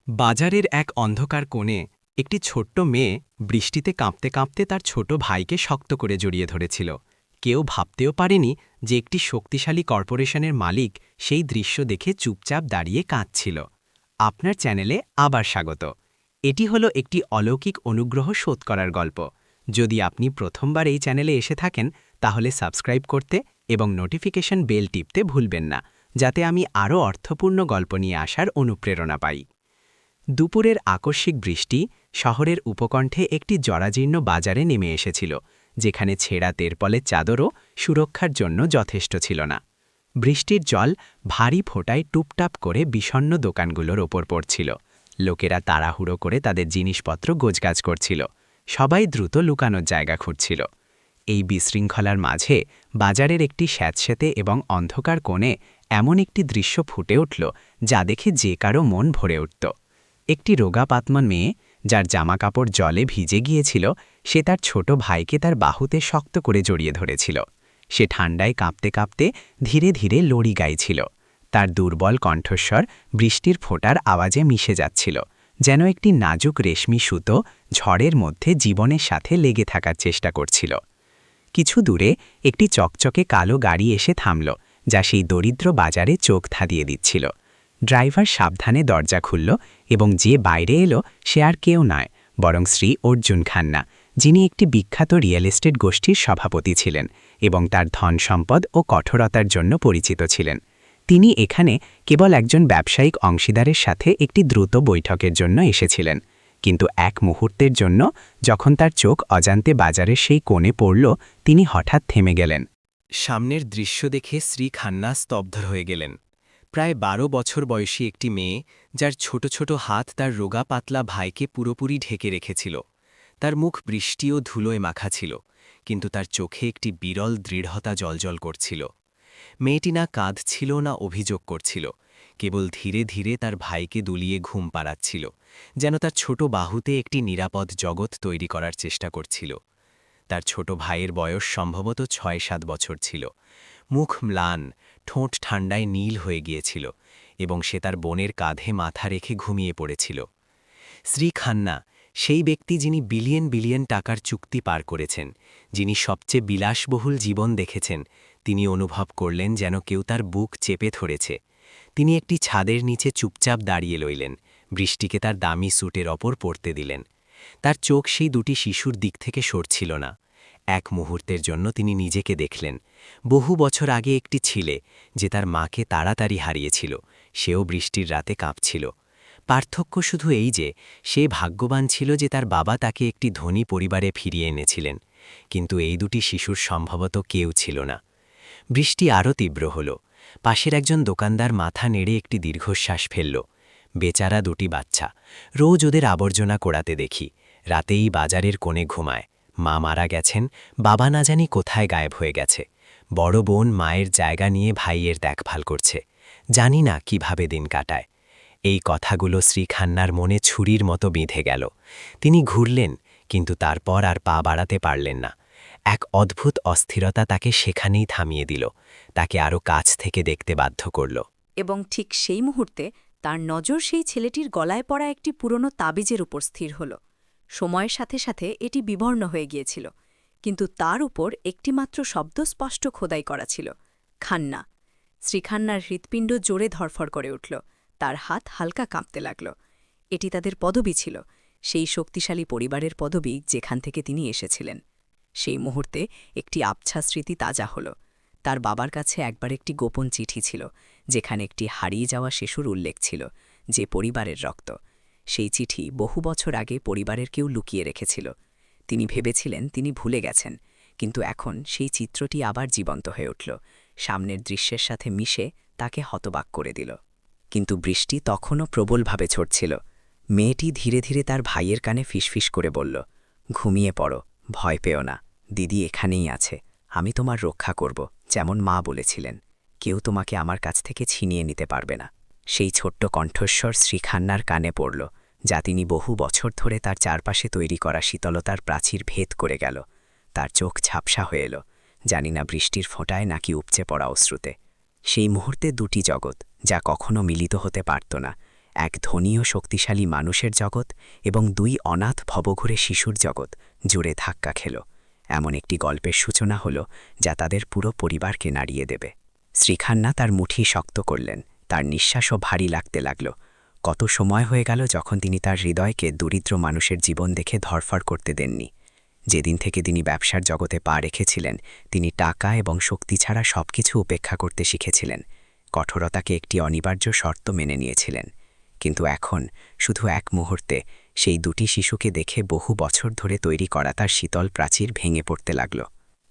বাজারের এক অন্ধকার কোণে একটি ছোট্ট মেয়ে বৃষ্টিতে কাঁপতে কাঁপতে তার ছোট ভাইকে শক্ত করে জড়িয়ে ধরেছিল। কেউ ভাবতেও পারেনি যে একটি শক্তিশালী কর্পোরেশনের মালিক সেই দৃশ্য দেখে চুপচাপ দাঁড়িয়ে কাঁদছিল। আপনার চ্যানেলে আবার স্বাগত। এটি হলো একটি অলৌকিক অনুগ্রহ শোধ করার গল্প। যদি আপনি প্রথমবার এই চ্যানেলে এসে থাকেন তাহলে সাবস্ক্রাইব করতে এবং নোটিফিকেশন বেল টিপতে ভুলবেন না, যাতে আমি আরও অর্থপূর্ণ গল্প নিয়ে আসার অনুপ্রেরণা পাই। দুপুরের আকস্মিক বৃষ্টি শহরের উপকণ্ঠে একটি জরাজীর্ণ বাজারে নেমে এসেছিল, যেখানে ছেঁড়া তেরপলের চাদরও সুরক্ষার জন্য যথেষ্ট ছিল না। বৃষ্টির জল ভারী ফোঁটায় টুপটাপ করে বিষণ্ণ দোকানগুলোর ওপর পড়ছিল। লোকেরা তাড়াহুড়ো করে তাদের জিনিসপত্র গোছগাছ করছিল। সবাই দ্রুত লুকানোর জায়গা খুঁজছিল। এই বিশৃঙ্খলার মাঝে বাজারের একটি স্যাঁতস্যাঁতে এবং অন্ধকার কোণে এমন একটি দৃশ্য ফুটে উঠল যা দেখে যে কারো মন ভরে উঠত। একটি রোগা পাতমন মেয়ে, যার জামাকাপড় জলে ভিজে গিয়েছিল, সে তার ছোট ভাইকে তার বাহুতে শক্ত করে জড়িয়ে ধরেছিল। সে ঠান্ডায় কাঁপতে কাঁপতে ধীরে ধীরে লড়ি গাইছিল। তার দুর্বল কণ্ঠস্বর বৃষ্টির ফোঁটার আওয়াজে মিশে যাচ্ছিল, যেন একটি নাজুক রেশমি সুতো ঝড়ের মধ্যে জীবনের সাথে লেগে থাকার চেষ্টা করছিল। কিছু দূরে একটি চকচকে কালো গাড়ি এসে থামল, যা সেই দরিদ্র বাজারে চোখ ধাঁধিয়ে দিচ্ছিল। ড্রাইভার সাবধানে দরজা খুলল এবং যে বাইরে এলো সে আর কেউ নয়, বরং শ্রী অর্জুন খান্না, যিনি একটি বিখ্যাত রিয়েল এস্টেট গোষ্ঠীর সভাপতি ছিলেন এবং তার ধন সম্পদ ও কঠোরতার জন্য পরিচিত ছিলেন। তিনি এখানে কেবল একজন ব্যবসায়িক অংশীদারের সাথে একটি দ্রুত বৈঠকের জন্য এসেছিলেন। কিন্তু এক মুহূর্তের জন্য যখন তার চোখ অজান্তে বাজারের সেই কোণে পড়ল, তিনি হঠাৎ থেমে গেলেন। সামনের দৃশ্য দেখে শ্রী খান্না স্তব্ধ হয়ে গেলেন। প্রায় ১২ বছর বয়সী একটি মেয়ে, যার ছোট ছোট হাত তার রোগা পাতলা ভাইকে পুরোপুরি ঢেকে রেখেছিল। তার মুখ বৃষ্টি ও ধুলোয় মাখা ছিল, কিন্তু তার চোখে একটি বিরল দৃঢ়তা জ্বলজ্বল করছিল। মেয়েটি না কাঁদছিল না অভিযোগ করছিল, কেবল ধীরে ধীরে তার ভাইকে দুলিয়ে ঘুম পাড়াচ্ছিল, যেন তার ছোট বাহুতে একটি নিরাপদ জগৎ তৈরি করার চেষ্টা করছিল। তার ছোট ভাইয়ের বয়স সম্ভবত ৬-৭ বছর ছিল। মুখ ম্লান, ঠোঁট ঠান্ডায় নীল হয়ে গিয়েছিল এবং সে তার বোনের কাঁধে মাথা রেখে ঘুমিয়ে পড়েছিল। শ্রী খান্না, সেই ব্যক্তি যিনি বিলিয়ন বিলিয়ন টাকার চুক্তি পার করেছেন, যিনি সবচেয়ে বিলাসবহুল জীবন দেখেছেন, তিনি অনুভব করলেন যেন কেউ তার বুক চেপে ধরেছে। তিনি একটি ছাদের নিচে চুপচাপ দাঁড়িয়ে রইলেন, বৃষ্টিকে তার দামি স্যুটের ওপর পড়তে দিলেন। তার চোখ সেই দুটি শিশুর দিক থেকে সরছিল না। এক মুহূর্তের জন্য তিনি নিজেকে দেখলেন বহু বছর আগে একটি ছেলে, যে তার মাকে তাড়াতাড়ি হারিয়েছিল, সেও বৃষ্টির রাতে কাঁপছিল। পার্থক্য শুধু এই যে সে ভাগ্যবান ছিল যে তার বাবা তাকে একটি ধনী পরিবারে ফিরিয়ে এনেছিলেন, কিন্তু এই দুটি শিশুর সম্ভবত কেউ ছিল না। বৃষ্টি আরও তীব্র হল। পাশের একজন দোকানদার মাথা নেড়ে একটি দীর্ঘশ্বাস ফেলল। বেচারা দুটি বাচ্চা, রোজ ওদের আবর্জনা কোড়াতে দেখি, রাতেই বাজারের কোণে ঘুমায়। মা মারা গেছেন, বাবা না জানি কোথায় গায়েব হয়ে গেছে। বড় বোন মায়ের জায়গা নিয়ে ভাইয়ের দেখভাল করছে। জানি না কিভাবে দিন কাটায়। এই কথাগুলো শ্রী খান্নার মনে ছুরির মতো বিঁধে গেল। তিনি ঘুরলেন, কিন্তু তারপর আর পা বাড়াতে পারলেন না। এক অদ্ভুত অস্থিরতা তাকে সেখানেই থামিয়ে দিল, তাকে আরও কাছ থেকে দেখতে বাধ্য করল। এবং ঠিক সেই মুহূর্তে তার নজর সেই ছেলেটির গলায় পড়া একটি পুরনো তাবিজের উপর স্থির হল। সময়ের সাথে সাথে এটি বিবর্ণ হয়ে গিয়েছিল, কিন্তু তার উপর একটিমাত্র শব্দ স্পষ্ট খোদাই করা ছিল, খান্না। শ্রীখান্নার হৃৎপিণ্ড জোরে ধরফর করে উঠল, তার হাত হালকা কাঁপতে লাগল। এটি তাদের পদবি ছিল, সেই শক্তিশালী পরিবারের পদবি যেখান থেকে তিনি এসেছিলেন। সেই মুহূর্তে একটি আবছা স্মৃতি তাজা হল। তার বাবার কাছে একবার একটি গোপন চিঠি ছিল, যেখানে একটি হারিয়ে যাওয়া শিশুর উল্লেখ ছিল, যে পরিবারের রক্ত। সেই চিঠি বহু বছর আগে পরিবারের কেউ লুকিয়ে রেখেছিল। তিনি ভেবেছিলেন তিনি ভুলে গেছেন, কিন্তু এখন সেই চিত্রটি আবার জীবন্ত হয়ে উঠল, সামনের দৃশ্যের সাথে মিশে তাকে হতবাক করে দিল। কিন্তু বৃষ্টি তখনও প্রবলভাবে ঝরছিল। মেয়েটি ধীরে ধীরে তার ভাইয়ের কানে ফিসফিস করে বলল, ঘুমিয়ে পড়ো, ভয় পেও না, দিদি এখানেই আছে, আমি তোমার রক্ষা করব, যেমন মা বলেছিলেন। কেউ তোমাকে আমার কাছ থেকে ছিনিয়ে নিতে পারবে না। সেই ছোট্ট কণ্ঠস্বর শ্রীখান্নার কানে পড়ল, যা তিনি বহু বছর ধরে তার চারপাশে তৈরি করা শীতলতার প্রাচীর ভেদ করে গেল। তার চোখ ঝাপসা হয়ে এলো, জানি না বৃষ্টির ফোঁটায় নাকি উপচে পড়া অশ্রুতে। সেই মুহূর্তে দুটি জগৎ, যা কখনো মিলিত হতে পারত না, এক ধনী ও শক্তিশালী মানুষের জগৎ এবং দুই অনাথ ভবঘুরে শিশুর জগৎ জুড়ে ধাক্কা খেল। এমন একটি গল্পের সূচনা হল যা তাদের পুরো পরিবারকে নাড়িয়ে দেবে। শ্রীখান্না তার মুঠি শক্ত করলেন, তার নিঃশ্বাসও ভারী লাগতে লাগল। কত সময় হয়ে গেল যখন তিনি তার হৃদয়কে দরিদ্র মানুষের জীবন দেখে ধরফর করতে দেননি। যেদিন থেকে তিনি ব্যবসার জগতে পা রেখেছিলেন, তিনি টাকা এবং শক্তি ছাড়া সবকিছু উপেক্ষা করতে শিখেছিলেন। কঠোরতাকে একটি অনিবার্য শর্ত মেনে নিয়েছিলেন। কিন্তু এখন শুধু এক মুহূর্তে সেই দুটি শিশুকে দেখে বহু বছর ধরে তৈরি করা তার শীতল প্রাচীর ভেঙে পড়তে লাগল।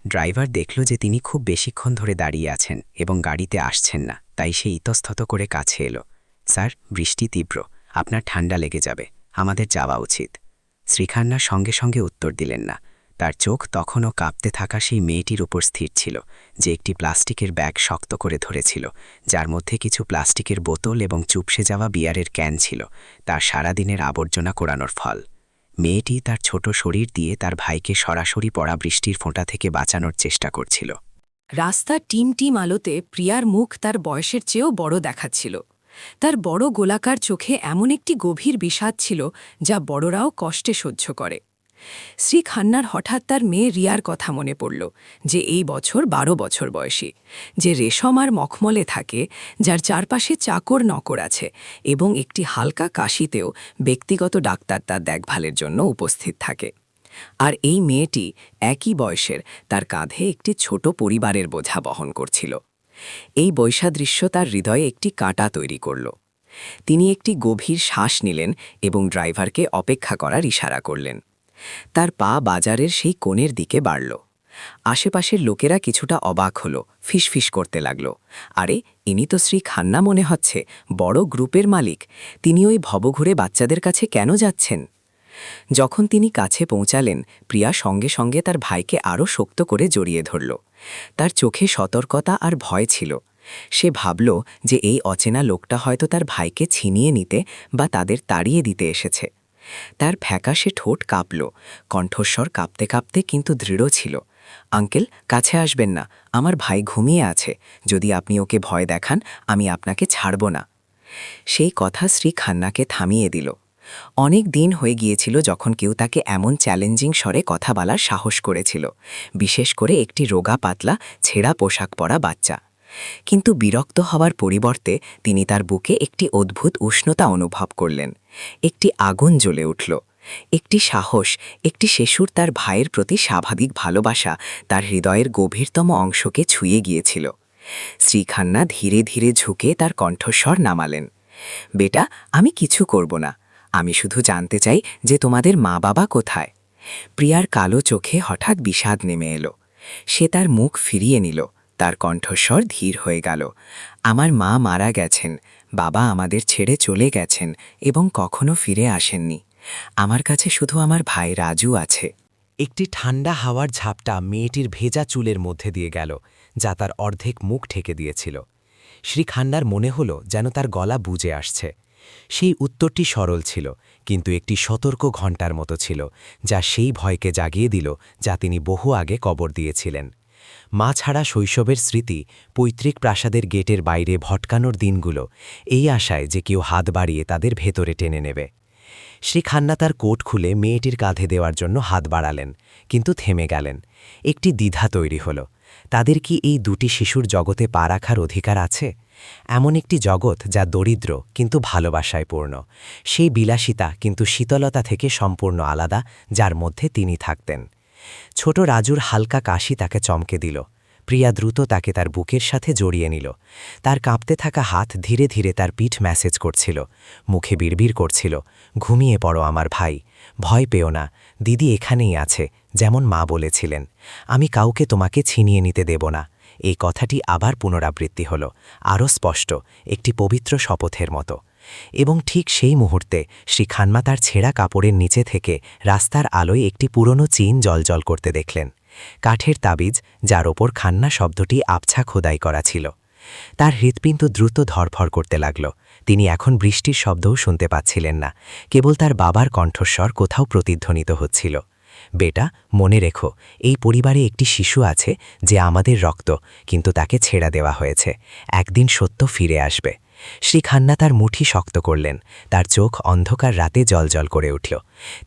ড্রাইভার দেখল যে তিনি খুব বেশিক্ষণ ধরে দাঁড়িয়ে আছেন এবং গাড়িতে আসছেন না, তাই সে ইতস্তত করে কাছে এলো। স্যার, বৃষ্টি তীব্র, আপনার ঠান্ডা লেগে যাবে, আমাদের যাওয়া উচিত। শ্রীখান্না সঙ্গে সঙ্গে উত্তর দিলেন না। তার চোখ তখনও কাঁপতে থাকা সেই মেয়েটির উপর স্থির ছিল, যে একটি প্লাস্টিকের ব্যাগ শক্ত করে ধরেছিল, যার মধ্যে কিছু প্লাস্টিকের বোতল এবং চুপসে যাওয়া বিয়ারের ক্যান ছিল, তার সারাদিনের আবর্জনা কোড়ানোর ফল। মেয়েটি তার ছোট শরীর দিয়ে তার ভাইকে সরাসরি পড়া বৃষ্টির ফোঁটা থেকে বাঁচানোর চেষ্টা করছিল। রাস্তার টিম আলোতে প্রিয়ার মুখ তার বয়সের চেয়েও বড় দেখাচ্ছিল। তার বড় গোলাকার চোখে এমন একটি গভীর বিষাদ ছিল যা বড়রাও কষ্টে সহ্য করে। শ্রীখান্নার হঠাৎ তার মেয়ে রিয়ার কথা মনে পড়ল, যে এই বছর 12 বছর বয়সী, যে রেশম আর মখমলে থাকে, যার চারপাশে চাকর নকর আছে এবং একটি হালকা কাশিতেও ব্যক্তিগত ডাক্তার তার দেখভালের জন্য উপস্থিত থাকে। আর এই মেয়েটি একই বয়সের, তার কাঁধে একটি ছোট পরিবারের বোঝা বহন করছিল। এই বৈসাদৃশ্য তার হৃদয়ে একটি কাঁটা তৈরি করল। তিনি একটি গভীর শ্বাস নিলেন এবং ড্রাইভারকে অপেক্ষা করার ইশারা করলেন। তার পা বাজারের সেই কোণের দিকে বাড়ল। আশেপাশের লোকেরা কিছুটা অবাক হল, ফিসফিস করতে লাগল, আরে ইনি তো শ্রীখান্না মনে হচ্ছে, বড় গ্রুপের মালিক, তিনি ওই ভবঘুরে বাচ্চাদের কাছে কেন যাচ্ছেন? যখন তিনি কাছে পৌঁছালেন, প্রিয়া সঙ্গে সঙ্গে তার ভাইকে আরও শক্ত করে জড়িয়ে ধরল। তার চোখে সতর্কতা আর ভয় ছিল। সে ভাবল যে এই অচেনা লোকটা হয়তো তার ভাইকে ছিনিয়ে নিতে বা তাদের তাড়িয়ে দিতে এসেছে। তার ফ্যাকাশে ঠোঁট কাঁপল, কণ্ঠস্বর কাঁপতে কাঁপতে কিন্তু দৃঢ় ছিল। আঙ্কেল, কাছে আসবেন না, আমার ভাই ঘুমিয়ে আছে, যদি আপনি ওকে ভয় দেখান আমি আপনাকে ছাড়ব না। সেই কথা শ্রীখান্নাকে থামিয়ে দিল। অনেক দিন হয়ে গিয়েছিল যখন কেউ তাকে এমন চ্যালেঞ্জিং স্বরে কথা বলার সাহস করেছিল, বিশেষ করে একটি রোগা পাতলা ছেঁড়া পোশাক পরা বাচ্চা। কিন্তু বিরক্ত হওয়ার পরিবর্তে তিনি তার বুকে একটি অদ্ভুত উষ্ণতা অনুভব করলেন। একটি আগুন জ্বলে উঠল, একটি সাহস, একটি শিশুর তার ভাইয়ের প্রতি স্বাভাবিক ভালোবাসা তার হৃদয়ের গভীরতম অংশকে ছুঁয়ে গিয়েছিল। শ্রীখান্না ধীরে ধীরে ঝুঁকে তার কণ্ঠস্বর নামালেন। বেটা, আমি কিছু করব না, আমি শুধু জানতে চাই যে তোমাদের মা বাবা কোথায়। প্রিয়ার কালো চোখে হঠাৎ বিষাদ নেমে এলো। সে তার মুখ ফিরিয়ে নিল, তার কণ্ঠস্বর ধীর হয়ে গেল। আমার মা মারা গেছেন, বাবা আমাদের ছেড়ে চলে গেছেন এবং কখনো ফিরে আসেননি। আমার কাছে শুধু আমার ভাই রাজু আছে। একটি ঠান্ডা হাওয়ার ঝাপটা মেয়েটির ভেজা চুলের মধ্যে দিয়ে গেল, যা তার অর্ধেক মুখ ঢেকে দিয়েছিল। শ্রীখান্নার মনে হল যেন তার গলা বুজে আসছে। সেই উত্তরটি সরল ছিল, কিন্তু একটি সতর্ক ঘণ্টার মতো ছিল, যা সেই ভয়কে জাগিয়ে দিল যা তিনি বহু আগে কবর দিয়েছিলেন। মা ছাড়া শৈশবের স্মৃতি, পৈতৃক প্রাসাদের গেটের বাইরে ভটকানোর দিনগুলো, এই আশায় যে কেউ হাত বাড়িয়ে তাদের ভেতরে টেনে নেবে। শ্রীখান্না তার কোট খুলে মেয়েটির কাঁধে দেওয়ার জন্য হাত বাড়ালেন, কিন্তু থেমে গেলেন। একটি দ্বিধা তৈরি হল, তাদের কি এই দুটি শিশুর জগতে পা রাখার অধিকার আছে? এমন একটি জগৎ যা দরিদ্র কিন্তু ভালোবাসায় পূর্ণ, সেই বিলাসিতা কিন্তু শীতলতা থেকে সম্পূর্ণ আলাদা, যার মধ্যে তিনি থাকতেন। ছোট রাজুর হালকা কাশি তাকে চমকে দিল। প্রিয়া দ্রুত তাকে তার বুকের সাথে জড়িয়ে নিল। তার কাঁপতে থাকা হাত ধীরে ধীরে তার পিঠ ম্যাসেজ করছিল, মুখে বিড়বিড় করছিল, ঘুমিয়ে পড়ো আমার ভাই, ভয় পেও না, দিদি এখানেই আছে, যেমন মা বলেছিলেন, আমি কাউকে তোমাকে ছিনিয়ে নিতে দেব না। এই কথাটি আবার পুনরাবৃত্তি হল, আরও স্পষ্ট, একটি পবিত্র শপথের মতো। এবং ঠিক সেই মুহূর্তে শ্রীখান্না তার ছেঁড়া কাপড়ের নিচে থেকে রাস্তার আলোয় একটি পুরনো চিন জলজল করতে দেখলেন, কাঠের তাবিজ, যার ওপর খান্না শব্দটি আবছা খোদাই করা ছিল। তার হৃৎপিণ্ড দ্রুত ধরফর করতে লাগল। তিনি এখন বৃষ্টির শব্দও শুনতে পাচ্ছিলেন না, কেবল তার বাবার কণ্ঠস্বর কোথাও প্রতিধ্বনিত হচ্ছিল। বেটা, মনে রেখো, এই পরিবারে একটি শিশু আছে যে আমাদের রক্ত, কিন্তু তাকে ছেড়ে দেওয়া হয়েছে। একদিন সত্য ফিরে আসবে। শ্রী খান্না তার মুঠি শক্ত করলেন, তার চোখ অন্ধকার রাতে জ্বলজ্বল করে উঠল।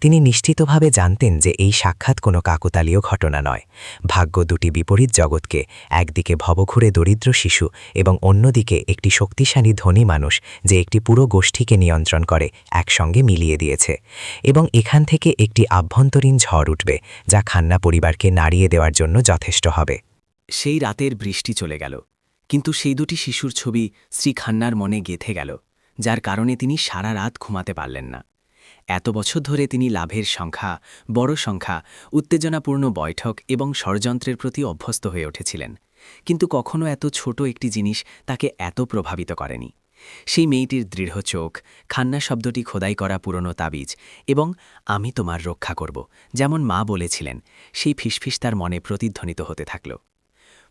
তিনি নিশ্চিতভাবে জানতেন যে এই সাক্ষাৎ কোনো কাকতালীয় ঘটনা নয়। ভাগ্য দুটি বিপরীত জগৎকে, একদিকে ভবঘুরে দরিদ্র শিশু এবং অন্যদিকে একটি শক্তিশালী ধনী মানুষ যে একটি পুরো গোষ্ঠীকে নিয়ন্ত্রণ করে, একসঙ্গে মিলিয়ে দিয়েছে। এবং এখান থেকে একটি আভ্যন্তরীণ ঝড় উঠবে যা খান্না পরিবারকে নাড়িয়ে দেওয়ার জন্য যথেষ্ট হবে। সেই রাতের বৃষ্টি চলে গেল, কিন্তু সেই দুটি শিশুর ছবি শ্রী খান্নার মনে গেঁথে গেল, যার কারণে তিনি সারা রাত ঘুমাতে পারলেন না। এত বছর ধরে তিনি লাভের সংখ্যা, বড় সংখ্যা, উত্তেজনাপূর্ণ বৈঠক এবং ষড়যন্ত্রের প্রতি অভ্যস্ত হয়ে উঠেছিলেন, কিন্তু কখনো এত ছোট একটি জিনিস তাকে এত প্রভাবিত করেনি। সেই মেয়েটির দৃঢ় চোখ, খান্না শব্দটি খোদাই করা পুরনো তাবিজ এবং আমি তোমার রক্ষা করব, যেমন মা বলেছিলেন, সেই ফিসফিস তার মনে প্রতিধ্বনিত হতে থাকল।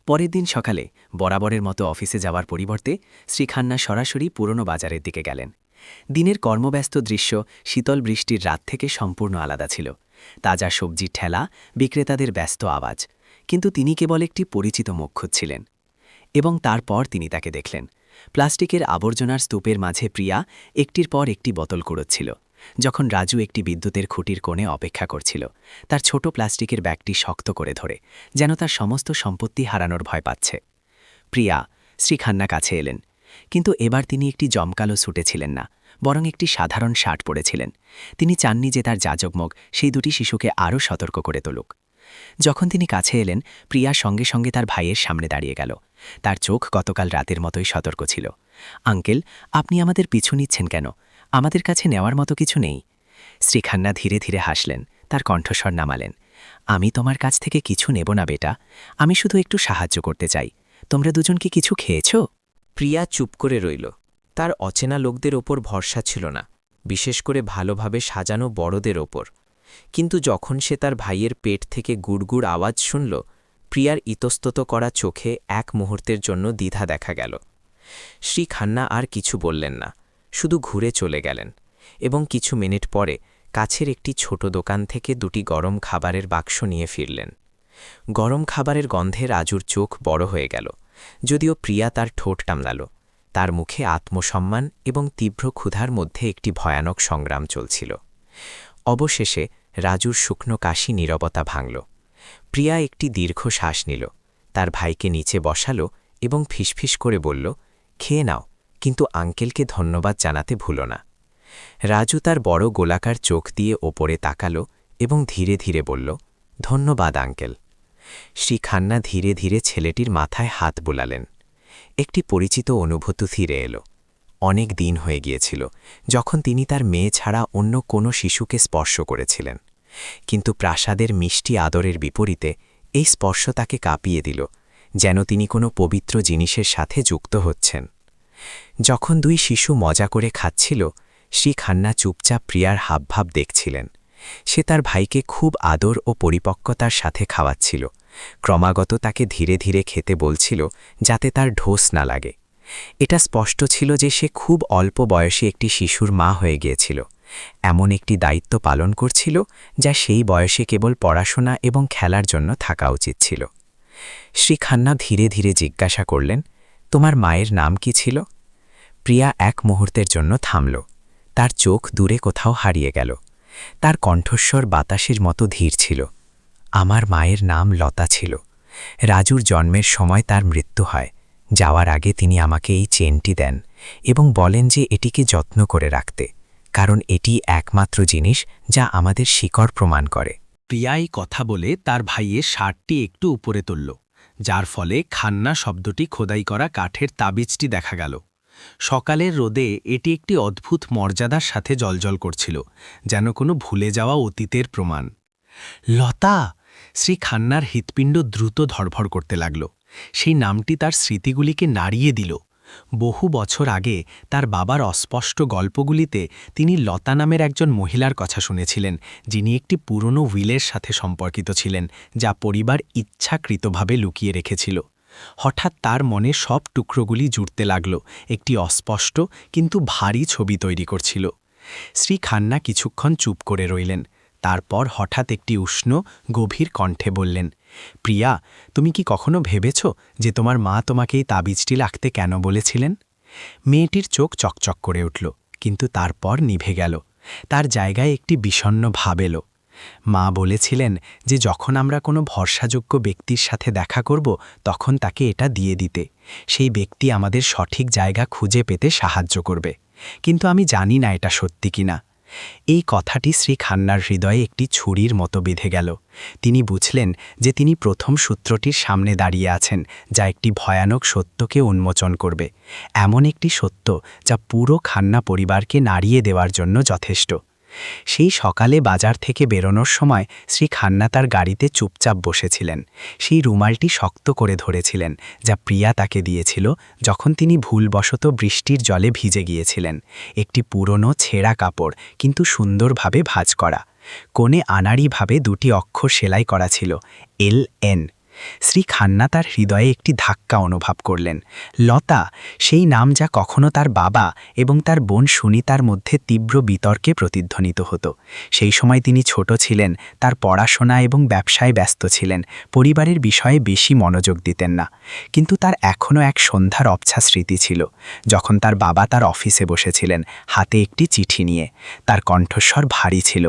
পরের দিন সকালে বরাবরের মতো অফিসে যাওয়ার পরিবর্তে শ্রী খান্না সরাসরি পুরনো বাজারের দিকে গেলেন। দিনের কর্মব্যস্ত দৃশ্য শীতল বৃষ্টির রাত থেকে সম্পূর্ণ আলাদা ছিল। তাজা সবজির ঠেলা, বিক্রেতাদের ব্যস্ত আওয়াজ, কিন্তু তিনি কেবল একটি পরিচিত মুখ খুঁজছিলেন। এবং তারপর তিনি তাকে দেখলেন। প্লাস্টিকের আবর্জনার স্তূপের মাঝে প্রিয়া একটির পর একটি বোতল কুড়োচ্ছিল। যখন রাজু একটি বিদ্যুতের খুঁটির কোণে অপেক্ষা করছিল, তার ছোট প্লাস্টিকের ব্যাগটি শক্ত করে ধরে, যেন তার সমস্ত সম্পত্তি হারানোর ভয় পাচ্ছে। প্রিয়া শ্রী খান্না কাছে এলেন, কিন্তু এবার তিনি একটি জমকালো স্যুটে ছিলেন না, বরং একটি সাধারণ শার্ট পরেছিলেন। তিনি চাননি যে তার যাজকমুখ সেই দুটি শিশুকে আরও সতর্ক করে তুলুক। যখন তিনি কাছে এলেন, প্রিয়া সঙ্গে সঙ্গে তার ভাইয়ের সামনে দাঁড়িয়ে গেল। তার চোখ গতকাল রাতের মতোই সতর্ক ছিল। আঙ্কেল, আপনি আমাদের পিছু নিচ্ছেন কেন? আমাদের কাছে নেওয়ার মতো কিছু নেই। শ্রী খান্না ধীরে ধীরে হাসলেন, তার কণ্ঠস্বর নামালেন। আমি তোমার কাছ থেকে কিছু নেব না বেটা, আমি শুধু একটু সাহায্য করতে চাই। তোমরা দুজন কি কিছু খেয়েছ? প্রিয়া চুপ করে রইল। তার অচেনা লোকদের ওপর ভরসা ছিল না, বিশেষ করে ভালোভাবে সাজানো বড়দের ওপর। কিন্তু যখন সে তার ভাইয়ের পেট থেকে গুড়গুড় আওয়াজ শুনল, প্রিয়ার ইতস্তত করা চোখে এক মুহূর্তের জন্য দ্বিধা দেখা গেল। শ্রী খান্না আর কিছু বললেন না, শুধু ঘুরে চলে গেলেন এবং কিছু মিনিট পরে কাছের একটি ছোট দোকান থেকে দুটি গরম খাবারের বাক্স নিয়ে ফিরলেন। গরম খাবারের গন্ধে রাজুর চোখ বড় হয়ে গেল, যদিও প্রিয়া তার ঠোঁট টামলাল। তার মুখে আত্মসম্মান এবং তীব্র ক্ষুধার মধ্যে একটি ভয়ানক সংগ্রাম চলছিল। অবশেষে রাজুর শুকনো কাশি নীরবতা ভাঙল। প্রিয়া একটি দীর্ঘ শ্বাস নিল, তার ভাইকে নিচে বসালো এবং ফিসফিস করে বলল, খেয়ে নাও, কিন্তু আঙ্কেলকে ধন্যবাদ জানাতে ভুলো না। রাজু তার বড় গোলাকার চোখ দিয়ে ওপরে তাকালো এবং ধীরে ধীরে বলল, ধন্যবাদ আঙ্কেল। শ্রী খান্না ধীরে ধীরে ছেলেটির মাথায় হাত বুলালেন। একটি পরিচিত অনুভূতি ফিরে এলো। অনেক দিন হয়ে গিয়েছিল যখন তিনি তার মেয়ে ছাড়া অন্য কোনো শিশুকে স্পর্শ করেছিলেন, কিন্তু প্রাসাদের মিষ্টি আদরের বিপরীতে এই স্পর্শ তাকে কাঁপিয়ে দিল, যেন তিনি কোনো পবিত্র জিনিসের সাথে যুক্ত হচ্ছেন। যখন দুই শিশু মজা করে খাচ্ছিল, শ্রী খান্না চুপচাপ প্রিয়ার হাবভাব দেখছিলেন। সে তার ভাইকে খুব আদর ও পরিপক্কতার সাথে খাওয়াচ্ছিল, ক্রমাগত তাকে ধীরে ধীরে খেতে বলছিল যাতে তার ঢোস না লাগে। এটা স্পষ্ট ছিল যে সে খুব অল্প বয়সে একটি শিশুর মা হয়ে গিয়েছিল, এমন একটি দায়িত্ব পালন করছিল যা সেই বয়সে কেবল পড়াশোনা এবং খেলার জন্য থাকা উচিত ছিল। শ্রী খান্না ধীরে ধীরে জিজ্ঞাসা করলেন, তোমার মায়ের নাম কি ছিল? প্রিয়া এক মুহূর্তের জন্য থামল, তার চোখ দূরে কোথাও হারিয়ে গেল। তার কণ্ঠস্বর বাতাসের মতো ধীর ছিল। আমার মায়ের নাম লতা ছিল। রাজুর জন্মের সময় তার মৃত্যু হয়। যাওয়ার আগে তিনি আমাকে এই চেনটি দেন এবং বলেন যে এটিকে যত্ন করে রাখতে, কারণ এটি একমাত্র জিনিস যা আমাদের শিকড় প্রমাণ করে। প্রিয়াই কথা বলে তার ভাইয়ের শার্টটি একটু উপরে তুলল, যার ফলে খান্না শব্দটি খোদাই করা কাঠের তাবিজটি দেখা গেল। সকালের রোদে এটি একটি অদ্ভুত মর্যাদার সাথে জ্বলজ্বল করছিল, যেন কোনো ভুলে যাওয়া অতীতের প্রমাণ। লতা! শ্রী খান্নার হৃৎপিণ্ড দ্রুত ধড়ফড় করতে লাগল। সেই নামটি তার স্মৃতিগুলিকে নাড়িয়ে দিল। বহু বছর আগে তার বাবার অস্পষ্ট গল্পগুলিতে তিনি লতা নামের একজন মহিলার কথা শুনেছিলেন, যিনি একটি পুরনো উইলের সাথে সম্পর্কিত ছিলেন, যা পরিবার ইচ্ছাকৃতভাবে লুকিয়ে রেখেছিল। হঠাৎ তার মনে সব টুকরোগুলি জুড়তে লাগল, একটি অস্পষ্ট কিন্তু ভারী ছবি তৈরি করছিল। শ্রী খান্না কিছুক্ষণ চুপ করে রইলেন, তারপর হঠাৎ একটি উষ্ণ গভীর কণ্ঠে বললেন, প্রিয়া, তুমি কি কখনো ভেবেছ যে তোমার মা তোমাকে এই তাবিজটি রাখতে কেন বলেছিলেন? মেয়েটির চোখ চকচক করে উঠল, কিন্তু তারপর নিভে গেল। তার জায়গায় একটি বিষণ্ণ ভাব এলো। মা বলেছিলেন যে যখন আমরা কোনো ভরসাযোগ্য ব্যক্তির সাথে দেখা করব তখন তাকে এটা দিয়ে দিতে। সেই ব্যক্তি আমাদের সঠিক জায়গা খুঁজে পেতে সাহায্য করবে। কিন্তু আমি জানি না এটা সত্যি কিনা। এই কথাটি শ্রী খান্নার হৃদয়ে একটি ছুরির মতো বেঁধে গেল। তিনি বুঝলেন যে তিনি প্রথম সূত্রটির সামনে দাঁড়িয়ে আছেন, যা একটি ভয়ানক সত্যকে উন্মোচন করবে, এমন একটি সত্য যা পুরো খান্না পরিবারকে নাড়িয়ে দেওয়ার জন্য যথেষ্ট। সেই সকালে বাজার থেকে বেরোনোর সময় শ্রী খান্না তার গাড়িতে চুপচাপ বসেছিলেন। সেই রুমালটি শক্ত করে ধরেছিলেন, যা প্রিয়া তাকে দিয়েছিল যখন তিনি ভুলবশত বৃষ্টির জলে ভিজে গিয়েছিলেন। একটি পুরনো ছেঁড়া কাপড়, কিন্তু সুন্দরভাবে ভাঁজ করা। কোণে আনাড়িভাবে দুটি অক্ষর সেলাই করা ছিল, LN। শ্রী খান্না তার হৃদয়ে একটি ধাক্কা অনুভব করলেন। লতা, সেই নাম যা কখনো তার বাবা এবং তার বোন সুনিতার মধ্যে তীব্র বিতর্কে প্রতিধ্বনিত হতো। সেই সময় তিনি ছোট ছিলেন, তার পড়াশোনা এবং ব্যবসায় ব্যস্ত ছিলেন, পরিবারের বিষয়ে বেশি মনোযোগ দিতেন না। কিন্তু তার এখনও এক সন্ধ্যার অবছা স্মৃতি ছিল, যখন তার বাবা তার অফিসে বসেছিলেন, হাতে একটি চিঠি নিয়ে। তার কণ্ঠস্বর ভারী ছিল।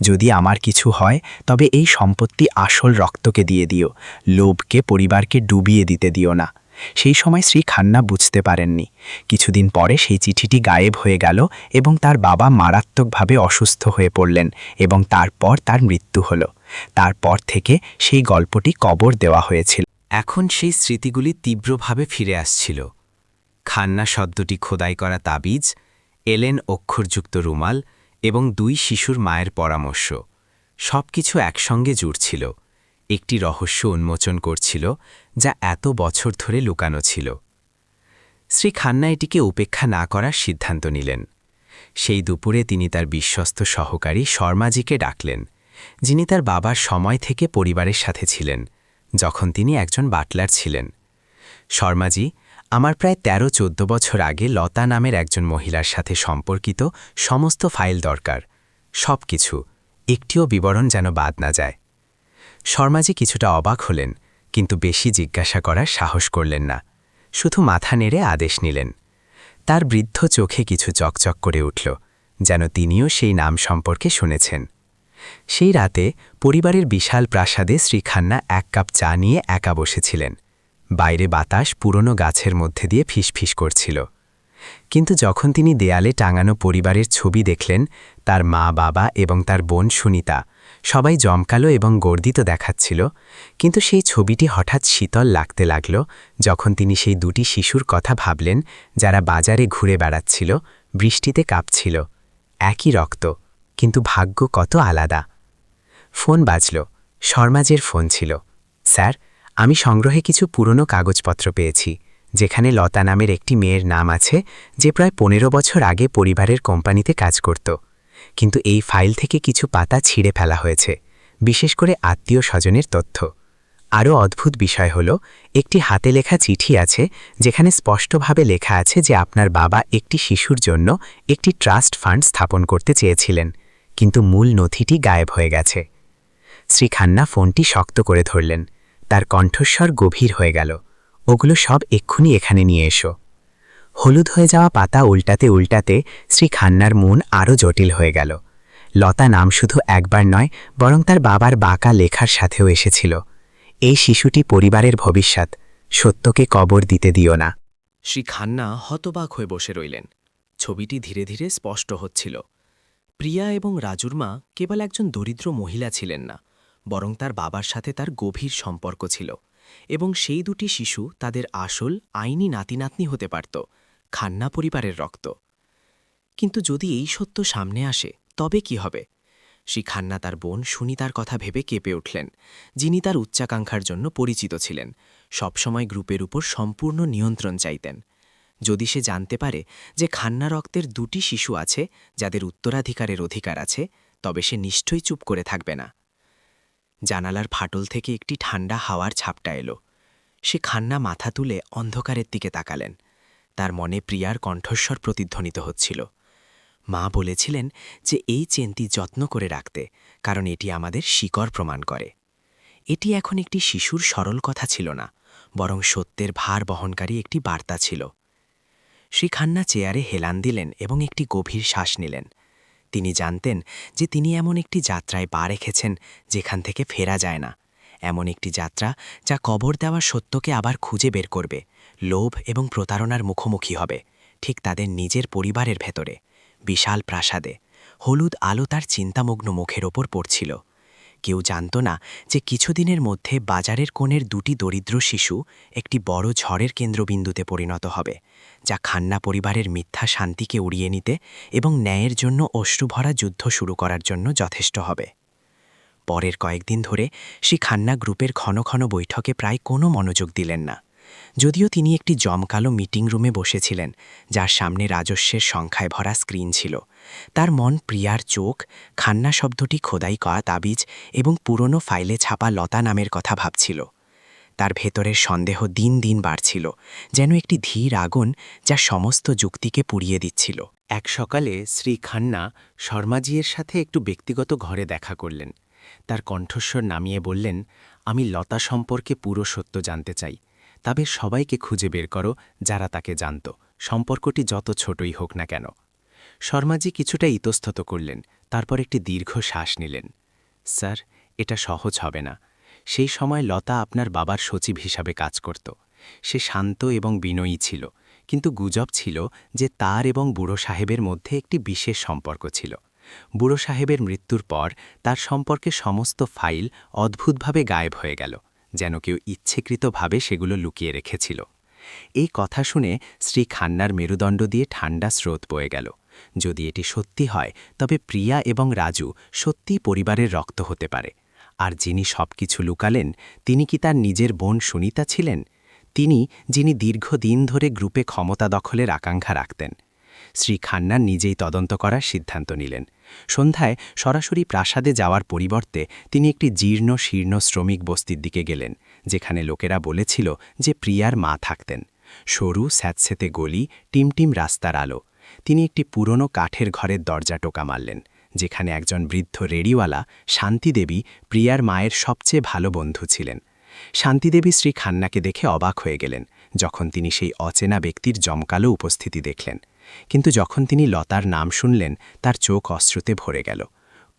যদি আমার কিছু হয় তবে এই সম্পত্তি আসল রক্তকে দিয়ে দিও, লোভকে পরিবারকে ডুবিয়ে দিতে দিও না। সেই সময় শ্রী খান্না বুঝতে পারেননি। কিছুদিন পরে সেই চিঠিটি গায়েব হয়ে গেল এবং তার বাবা মারাত্মকভাবে অসুস্থ হয়ে পড়লেন এবং তারপর তার মৃত্যু হল। তারপর থেকে সেই গল্পটি কবর দেওয়া হয়েছিল। এখন সেই স্মৃতিগুলি তীব্রভাবে ফিরে আসছিল। খান্না শব্দটি খোদাই করা তাবিজ, এলেন অক্ষরযুক্ত রুমাল এবং 2 শিশুর মায়ের পরামর্শ, সবকিছু একসঙ্গে জুড়ছিল, একটি রহস্য উন্মোচন করছিল যা এত বছর ধরে লুকানো ছিল। শ্রী খান্না এটিকে উপেক্ষা না করার সিদ্ধান্ত নিলেন। সেই দুপুরে তিনি তার বিশ্বস্ত সহকারী শর্মাজিকে ডাকলেন, যিনি তার বাবার সময় থেকে পরিবারের সাথে ছিলেন, যখন তিনি একজন বাটলার ছিলেন। শর্মাজি, আমার প্রায় 13-14 বছর আগে লতা নামের একজন মহিলার সাথে সম্পর্কিত সমস্ত ফাইল দরকার, সব কিছু, একটিও বিবরণ যেন বাদ না যায়। শর্মাজি কিছুটা অবাক হলেন, কিন্তু বেশি জিজ্ঞাসা করার সাহস করলেন না, শুধু মাথা নেড়ে আদেশ নিলেন। তার বৃদ্ধ চোখে কিছু চকচক করে উঠল, যেন তিনিও সেই নাম সম্পর্কে শুনেছেন। সেই রাতে পরিবারের বিশাল প্রাসাদে শ্রী খান্না 1 কাপ চা নিয়ে একা বসেছিলেন। বাইরে বাতাস পুরনো গাছের মধ্যে দিয়ে ফিসফিস করছিল। কিন্তু যখন তিনি দেয়ালে টাঙানো পরিবারের ছবি দেখলেন, তার মা, বাবা এবং তার বোন সুনিতা, সবাই জমকালো এবং গর্দিত দেখাচ্ছিল, কিন্তু সেই ছবিটি হঠাৎ শীতল লাগতে লাগল যখন তিনি সেই 2টি শিশুর কথা ভাবলেন, যারা বাজারে ঘুরে বেড়াচ্ছিল, বৃষ্টিতে কাঁপছিল। একই রক্ত, কিন্তু ভাগ্য কত আলাদা। ফোন বাজল। শর্মাজের ফোন ছিল। স্যার, আমি সংগ্রহে কিছু পুরনো কাগজপত্র পেয়েছি, যেখানে লতা নামের একটি মেয়ের নাম আছে, যে প্রায় 15 বছর আগে পরিবারের কোম্পানিতে কাজ করত। কিন্তু এই ফাইল থেকে কিছু পাতা ছিঁড়ে ফেলা হয়েছে, বিশেষ করে আত্মীয় স্বজনের তথ্য। আরও অদ্ভুত বিষয় হল, একটি হাতে লেখা চিঠি আছে, যেখানে স্পষ্টভাবে লেখা আছে যে আপনার বাবা একটি শিশুর জন্য একটি ট্রাস্ট ফান্ড স্থাপন করতে চেয়েছিলেন, কিন্তু মূল নথিটি গায়েব হয়ে গেছে। শ্রী খান্না ফোনটি শক্ত করে ধরলেন। তার কণ্ঠস্বর গভীর হয়ে গেল, ওগুলো সব এক্ষুনি এখানে নিয়ে এসো। হলুদ হয়ে যাওয়া পাতা উল্টাতে উল্টাতে শ্রী খান্নার মন আরও জটিল হয়ে গেল। লতা নাম শুধু একবার নয়, বরং তার বাবার বাঁকা লেখার সাথেও এসেছিল। এই শিশুটি পরিবারের ভবিষ্যৎ, সত্যকে কবর দিতে দিও না। শ্রী খান্না হতবাক হয়ে বসে রইলেন। ছবিটি ধীরে ধীরে স্পষ্ট হচ্ছিল। প্রিয়া এবং রাজুর মা কেবল একজন দরিদ্র মহিলা ছিলেন না, বরং তার বাবার সাথে তার গভীর সম্পর্ক ছিল, এবং সেই 2টি শিশু তাদের আসল আইনি নাতিনাতনি হতে পারত, খান্না পরিবারের রক্ত। কিন্তু যদি এই সত্য সামনে আসে তবে কি হবে? শ্রী খান্না তার বোন সুনিতার কথা ভেবে কেঁপে উঠলেন, যিনি তার উচ্চাকাঙ্ক্ষার জন্য পরিচিত ছিলেন, সবসময় গ্রুপের উপর সম্পূর্ণ নিয়ন্ত্রণ চাইতেন। যদি সে জানতে পারে যে খান্না রক্তের 2টি শিশু আছে যাদের উত্তরাধিকারের অধিকার আছে, তবে সে নিশ্চয়ই চুপ করে থাকবে না। জানালার ফাটল থেকে একটি ঠান্ডা হাওয়ার ঝাপটা এলো। সে খান্না মাথা তুলে অন্ধকারের দিকে তাকালেন। তার মনে প্রিয়ার কণ্ঠস্বর প্রতিধ্বনিত হচ্ছিল। মা বলেছিলেন যে এই চেনটি যত্ন করে রাখতে, কারণ এটি আমাদের শিকড় প্রমাণ করে। এটি এখন একটি শিশুর সরল কথা ছিল না, বরং সত্যের ভার বহনকারী একটি বার্তা ছিল। শ্রী খান্না চেয়ারে হেলান দিলেন এবং একটি গভীর শ্বাস নিলেন। তিনি জানতেন যে তিনি এমন একটি যাত্রায় পা রেখেছেন যেখান থেকে ফেরা যায় না, এমন একটি যাত্রা যা কবর দেওয়া সত্যকে আবার খুঁজে বের করবে, লোভ এবং প্রতারণার মুখোমুখি হবে, ঠিক তাদের নিজের পরিবারের ভেতরে। বিশাল প্রাসাদে হলুদ আলো তার চিন্তামগ্ন মুখের ওপর পড়ছিল। কেউ জানত না যে কিছুদিনের মধ্যে বাজারের কোণের দুটি দরিদ্র শিশু একটি বড় ঝড়ের কেন্দ্রবিন্দুতে পরিণত হবে, যা খান্না পরিবারের মিথ্যা শান্তিকে উড়িয়ে নিতে এবং ন্যায়ের জন্য অশ্রুভরা যুদ্ধ শুরু করার জন্য যথেষ্ট হবে। পরের কয়েকদিন ধরে শ্রী খান্না গ্রুপের ঘন ঘন বৈঠকে প্রায় কোনো মনোযোগ দিলেন না। যদিও তিনি একটি জমকালো মিটিং রুমে বসেছিলেন, যার সামনে রাজস্বের সংখ্যায় ভরা স্ক্রিন ছিল, তার মন প্রিয়ার চোখ, খান্না শব্দটি খোদাই করা তাবিজ এবং পুরনো ফাইলে ছাপা লতা নামের কথা ভাবছিল। তার ভেতরের সন্দেহ দিন দিন বাড়ছিল, যেন একটি ধীর আগুন যা সমস্ত যুক্তিকে পুড়িয়ে দিচ্ছিল। এক সকালে শ্রী খান্না শর্মাজির সাথে একটু ব্যক্তিগত ঘরে দেখা করলেন। তার কণ্ঠস্বর নামিয়ে বললেন, আমি লতা সম্পর্কে পুরো সত্য জানতে চাই। তবে সবাইকে খুঁজে বের করো যারা তাকে জানত, সম্পর্কটি যত ছোটই হোক না কেন। শর্মাজি কিছুটা ইতস্তত করলেন, তারপর একটি দীর্ঘ শ্বাস নিলেন। স্যার, এটা সহজ হবে না। সেই সময় লতা আপনার বাবার সচিব হিসাবে কাজ করত। সে শান্ত এবং বিনয়ী ছিল, কিন্তু গুজব ছিল যে তার এবং বুড়ো সাহেবের মধ্যে একটি বিশেষ সম্পর্ক ছিল। বুড়ো সাহেবের মৃত্যুর পর তার সম্পর্কে সমস্ত ফাইল অদ্ভুতভাবে গায়েব হয়ে গেল, যেন কেউ ইচ্ছেকৃতভাবে সেগুলো লুকিয়ে রেখেছিল। এই কথা শুনে শ্রী খান্নার মেরুদণ্ড দিয়ে ঠান্ডা স্রোত বয়ে গেল। যদি এটি সত্যি হয়, তবে প্রিয়া এবং রাজু সত্যিই পরিবারের রক্ত হতে পারে। আর যিনি সবকিছু লুকালেন, তিনি কি তার নিজের বোন সুনিতা ছিলেন? তিনি, যিনি দীর্ঘদিন ধরে গ্রুপে ক্ষমতা দখলের আকাঙ্ক্ষা রাখতেন। শ্রী খান্না নিজেই তদন্ত করার সিদ্ধান্ত নিলেন। সন্ধ্যায় সরাসরি প্রাসাদে যাওয়ার পরিবর্তে তিনি একটি জীর্ণ শীর্ণ শ্রমিক বস্তির দিকে গেলেন, যেখানে লোকেরা বলেছিল যে প্রিয়ার মা থাকতেন। সরু স্যাঁতস্যাঁতে গলি, টিমটিম রাস্তার আলো। তিনি একটি পুরনো কাঠের ঘরের দরজা টোকা মারলেন, যেখানে একজন বৃদ্ধ রেডিওয়ালা শান্তিদেবী প্রিয়ার মায়ের সবচেয়ে ভালো বন্ধু ছিলেন। শান্তিদেবী শ্রী খান্নাকে দেখে অবাক হয়ে গেলেন যখন তিনি সেই অচেনা ব্যক্তির জমকালো উপস্থিতি দেখলেন। কিন্তু যখন তিনি লতার নাম শুনলেন, তার চোখ অশ্রুতে ভরে গেল।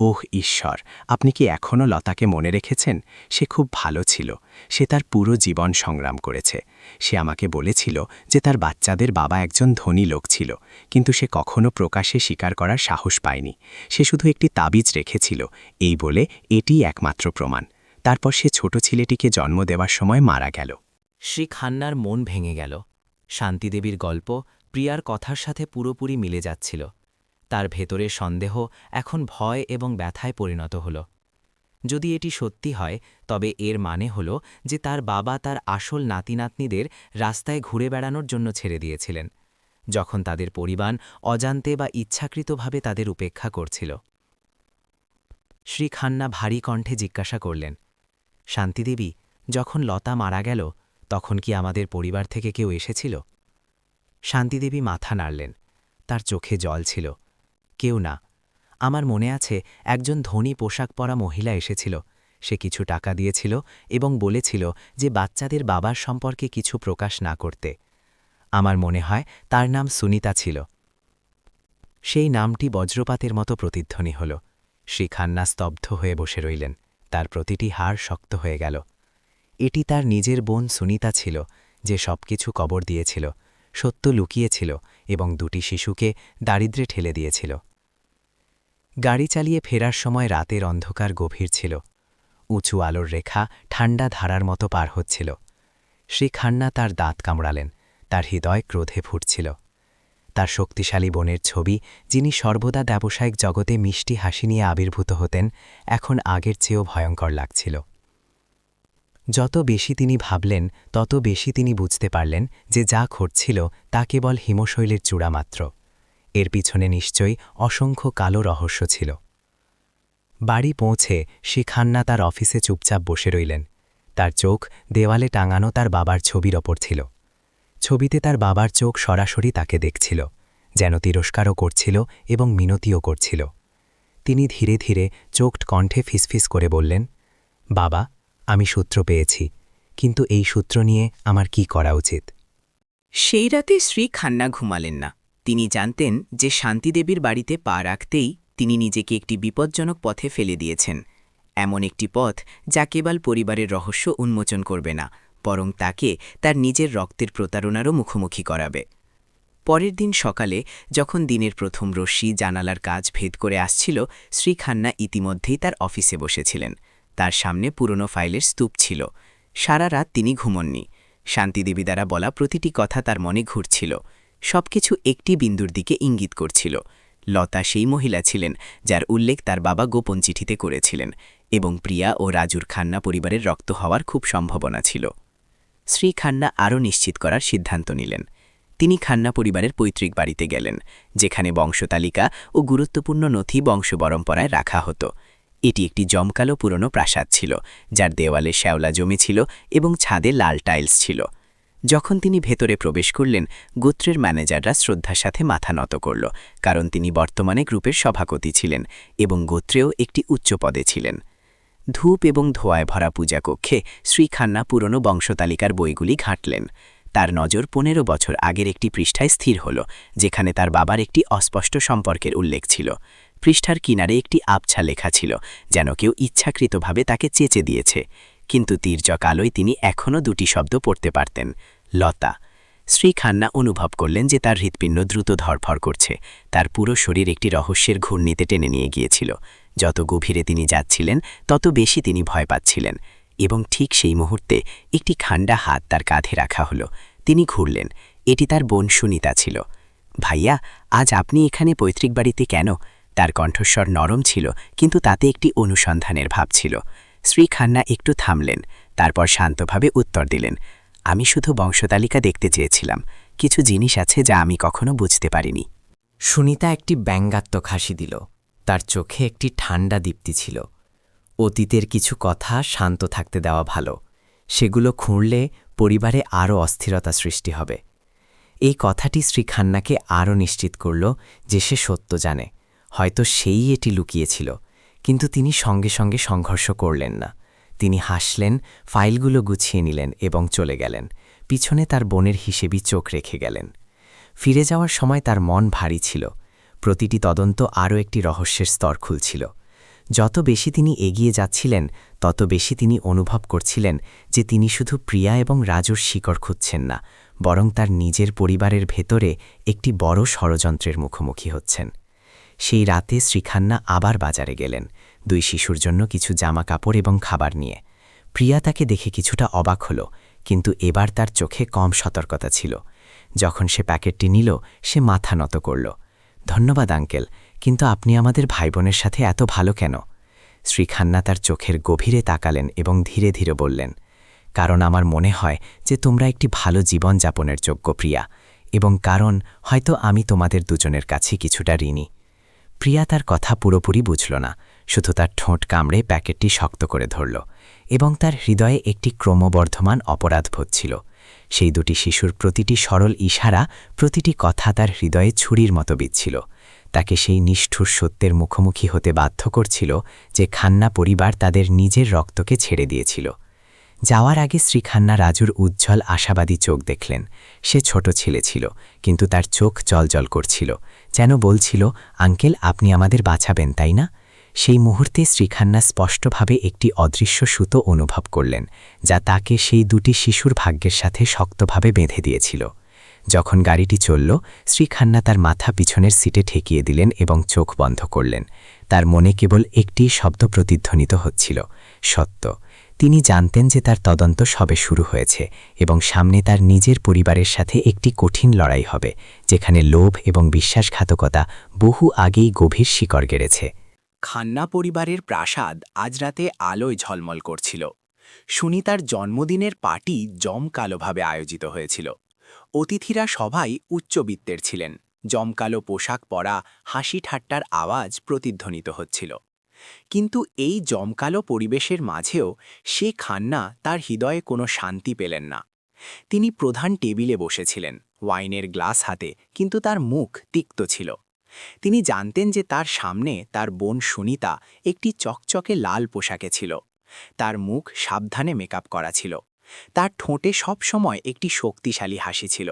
ওহ ঈশ্বর, আপনি কি এখনও লতাকে মনে রেখেছেন? সে খুব ভালো ছিল। সে তার পুরো জীবন সংগ্রাম করেছে। সে আমাকে বলেছিল যে তার বাচ্চাদের বাবা একজন ধনী লোক ছিল, কিন্তু সে কখনো প্রকাশ্যে স্বীকার করার সাহস পায়নি। সে শুধু একটি তাবিজ রেখেছিল, এই বলে এটিই একমাত্র প্রমাণ। তারপর সে ছোট ছেলেটিকে জন্ম দেওয়ার সময় মারা গেল। শ্রী খান্নার মন ভেঙে গেল। শান্তিদেবীর গল্প প্রিয়ার কথার সাথে পুরোপুরি মিলে যাচ্ছিল। তার ভেতরের সন্দেহ এখন ভয় এবং ব্যথায় পরিণত হল। যদি এটি সত্যি হয়, তবে এর মানে হল যে তার বাবা তার আসল নাতিনাতনিদের রাস্তায় ঘুরে বেড়ানোর জন্য ছেড়ে দিয়েছিলেন, যখন তাদের পরিবার অজান্তে বা ইচ্ছাকৃতভাবে তাদের উপেক্ষা করছিল। শ্রী খান্না ভারী কণ্ঠে জিজ্ঞাসা করলেন, শান্তিদেবী, যখন লতা মারা গেল, তখন কি আমাদের পরিবার থেকে কেউ এসেছিল? শান্তিদেবী মাথা নাড়লেন। তার চোখে জল ছিল। কেউ না। আমার মনে আছে একজন ধনী পোশাক পরা মহিলা এসেছিল। সে কিছু টাকা দিয়েছিল এবং বলেছিল যে বাচ্চাদের বাবার সম্পর্কে কিছু প্রকাশ না করতে। আমার মনে হয় তার নাম সুনিতা ছিল। সেই নামটি বজ্রপাতের মতো প্রতিধ্বনি হল। শ্রী খান্না স্তব্ধ হয়ে বসে রইলেন। তার প্রতিটি হাড় শক্ত হয়ে গেল। এটি তার নিজের বোন সুনিতা ছিল, যে সবকিছু কবর দিয়েছিল, সত্য লুকিয়েছিল এবং দুটি শিশুকে দারিদ্র্যে ঠেলে দিয়েছিল। গাড়ি চালিয়ে ফেরার সময় রাতের অন্ধকার গভীর ছিল। উঁচু আলোর রেখা ঠান্ডা ধারার মতো পার হচ্ছিল। শ্রী খান্না তার দাঁত কামড়ালেন। তার হৃদয় ক্রোধে ফুটছিল। তার শক্তিশালী বোনের ছবি, যিনি সর্বদা ব্যবসায়িক জগতে মিষ্টি হাসি নিয়ে আবির্ভূত হতেন, এখন আগের চেয়েও ভয়ঙ্কর লাগছিল। যত বেশি তিনি ভাবলেন, তত বেশি তিনি বুঝতে পারলেন যে যা ঘটছিল তা কেবল হিমশৈলের চূড়া মাত্র। এর পিছনে নিশ্চয়ই অসংখ্য কালো রহস্য ছিল। বাড়ি পৌঁছে শ্রী খান্না তার অফিসে চুপচাপ বসে রইলেন। তার চোখ দেওয়ালে টাঙানো তার বাবার ছবির ওপর ছিল। ছবিতে তার বাবার চোখ সরাসরি তাকে দেখছিল, যেন তিরস্কারও করছিল এবং মিনতিও করছিল। তিনি ধীরে ধীরে চোখ কণ্ঠে ফিসফিস করে বললেন, বাবা, আমি সূত্র পেয়েছি, কিন্তু এই সূত্র নিয়ে আমার কি করা উচিত? সেই রাতে শ্রী খান্না ঘুমালেন না। তিনি জানতেন যে শান্তিদেবীর বাড়িতে পা রাখতেই তিনি নিজেকে একটি বিপজ্জনক পথে ফেলে দিয়েছেন, এমন একটি পথ যা কেবল পরিবারের রহস্য উন্মোচন করবে না, বরং তাকে তার নিজের রক্তের প্রতারণারও মুখোমুখি করাবে। পরের দিন সকালে যখন দিনের প্রথম রশ্মি জানালার কাজ ভেদ করে আসছিল, শ্রী খান্না ইতিমধ্যেই তার অফিসে বসেছিলেন। তার সামনে পুরনো ফাইলের স্তূপ ছিল। সারা রাত তিনি ঘুমননি। শান্তিদেবী দ্বারা বলা প্রতিটি কথা তার মনে ঘুরছিল। সবকিছু একটি বিন্দুর দিকে ইঙ্গিত করছিল। লতা সেই মহিলা ছিলেন যার উল্লেখ তার বাবা গোপন চিঠিতে করেছিলেন, এবং প্রিয়া ও রাজুর খান্না পরিবারের রক্ত হওয়ার খুব সম্ভাবনা ছিল। শ্রী খান্না আরও নিশ্চিত করার সিদ্ধান্ত নিলেন। তিনি খান্না পরিবারের পৈতৃক বাড়িতে গেলেন, যেখানে বংশতালিকা ও গুরুত্বপূর্ণ নথি বংশপরম্পরায় রাখা হতো। এটি একটি জমকালো পুরনো প্রাসাদ ছিল, যার দেওয়ালে শ্যাওলা জমেছিল এবং ছাদে লাল টাইলস ছিল। যখন তিনি ভেতরে প্রবেশ করলেন, গোত্রের ম্যানেজাররা শ্রদ্ধার সাথে মাথা নত করল, কারণ তিনি বর্তমানে গ্রুপের সভাপতি ছিলেন এবং গোত্রেও একটি উচ্চ পদে ছিলেন। ধূপ এবং ধোঁয়ায় ভরা পূজা কক্ষে শ্রী খান্না পুরনো বংশতালিকার বইগুলি ঘাঁটলেন। তার নজর 15 বছর আগের একটি পৃষ্ঠায় স্থির হল, যেখানে তার বাবার একটি অস্পষ্ট সম্পর্কের উল্লেখ ছিল। পৃষ্ঠার কিনারে একটি আবছা লেখা ছিল, যেন কেউ ইচ্ছাকৃতভাবে তাকে চেঁচে দিয়েছে, কিন্তু তির্যক আলোয় তিনি এখনও দুটি শব্দ পড়তে পারতেন, লতা। শ্রী খান্না অনুভব করলেন যে তার হৃৎপিণ্ড দ্রুত ধড়ফড় করছে। তার পুরো শরীর একটি রহস্যের ঘূর্ণিতে টেনে নিয়ে গিয়েছিল। যত গভীরে তিনি যাচ্ছিলেন, তত বেশি তিনি ভয় পাচ্ছিলেন। এবং ঠিক সেই মুহূর্তে একটি ঠান্ডা হাত তার কাঁধে রাখা হলো। তিনি ঘুরলেন। এটি তার বোন সুনিতা ছিল। ভাইয়া, আজ আপনি এখানে পৈতৃক বাড়িতে কেন? তার কণ্ঠস্বর নরম ছিল, কিন্তু তাতে একটি অনুসন্ধানের ভাব ছিল। শ্রী খান্না একটু থামলেন, তারপর শান্তভাবে উত্তর দিলেন, আমি শুধু বংশতালিকা দেখতে চেয়েছিলাম। কিছু জিনিস আছে যা আমি কখনো বুঝতে পারিনি। সুনিতা একটি ব্যঙ্গাত্মক হাসি দিল। তার চোখে একটি ঠান্ডা দীপ্তি ছিল। অতীতের কিছু কথা শান্ত থাকতে দেওয়া ভালো। সেগুলো খুঁড়লে পরিবারে আরও অস্থিরতা সৃষ্টি হবে। এই কথাটি শ্রী খান্নাকে আরও নিশ্চিত করল যে সে সত্য জানে। হয়তো সেই এটি লুকিয়েছিল, কিন্তু তিনি সঙ্গে সঙ্গে সংঘর্ষ করলেন না। তিনি হাসলেন, ফাইলগুলো গুছিয়ে নিলেন এবং চলে গেলেন। পিছনে তার বোনের হিসেবি চোখ রেখে গেলেন। ফিরে যাওয়ার সময় তার মন ভারী ছিল। প্রতিটি তদন্ত আরও একটি রহস্যের স্তর খুলছিল। যত বেশি তিনি এগিয়ে যাচ্ছিলেন, তত বেশি তিনি অনুভব করছিলেন যে তিনি শুধু প্রিয়া এবং রাজুর শিকড় খুঁজছেন না, বরং তার নিজের পরিবারের ভেতরে একটি বড় ষড়যন্ত্রের মুখোমুখি হচ্ছেন। সেই রাতে শ্রী খান্না আবার বাজারে গেলেন, 2 শিশুর জন্য কিছু জামা কাপড় এবং খাবার নিয়ে। প্রিয়া তাকে দেখে কিছুটা অবাক হল, কিন্তু এবার তার চোখে কম সতর্কতা ছিল। যখন সে প্যাকেটটি নিল, সে মাথা নত করল। ধন্যবাদ আঙ্কেল, কিন্তু আপনি আমাদের ভাইবোনের সাথে এত ভালো কেন? শ্রী খান্না তার চোখের গভীরে তাকালেন এবং ধীরে ধীরে বললেন, কারণ আমার মনে হয় যে তোমরা একটি ভালো জীবন যাপনের যোগ্য, প্রিয়া, এবং কারণ হয়তো আমি তোমাদের দুজনের কাছে কিছুটা ঋণী। প্রিয়া তার কথা পুরোপুরি বুঝল না, শুধু তার ঠোঁট কামড়ে প্যাকেটটি শক্ত করে ধরল, এবং তার হৃদয়ে একটি ক্রমবর্ধমান অপরাধবোধ ছিল। সেই 2টি শিশুর প্রতিটি সরল ইশারা, প্রতিটি কথা তার হৃদয়ে ছুরির মতো বিচ্ছিল। তাকে সেই নিষ্ঠুর সত্যের মুখোমুখি হতে বাধ্য করছিল যে খান্না পরিবার তাদের নিজের রক্তকে ছেড়ে দিয়েছিল। যাওয়ার আগে শ্রী খান্না রাজুর উজ্জ্বল আশাবাদী চোখ দেখলেন। সে ছোট ছেলে ছিল, কিন্তু তার চোখ জলজল করছিল, যেন বলছিল, আঙ্কেল, আপনি আমাদের বাঁচাবেন, তাই না? সেই মুহূর্তে শ্রী খান্না স্পষ্টভাবে একটি অদৃশ্য সুতো অনুভব করলেন, যা তাকে সেই 2টি শিশুর ভাগ্যের সাথে শক্তভাবে বেঁধে দিয়েছিল। যখন গাড়িটি চলল, শ্রী খান্না তার মাথা পিছনের সিটে ঠেকিয়ে দিলেন এবং চোখ বন্ধ করলেন। তার মনে কেবল একটি শব্দ প্রতিধ্বনিত হচ্ছিল, সত্য। তিনি জানতেন যে তার তদন্ত সবে শুরু হয়েছে এবং সামনে তার নিজের পরিবারের সাথে একটি কঠিন লড়াই হবে, যেখানে লোভ এবং বিশ্বাসঘাতকতা বহু আগেই গভীর শিকড় গেড়েছে। খান্না পরিবারের প্রাসাদ আজ রাতে আলোয় ঝলমল করছিল। সুনিতার জন্মদিনের পার্টি জমকালোভাবে আয়োজিত হয়েছিল। অতিথিরা সবাই উচ্চবিত্তের ছিলেন। জমকালো পোশাক পরা, হাসি ঠাট্টার আওয়াজ প্রতিধ্বনিত হচ্ছিল। কিন্তু এই জমকালো পরিবেশের মাঝেও সে খান্না তার হৃদয়ে কোনো শান্তি পেলেন না। তিনি প্রধান টেবিলে বসেছিলেন, ওয়াইনের গ্লাস হাতে, কিন্তু তার মুখ তিক্ত ছিল। তিনি জানতেন যে তার সামনে তার বোন সুনিতা একটি চকচকে লাল পোশাকে ছিল। তার মুখ সাবধানে মেকআপ করা ছিল, তার ঠোঁটে সবসময় একটি শক্তিশালী হাসি ছিল,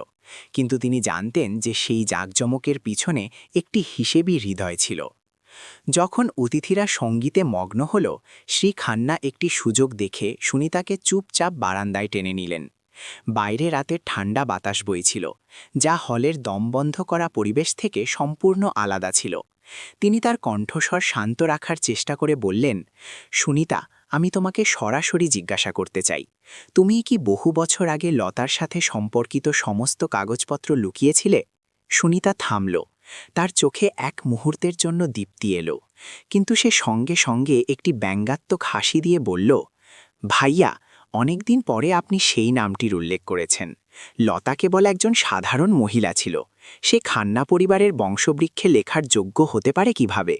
কিন্তু তিনি জানতেন যে সেই জাঁকজমকের পিছনে একটি হিসেবি হৃদয় ছিল। যখন অতিথিরা সঙ্গীতে মগ্ন হল, শ্রী খান্না একটি সুযোগ দেখে সুনিতাকে চুপচাপ বারান্দায় টেনে নিলেন। বাইরে রাতের ঠান্ডা বাতাস বইছিল, যা হলের দমবন্ধ করা পরিবেশ থেকে সম্পূর্ণ আলাদা ছিল। তিনি তার কণ্ঠস্বর শান্ত রাখার চেষ্টা করে বললেন, সুনিতা, আমি তোমাকে সরাসরি জিজ্ঞাসা করতে চাই, তুমি কি বহু বছর আগে লতার সাথে সম্পর্কিত সমস্ত কাগজপত্র লুকিয়েছিলে? সুনিতা থামল। তার চোখে এক মুহূর্তের জন্য দীপ্তি এলো, কিন্তু সে সঙ্গে সঙ্গে একটি ব্যঙ্গাত্মক হাসি দিয়ে বলল, ভাইয়া, অনেকদিন পরে আপনি সেই নামটির উল্লেখ করেছেন। লতা কেবল একজন সাধারণ মহিলা ছিল, সে খান্না পরিবারের বংশবৃক্ষে লেখার যোগ্য হতে পারে কিভাবে?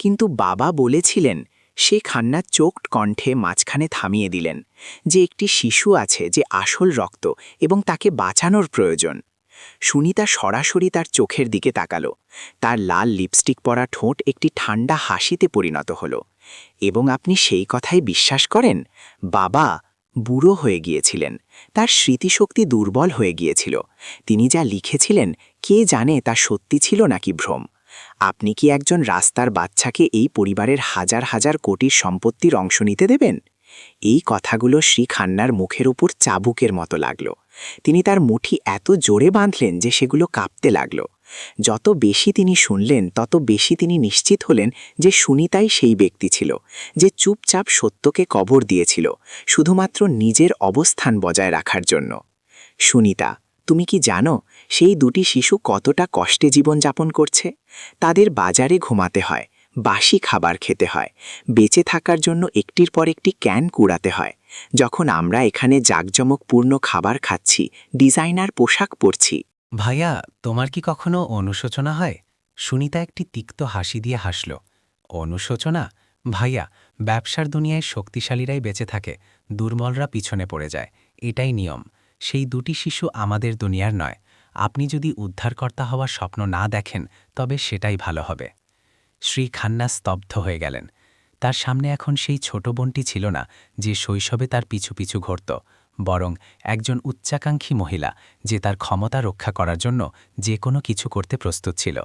কিন্তু বাবা বলেছিলেন, সে খান্নার চোখ কণ্ঠে মাঝখানে থামিয়ে দিলেন, যে একটি শিশু আছে যে আসল রক্ত এবং তাকে বাঁচানোর প্রয়োজন। সুনিতা সরাসরি তার চোখের দিকে তাকালো। তার লাল লিপস্টিক পরা ঠোঁট একটি ঠান্ডা হাসিতে পরিণত হল। এবং আপনি সেই কথাই বিশ্বাস করেন? বাবা বুড়ো হয়ে গিয়েছিলেন, তার স্মৃতিশক্তি দুর্বল হয়ে গিয়েছিল। তিনি যা লিখেছিলেন কে জানে তা সত্যি ছিল নাকি ভ্রম। আপনি কি একজন রাস্তার বাচ্চাকে এই পরিবারের হাজার হাজার কোটির সম্পত্তির অংশ নিতে দেবেন? এই কথাগুলো শ্রী খান্নার মুখের উপর চাবুকের মতো লাগল। তিনি তার মুঠি এত জোরে বাঁধলেন যে সেগুলো কাঁপতে লাগল। যত বেশি তিনি শুনলেন তত বেশি তিনি নিশ্চিত হলেন যে সুনিতাই সেই ব্যক্তি ছিল, যে চুপচাপ সত্যকে কবর দিয়েছিল শুধুমাত্র নিজের অবস্থান বজায় রাখার জন্য। সুনিতা, তুমি কি জানো সেই দুটি শিশু কতটা কষ্টে জীবনযাপন করছে? তাদের বাজারে ঘুমাতে হয়, বাসি খাবার খেতে হয়, বেঁচে থাকার জন্য একটির পর একটি ক্যান কুড়াতে হয়। যখন আমরা এখানে জাঁকজমকপূর্ণ খাবার খাচ্ছি, ডিজাইনার পোশাক পরছি। ভাইয়া, তোমার কি কখনো অনুশোচনা হয়? সুনিতা একটি তিক্ত হাসি দিয়ে হাসল। অনুশোচনা? ভাইয়া, ব্যবসার দুনিয়ায় শক্তিশালীরাই বেঁচে থাকে, দুর্বলরা পিছনে পড়ে যায়, এটাই নিয়ম। সেই দুটি শিশু আমাদের দুনিয়ার নয়। আপনি যদি উদ্ধারকর্তা হওয়ার স্বপ্ন না দেখেন, তবে সেটাই ভালো হবে। শ্রী খান্না স্তব্ধ হয়ে গেলেন। তার সামনে এখন সেই ছোট বোনটি ছিল না যে শৈশবে তার পিছু পিছু ঘুরত, বরং একজন উচ্চাকাঙ্ক্ষী মহিলা যে তার ক্ষমতা রক্ষা করার জন্য যে কোনো কিছু করতে প্রস্তুত ছিল।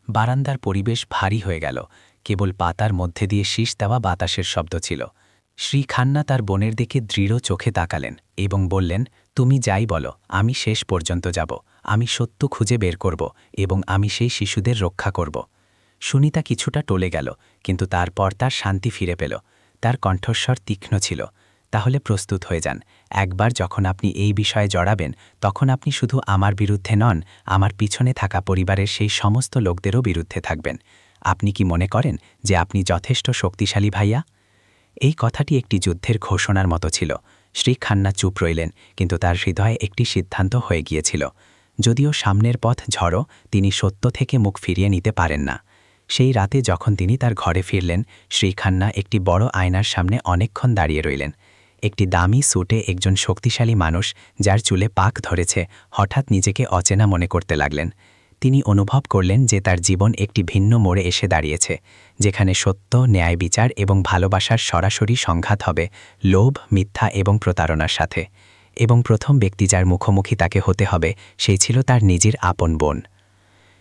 বারান্দার পরিবেশ ভারী হয়ে গেল, কেবল পাতার মধ্যে দিয়ে শীষ দেওয়া বাতাসের শব্দ ছিল। শ্রী খান্না তার বোনের দিকে দৃঢ় চোখে তাকালেন এবং বললেন, তুমি যাই বলো, আমি শেষ পর্যন্ত যাব। আমি সত্য খুঁজে বের করব এবং আমি সেই শিশুদের রক্ষা করব। সুনিতা কিছুটা টলে গেল, কিন্তু তারপর তার শান্তি ফিরে পেল। তার কণ্ঠস্বর তীক্ষ্ণ ছিল। তাহলে প্রস্তুত হয়ে যান। একবার যখন আপনি এই বিষয়ে জড়াবেন, তখন আপনি শুধু আমার বিরুদ্ধে নন, আমার পিছনে থাকা পরিবারের সেই সমস্ত লোকদেরও বিরুদ্ধে থাকবেন। আপনি কি মনে করেন যে আপনি যথেষ্ট শক্তিশালী, ভাইয়া? এই কথাটি একটি যুদ্ধের ঘোষণার মতো ছিল। শ্রী খান্না চুপ রইলেন, কিন্তু তার হৃদয়ে একটি সিদ্ধান্ত হয়ে গিয়েছিল। যদিও সামনের পথ ঝড়ো, তিনি সত্য থেকে মুখ ফিরিয়ে নিতে পারেন না। সেই রাতে যখন তিনি তার ঘরে ফিরলেন, শ্রী খান্না একটি বড় আয়নার সামনে অনেকক্ষণ দাঁড়িয়ে রইলেন। একটি দামি স্যুটে একজন শক্তিশালী মানুষ, যার চুলে পাক ধরেছে, হঠাৎ নিজেকে অচেনা মনে করতে লাগলেন। তিনি অনুভব করলেন যে তার জীবন একটি ভিন্ন মোড়ে এসে দাঁড়িয়েছে, যেখানে সত্য, ন্যায়, বিচার এবং ভালোবাসার সরাসরি সংঘাত হবে লোভ, মিথ্যা এবং প্রতারণার সাথে। এবং প্রথম ব্যক্তি যার মুখোমুখি তাকে হতে হবে, সেই ছিল তার নিজের আপন বোন।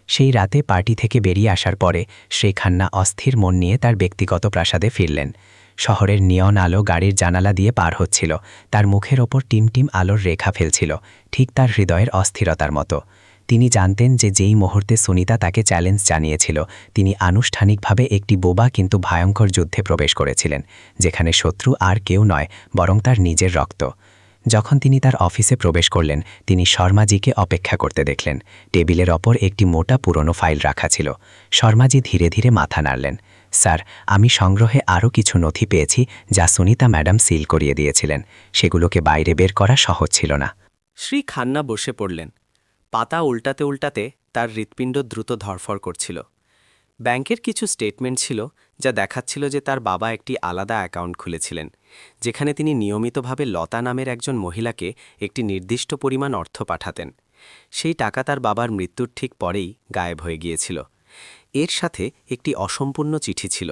সেই রাতে পার্টি থেকে বেরিয়ে আসার পরে শ্রী খান্না অস্থির মন নিয়ে তার ব্যক্তিগত প্রাসাদে ফিরলেন। শহরের নিয়ন আলো গাড়ির জানালা দিয়ে পার হচ্ছিল, তার মুখের ওপর টিমটিম আলোর রেখা ফেলছিল, ঠিক তার হৃদয়ের অস্থিরতার মতো। তিনি জানতেন যে যেই মুহূর্তে সুনিতা তাকে চ্যালেঞ্জ জানিয়েছিল, তিনি আনুষ্ঠানিকভাবে একটি বোবা কিন্তু ভয়ঙ্কর যুদ্ধে প্রবেশ করেছিলেন, যেখানে শত্রু আর কেউ নয়, বরং তার নিজের রক্ত। যখন তিনি তার অফিসে প্রবেশ করলেন, তিনি শর্মাজিকে অপেক্ষা করতে দেখলেন। টেবিলের ওপর একটি মোটা পুরনো ফাইল রাখা ছিল। শর্মাজি ধীরে ধীরে মাথা নাড়লেন। স্যার, আমি সংগ্রহে আরও কিছু নথি পেয়েছি যা সুনিতা ম্যাডাম সিল করিয়ে দিয়েছিলেন। সেগুলোকে বাইরে বের করা সহজ ছিল না। শ্রী খান্না বসে পড়লেন। পাতা উল্টাতে উল্টাতে তার হৃৎপিণ্ড দ্রুত ধরফর করছিল। ব্যাংকের কিছু স্টেটমেন্ট ছিল যা দেখাচ্ছিল যে তার বাবা একটি আলাদা অ্যাকাউন্ট খুলেছিলেন, যেখানে তিনি নিয়মিতভাবে লতা নামের একজন মহিলাকে একটি নির্দিষ্ট পরিমাণ অর্থ পাঠাতেন। সেই টাকা তার বাবার মৃত্যুর ঠিক পরেই গায়েব হয়ে গিয়েছিল। এর সাথে একটি অসম্পূর্ণ চিঠি ছিল,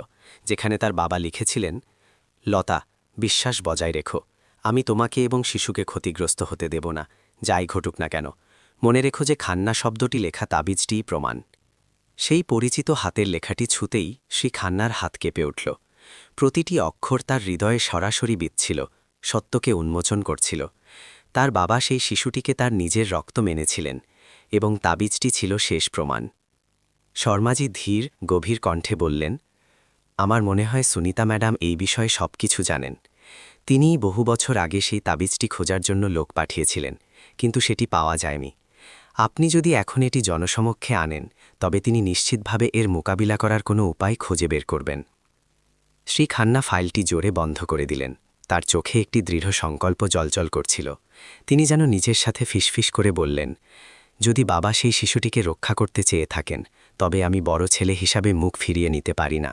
যেখানে তার বাবা লিখেছিলেন, লতা, বিশ্বাস বজায় রেখো। আমি তোমাকে এবং শিশুকে ক্ষতিগ্রস্ত হতে দেব না, যাই ঘটুক না কেন। মনে রেখো যে খান্না শব্দটি লেখা তাবিজটিই প্রমাণ। সেই পরিচিত হাতের লেখাটি ছুঁতেই শ্রী খান্নার হাত কেঁপে উঠল। প্রতিটি অক্ষর তার হৃদয়ে সরাসরি বিচ্ছিল, সত্যকে উন্মোচন করছিল। তার বাবা সেই শিশুটিকে তার নিজের রক্ত মেনেছিলেন, এবং তাবিজটি ছিল শেষ প্রমাণ। শর্মাজি ধীর গভীর কণ্ঠে বললেন, আমার মনে হয় সুনিতা ম্যাডাম এই বিষয়ে সব কিছু জানেন। তিনিই বহু বছর আগে সেই তাবিজটি খোঁজার জন্য লোক পাঠিয়েছিলেন, কিন্তু সেটি পাওয়া যায়নি। আপনি যদি এখন এটি জনসমক্ষে আনেন, তবে তিনি নিশ্চিতভাবে এর মোকাবিলা করার কোনো উপায় খুঁজে বের করবেন। শ্রী খান্না ফাইলটি জোরে বন্ধ করে দিলেন। তার চোখে একটি দৃঢ় সংকল্প জ্বলজ্বল করছিল। তিনি যেন নিজের সাথে ফিসফিস করে বললেন, যদি বাবা সেই শিশুটিকে রক্ষা করতে চেয়ে থাকেন, তবে আমি বড় ছেলে হিসাবে মুখ ফিরিয়ে নিতে পারি না।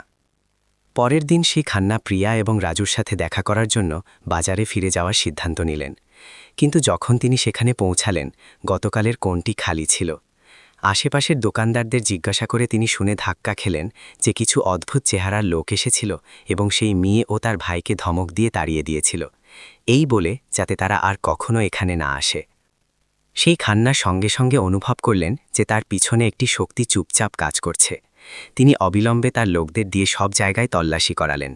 পরের দিন শ্রী খান্না প্রিয়া এবং রাজুর সাথে দেখা করার জন্য বাজারে ফিরে যাওয়ার সিদ্ধান্ত নিলেন। কিন্তু যখন তিনি সেখানে পৌঁছালেন, গতকালের কোণটি খালি ছিল। আশেপাশের দোকানদারদের জিজ্ঞাসা করে তিনি শুনে ধাক্কা খেলেন যে কিছু অদ্ভুত চেহারার লোক এসেছিল এবং সেই মেয়ে ও তার ভাইকে ধমক দিয়ে তাড়িয়ে দিয়েছিল, এই বলে যাতে তারা আর কখনো এখানে না আসে। সেই খান্না সঙ্গে সঙ্গে অনুভব করলেন যে তার পিছনে একটি শক্তি চুপচাপ কাজ করছে। তিনি অবিলম্বে তার লোকদের দিয়ে সব জায়গায় তল্লাশি করালেন,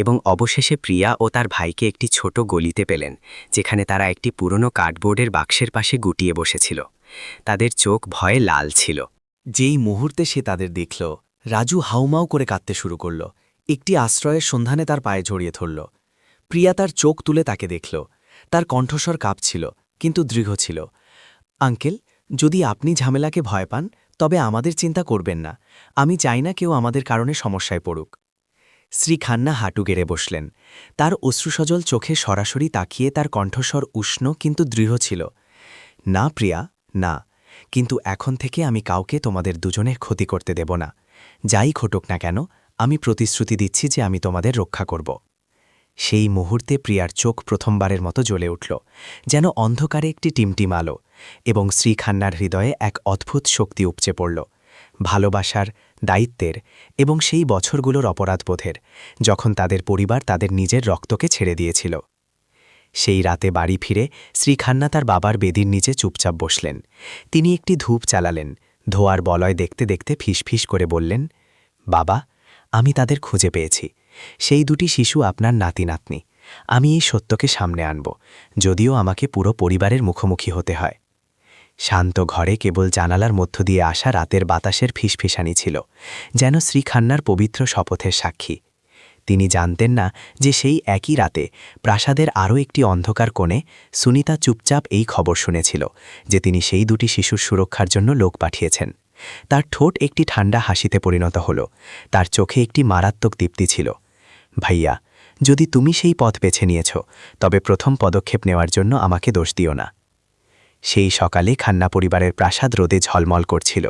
এবং অবশেষে প্রিয়া ও তার ভাইকে একটি ছোট গলিতে পেলেন, যেখানে তারা একটি পুরনো কার্ডবোর্ডের বাক্সের পাশে গুটিয়ে বসেছিল। তাদের চোখ ভয়ে লাল ছিল। যেই মুহূর্তে সে তাদের দেখল, রাজু হাউমাউ করে কাঁদতে শুরু করল। একটি আশ্রয়ের সন্ধানে তার পায়ে জড়িয়ে ধরল। প্রিয়া তার চোখ তুলে তাকে দেখল। তার কণ্ঠস্বর কাঁপছিল, কিন্তু দৃঢ় ছিল। আঙ্কেল, যদি আপনি ঝামেলাকে ভয় পান, তবে আমাদের চিন্তা করবেন না। আমি চাই না কেউ আমাদের কারণে সমস্যায় পড়ুক। শ্রী খান্না হাঁটু গেড়ে বসলেন। তার অশ্রুসজল চোখে সরাসরি তাকিয়ে তার কণ্ঠস্বর উষ্ণ কিন্তু দৃঢ় ছিল। না প্রিয়া, না, কিন্তু এখন থেকে আমি কাউকে তোমাদের দুজনের ক্ষতি করতে দেব না। যাই ঘটুক না কেন, আমি প্রতিশ্রুতি দিচ্ছি যে আমি তোমাদের রক্ষা করব। সেই মুহূর্তে প্রিয়ার চোখ প্রথমবারের মতো জ্বলে উঠল, যেন অন্ধকারে একটি টিমটিম আলো, এবং শ্রী খান্নার হৃদয়ে এক অদ্ভুত শক্তি উপচে পড়ল, ভালোবাসার, দায়িত্বের এবং সেই বছরগুলোর অপরাধবোধের, যখন তাদের পরিবার তাদের নিজের রক্তকে ছেড়ে দিয়েছিল। সেই রাতে বাড়ি ফিরে শ্রী খান্না তার বাবার বেদির নিচে চুপচাপ বসলেন। তিনি একটি ধূপ চালালেন, ধোয়ার বলয় দেখতে দেখতে ফিসফিস করে বললেন, বাবা, আমি তাদের খুঁজে পেয়েছি। সেই দুটি শিশু আপনার নাতি নাতনি। আমি এই সত্যকে সামনে আনব, যদিও আমাকে পুরো পরিবারের মুখোমুখি হতে হয়। শান্ত ঘরে কেবল জানালার মধ্য দিয়ে আসা রাতের বাতাসের ফিসফিসানি ছিল, যেন শ্রী খান্নার পবিত্র শপথের সাক্ষী। তিনি জানতেন না যে সেই একই রাতে প্রাসাদের আরও একটি অন্ধকার কোণে সুনিতা চুপচাপ এই খবর শুনেছিল যে তিনি সেই দুটি শিশুর সুরক্ষার জন্য লোক পাঠিয়েছেন। তার ঠোঁট একটি ঠান্ডা হাসিতে পরিণত হল, তার চোখে একটি মারাত্মক দীপ্তি ছিল। ভাইয়া, যদি তুমি সেই পথ বেছে নিয়েছ, তবে প্রথম পদক্ষেপ নেওয়ার জন্য আমাকে দোষ দিও না। সেই সকালে খান্না পরিবারের প্রাসাদ রোদে ঝলমল করছিল,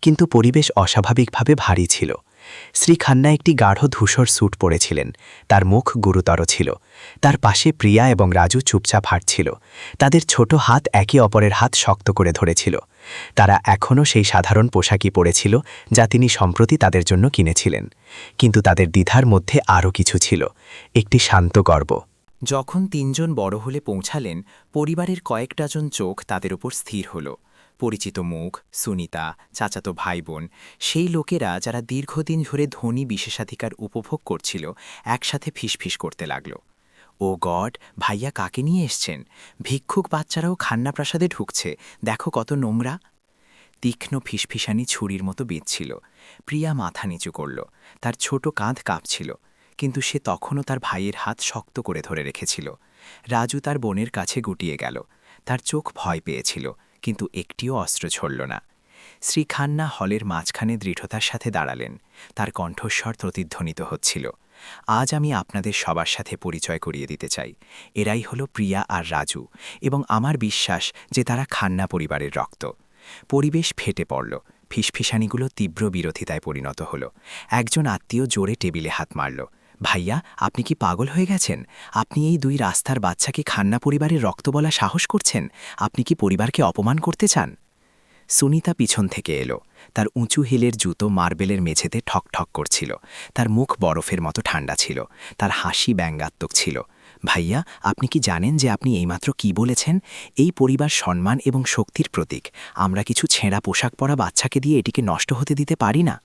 কিন্তু পরিবেশ অস্বাভাবিকভাবে ভারী ছিল। শ্রী খান্না একটি গাঢ় ধূসর স্যুট পরেছিলেন, তার মুখ গুরুতর ছিল। তার পাশে প্রিয়া এবং রাজু চুপচাপ হাঁটছিল, তাদের ছোট হাত একে অপরের হাত শক্ত করে ধরেছিল। তারা এখনও সেই সাধারণ পোশাকই পরেছিল যা তিনি সম্প্রতি তাদের জন্য কিনেছিলেন, কিন্তু তাদের দ্বিধার মধ্যে আরও কিছু ছিল, একটি শান্ত গর্ব। যখন তিনজন বড় হলে পৌঁছালেন, পরিবারের কয়েক ডজন চোখ তাদের উপর স্থির হল। পরিচিত মুখ, সুনিতা, চাচাতো ভাই বোন, সেই লোকেরা যারা দীর্ঘদিন ধরে ধনী বিশেষাধিকার উপভোগ করছিল, একসাথে ফিসফিস করতে লাগল, ও গড, ভাইয়া কাকে নিয়ে এসছেন? ভিক্ষুক বাচ্চারাও খান্না প্রাসাদে ঢুকছে, দেখো কত নোংরা। তীক্ষ্ণ ফিসফিসানি ছুরির মতো বিঁধছিল। প্রিয়া মাথা নিচু করল, তার ছোট কাঁধ কাঁপছিল, কিন্তু সে তখনও তার ভাইয়ের হাত শক্ত করে ধরে রেখেছিল। রাজু তার বোনের কাছে গুটিয়ে গেল, তার চোখ ভয় পেয়েছিল, কিন্তু একটিও অস্ত্র ছড়ল না। শ্রী খান্না হলের মাঝখানে দৃঢ়তার সাথে দাঁড়ালেন, তার কণ্ঠস্বর প্রতিধ্বনিত হচ্ছিল, আজ আমি আপনাদের সবার সাথে পরিচয় করিয়ে দিতে চাই। এরাই হলো প্রিয়া আর রাজু, এবং আমার বিশ্বাস যে তারা খান্না পরিবারের রক্ত। পরিবেশ ফেটে পড়ল, ফিসফিসানিগুলো তীব্র বিরোধিতায় পরিণত হল। একজন আত্মীয় জোরে টেবিলে হাত মারল, ভাইয়া, আপনি কি পাগল হয়ে গেছেন? আপনি এই দুই রাস্তার বাচ্চাকে খান্না পরিবারের রক্ত বলা সাহস করছেন? আপনি কি পরিবারকে অপমান করতে চান? সুনিতা পিছন থেকে এলো। তার উঁচু হিলের জুতো মার্বেলের মেঝেতে ঠক ঠক করছিল। তার মুখ বরফের মতো ঠান্ডা ছিল। তার হাসি ব্যঙ্গাত্মক ছিল। ভাইয়া, আপনি কি জানেন যে আপনি এইমাত্র কি বলেছেন? এই পরিবার সম্মান এবং শক্তির প্রতীক। আমরা কিছু ছেঁড়া পোশাক পরা বাচ্চাকে দিয়ে এটিকে নষ্ট হতে দিতে পারি না।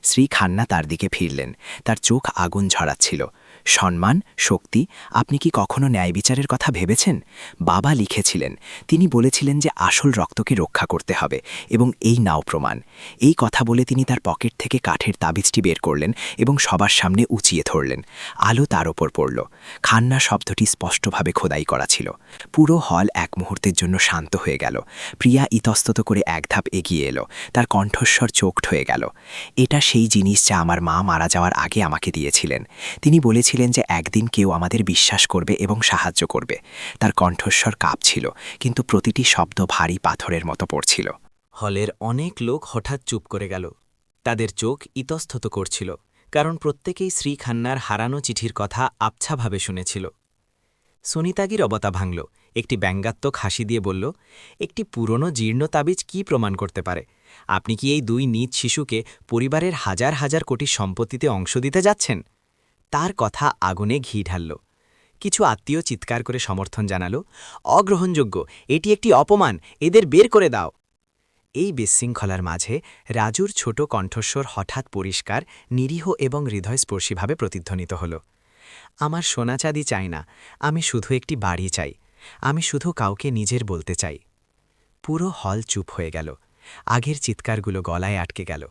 শ্রী খান্না তার দিকে ফিরলেন। তার চোখ আগুন ঝরাচ্ছিল। সম্মান, শক্তি, আপনি কি কখনো ন্যায় বিচারের কথা ভেবেছেন? বাবা লিখেছিলেন, তিনি বলেছিলেন যে আসল রক্তকে রক্ষা করতে হবে, এবং এই নাও প্রমাণ। এই কথা বলে তিনি তার পকেট থেকে কাঠের তাবিজটি বের করলেন এবং সবার সামনে উঁচিয়ে ধরলেন। আলো তার ওপর পড়ল। খান্না শব্দটি স্পষ্টভাবে খোদাই করা ছিল। পুরো হল এক মুহূর্তের জন্য শান্ত হয়ে গেল। প্রিয়া ইতস্তত করে এক ধাপ এগিয়ে এলো। তার কণ্ঠস্বর চোখট হয়ে গেল। এটা সেই জিনিস যা আমার মা মারা যাওয়ার আগে আমাকে দিয়েছিলেন। তিনি বলেছিলেন যে একদিন কেউ আমাদের বিশ্বাস করবে এবং সাহায্য করবে। তার কণ্ঠস্বর কাঁপছিল, কিন্তু প্রতিটি শব্দ ভারী পাথরের মতো পড়ছিল। হলের অনেক লোক হঠাৎ চুপ করে গেল। তাদের চোখ ইতস্তত করছিল, কারণ প্রত্যেকেই শ্রী খান্নার হারানো চিঠির কথা আবছাভাবে শুনেছিল। সুনিতাগির অবতা ভাঙল। একটি ব্যঙ্গাত্মক হাসি দিয়ে বলল, একটি পুরনো জীর্ণ তাবিজ কি প্রমাণ করতে পারে? আপনি কি এই দুই নিজ শিশুকে পরিবারের হাজার হাজার কোটি সম্পত্তিতে অংশ দিতে যাচ্ছেন? তার কথা আগুনে ঘি ঢালল। কিছু আত্মীয় চিৎকার করে সমর্থন জানালো, অগ্রহণযোগ্য, এটি একটি অপমান, এদের বের করে দাও। এই বিশৃঙ্খলার মাঝে রাজুর ছোট কণ্ঠস্বর হঠাৎ পরিষ্কার, নিরীহ এবং হৃদয়স্পর্শীভাবে প্রতিধ্বনিত হল। আমার সোনাচাঁদি চাই না, আমি শুধু একটি বাড়ি চাই। আমি শুধু কাউকে নিজের বলতে চাই। পুরো হল চুপ হয়ে গেল। আগের চিৎকারগুলো গলায় আটকে গেল।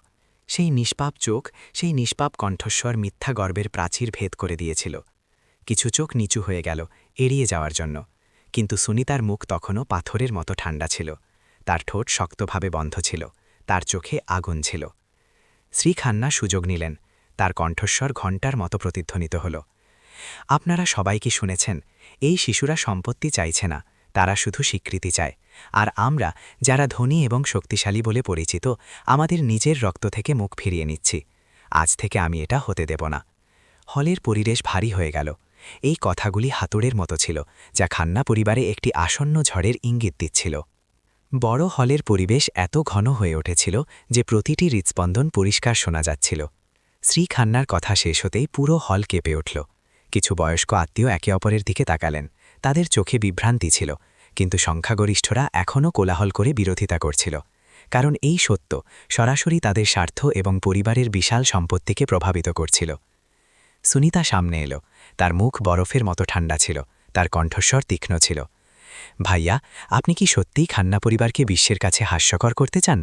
সেই নিষ্পাপ চোখ, সেই নিষ্পাপ কণ্ঠস্বর মিথ্যা গর্বের প্রাচীর ভেদ করে দিয়েছিল। কিছু চোখ নিচু হয়ে গেল এড়িয়ে যাওয়ার জন্য, কিন্তু সুনিতার মুখ তখনও পাথরের মতো ঠান্ডা ছিল। তার ঠোঁট শক্তভাবে বন্ধ ছিল, তার চোখে আগুন ছিল। শ্রী খান্না সুযোগ নিলেন। তার কণ্ঠস্বর ঘণ্টার মতো প্রতিধ্বনিত হল। আপনারা সবাই কি শুনেছেন? এই শিশুরা সম্পত্তি চাইছে না, তারা শুধু স্বীকৃতি চায়। আর আমরা, যারা ধনী এবং শক্তিশালী বলে পরিচিত, আমাদের নিজের রক্ত থেকে মুখ ফিরিয়ে নিচ্ছি। আজ থেকে আমি এটা হতে দেব না। হলের পরিবেশ ভারী হয়ে গেল। এই কথাগুলি হাতুড়ের মতো ছিল, যা খান্না পরিবারে একটি আসন্ন ঝড়ের ইঙ্গিত দিচ্ছিল। বড় হলের পরিবেশ এত ঘন হয়ে উঠেছিল যে প্রতিটি হৃৎস্পন্দন পরিষ্কার শোনা যাচ্ছিল। শ্রী খান্নার কথা শেষ হতেই পুরো হল কেঁপে উঠল। কিছু বয়স্ক আত্মীয় একে অপরের দিকে তাকালেন। তাদের চোখে বিভ্রান্তি ছিল, কিন্তু সংখ্যাগরিষ্ঠরা এখনও কোলাহল করে বিরোধিতা করছিল। কারণ এই সত্য সরাসরি তাদের স্বার্থ এবং পরিবারের বিশাল সম্পত্তিকে প্রভাবিত করছিল। সুনিতা সামনে এলো। তার মুখ বরফের মতো ঠান্ডা ছিল, তার কণ্ঠস্বর তীক্ষ্ণ ছিল। ভাইয়া, আপনি কি সত্যিই খান্না পরিবারকে বিশ্বের কাছে হাস্যকর করতে চান?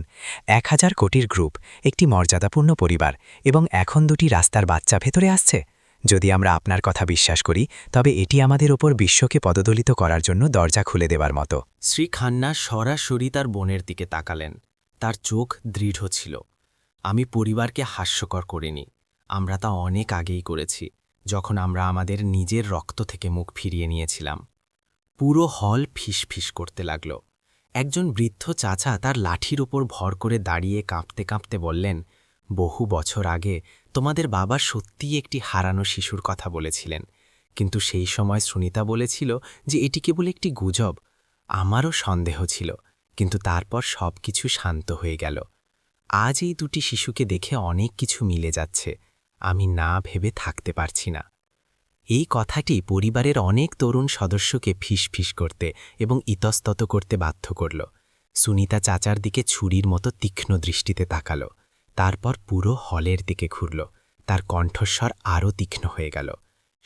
1000 কোটির গ্রুপ, একটি মর্যাদাপূর্ণ পরিবার, এবং এখন দুটি রাস্তার বাচ্চা ভেতরে আসছে। যদি আমরা আপনার কথা বিশ্বাস করি, তবে এটি আমাদের ওপর বিশ্বকে পদদলিত করার জন্য দরজা খুলে দেবার মতো। শ্রী খান্না সরাসরি তার বোনের দিকে তাকালেন। তার চোখ দৃঢ় ছিল। আমি পরিবারকে হাস্যকর করিনি। আমরা তা অনেক আগেই করেছি, যখন আমরা আমাদের নিজের রক্ত থেকে মুখ ফিরিয়ে নিয়েছিলাম। পুরো হল ফিসফিস করতে লাগল। একজন বৃদ্ধ চাচা তার লাঠির ওপর ভর করে দাঁড়িয়ে কাঁপতে কাঁপতে বললেন, বহু বছর আগে তোমাদের বাবা সত্যিই একটি হারানো শিশুর কথা বলেছিলেন, কিন্তু সেই সময় সুনিতা বলেছিল যে এটি কেবল একটি গুজব। আমারও সন্দেহ ছিল, কিন্তু তারপর সব কিছু শান্ত হয়ে গেল। আজ এই দুটি শিশুকে দেখে অনেক কিছু মিলে যাচ্ছে। আমি না ভেবে থাকতে পারছি না। এই কথাটি পরিবারের অনেক তরুণ সদস্যকে ফিসফিস করতে এবং ইতস্তত করতে বাধ্য করল। সুনিতা চাচার দিকে ছুরির মতো তীক্ষ্ণ দৃষ্টিতে তাকাল। তারপর পুরো হলের দিকে ঘুরল। তার কণ্ঠস্বর আরও তীক্ষ্ণ হয়ে গেল।